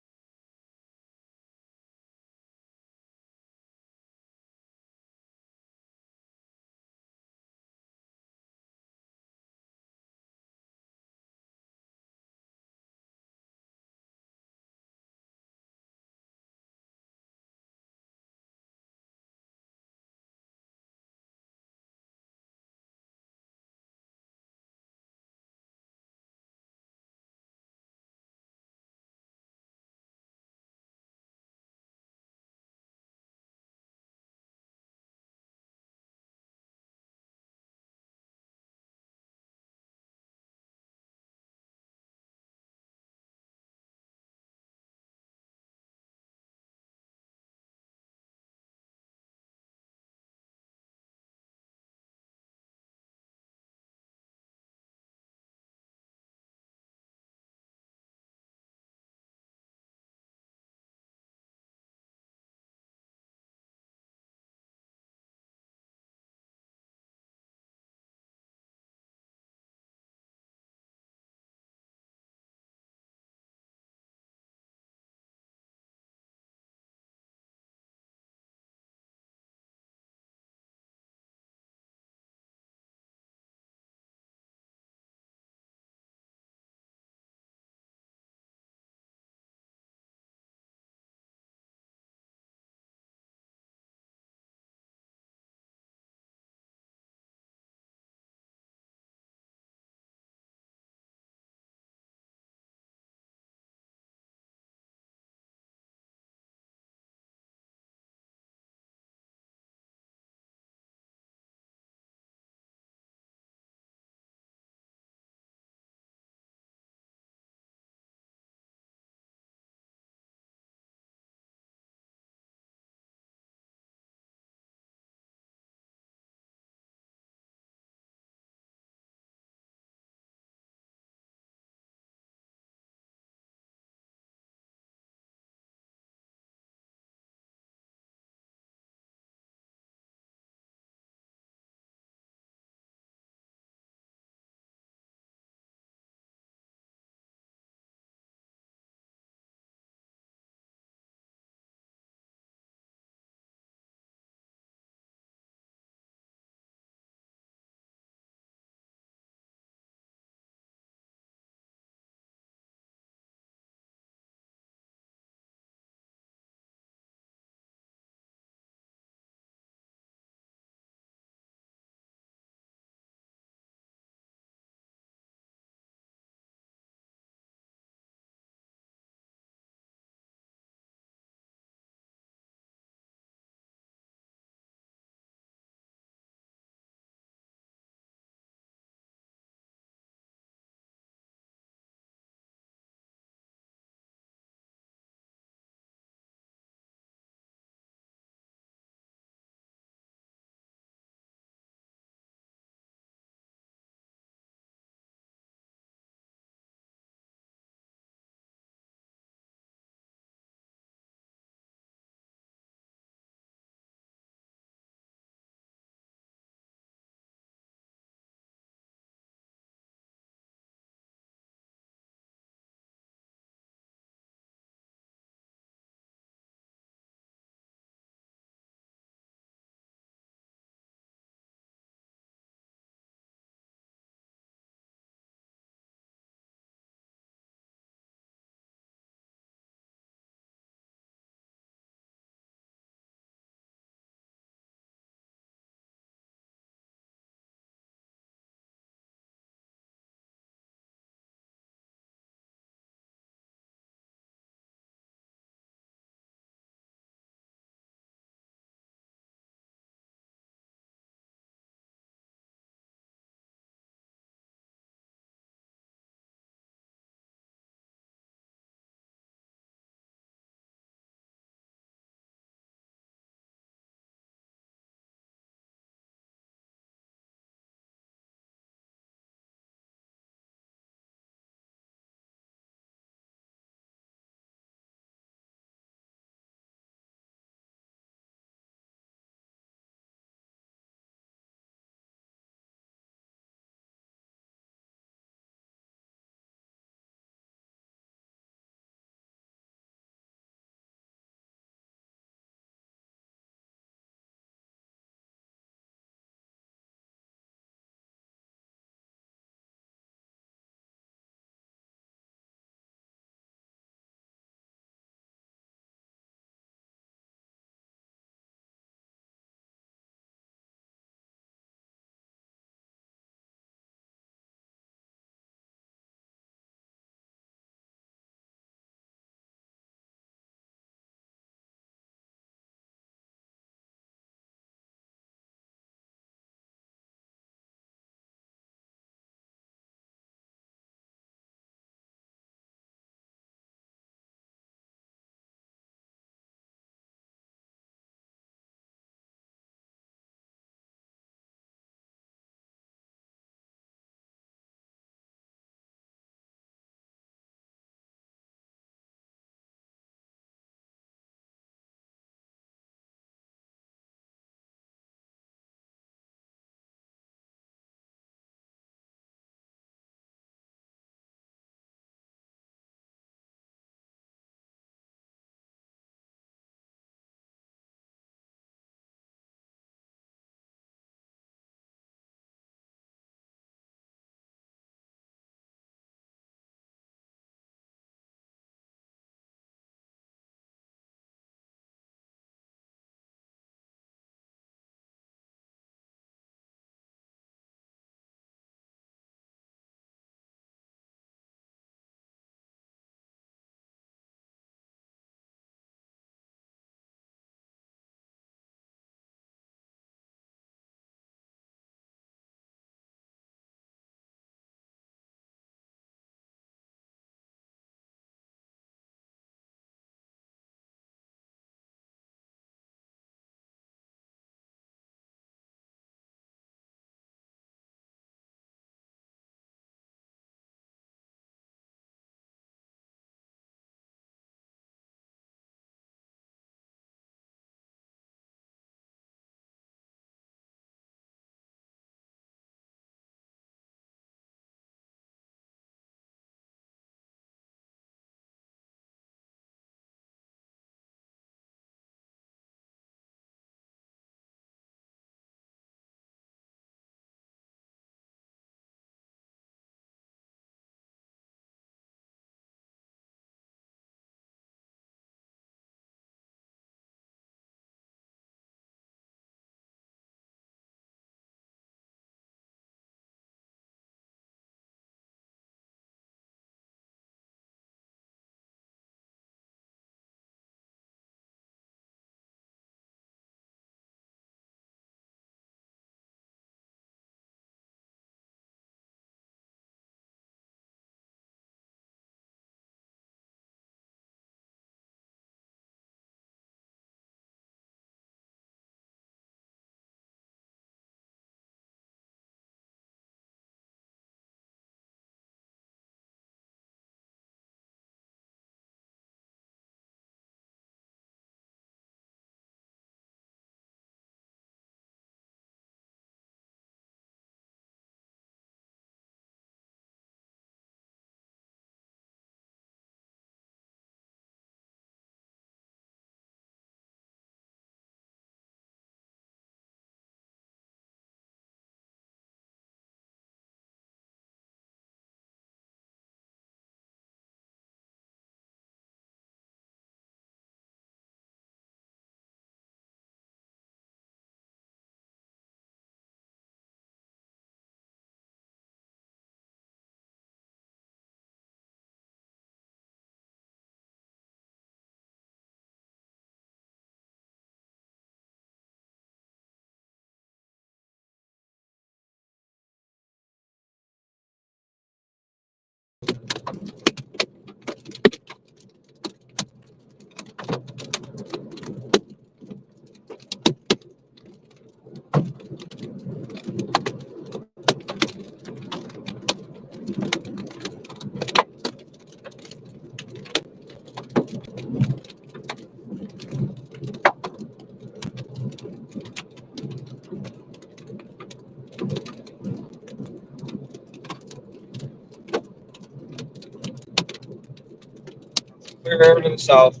clear air to the south.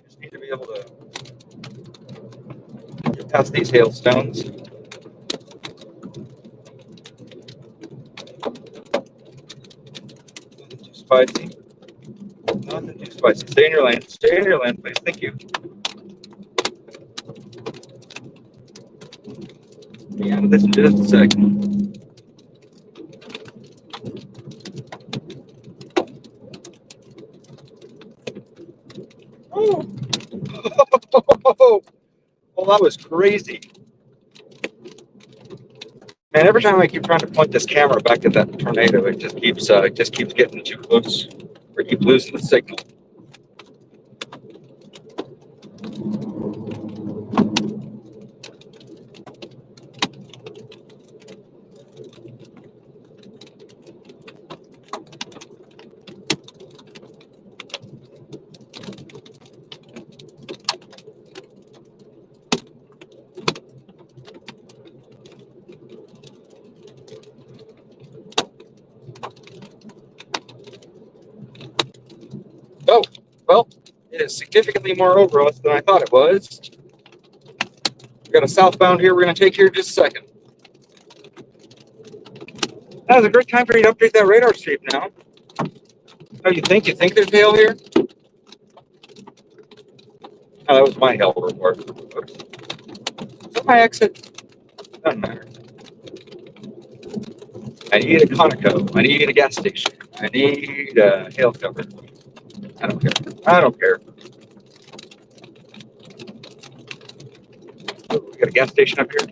Just need to be able to get past these hailstones. Nothing too spicy. Nothing too spicy. Stay in your lane. Stay in your lane, please. Thank you. Be out of this in just a second. Oh. Well, that was crazy. Man, every time I keep trying to point this camera back at that tornado, it just keeps getting too close, or keep losing the signal. Oh, well, it is significantly more over us than I thought it was. We've got a southbound here we're going to take here in just a second. That was a great time for you to update that radar stream now. Oh, you think there's hail here? Oh, that was my hail report. Oops. Is that my exit? Doesn't matter. I need a Conoco. I need a gas station. I need a hail cover. I don't care. I don't care. Oh, we got a gas station up here.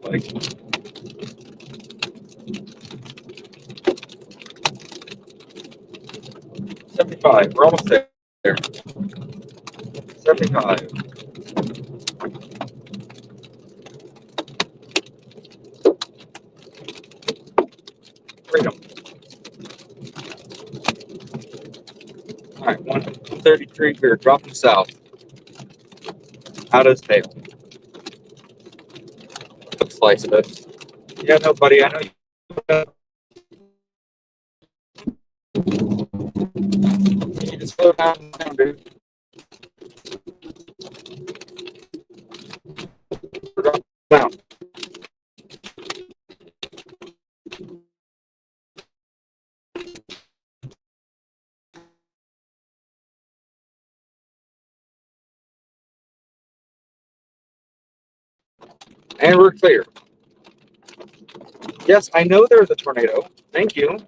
Like, 75. We're almost there. 75. Freedom. All right, 133. We're dropping south. How does hail? Let's slice this. Yeah, no, buddy. I know you need to slow down, dude. We're dropping down. And we're clear. Yes, I know there's a tornado. Thank you.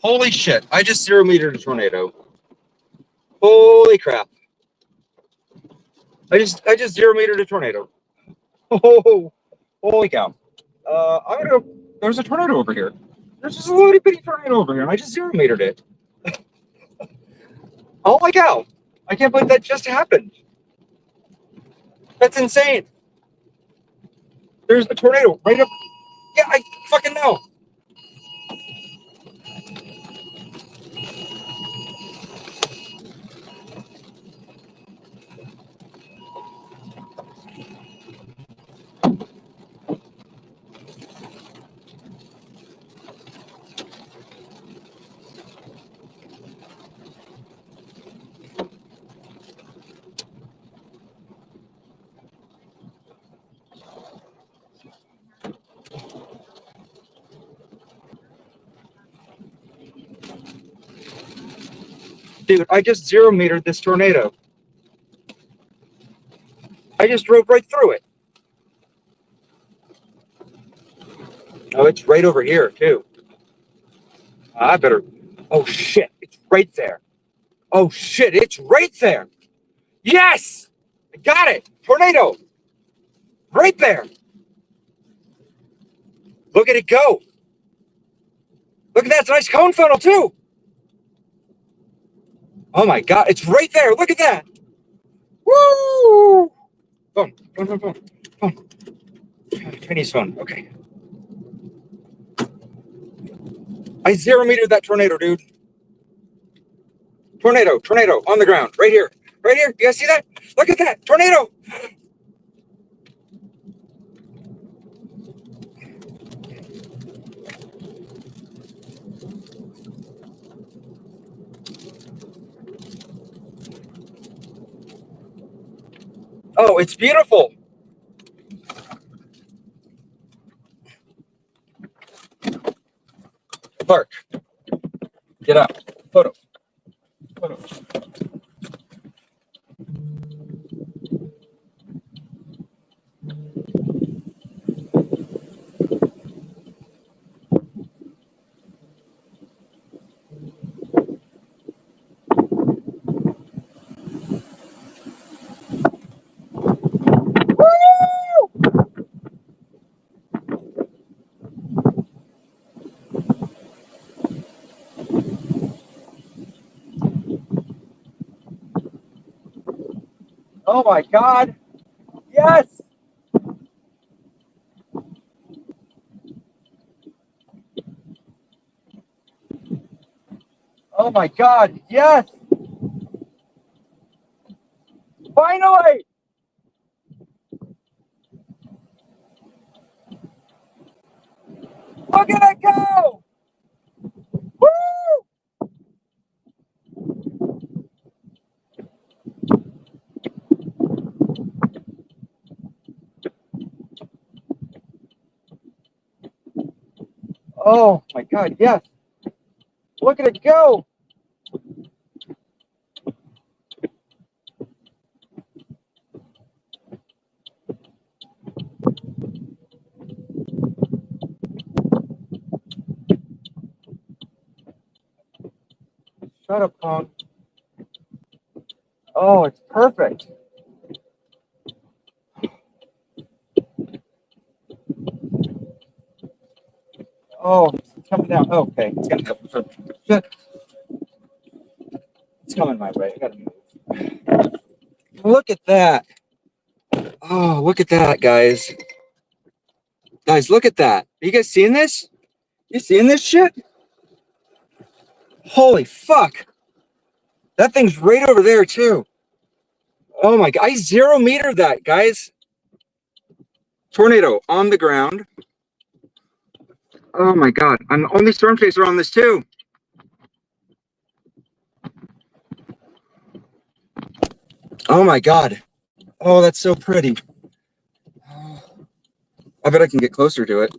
Holy shit. I just 0 metered a tornado. Holy crap. I just 0 metered a tornado. Oh, holy cow. I'm gonna go. There's a tornado over here. There's just a little bitty tornado over here, and I just 0 metered it. Oh my cow. I can't believe that just happened. That's insane. There's a tornado right up. Yeah, I fucking know. Dude, I just 0 metered this tornado. I just drove right through it. Oh, it's right over here, too. I better. Oh, shit. It's right there. Oh, shit. It's right there. Yes! I got it. Tornado. Right there. Look at it go. Look at that. It's a nice cone funnel, too. Oh, my God. It's right there. Look at that. Woo! Phone. Chinese phone. Okay. I 0 metered that tornado, dude. Tornado on the ground. Right here. Right here. You guys see that? Look at that. Tornado. Oh, it's beautiful. Park. Get out. Photo. Oh my God. Yes. Oh my God. Yes. Finally. Look at it go. Woo! Oh my God. Yes. Look at it go. Shut up, phone. Oh, it's perfect. Oh, it's coming down. Oh, okay, it's gonna go. It's coming my way. I gotta move. Look at that. Oh, look at that, guys. Guys, look at that. Are you guys seeing this? You seeing this shit? Holy fuck. That thing's right over there, too. Oh my God. I 0 metered that, guys. Tornado on the ground. Oh my God. I'm the only storm chaser on this, too. Oh my God. Oh, that's so pretty. I bet I can get closer to it.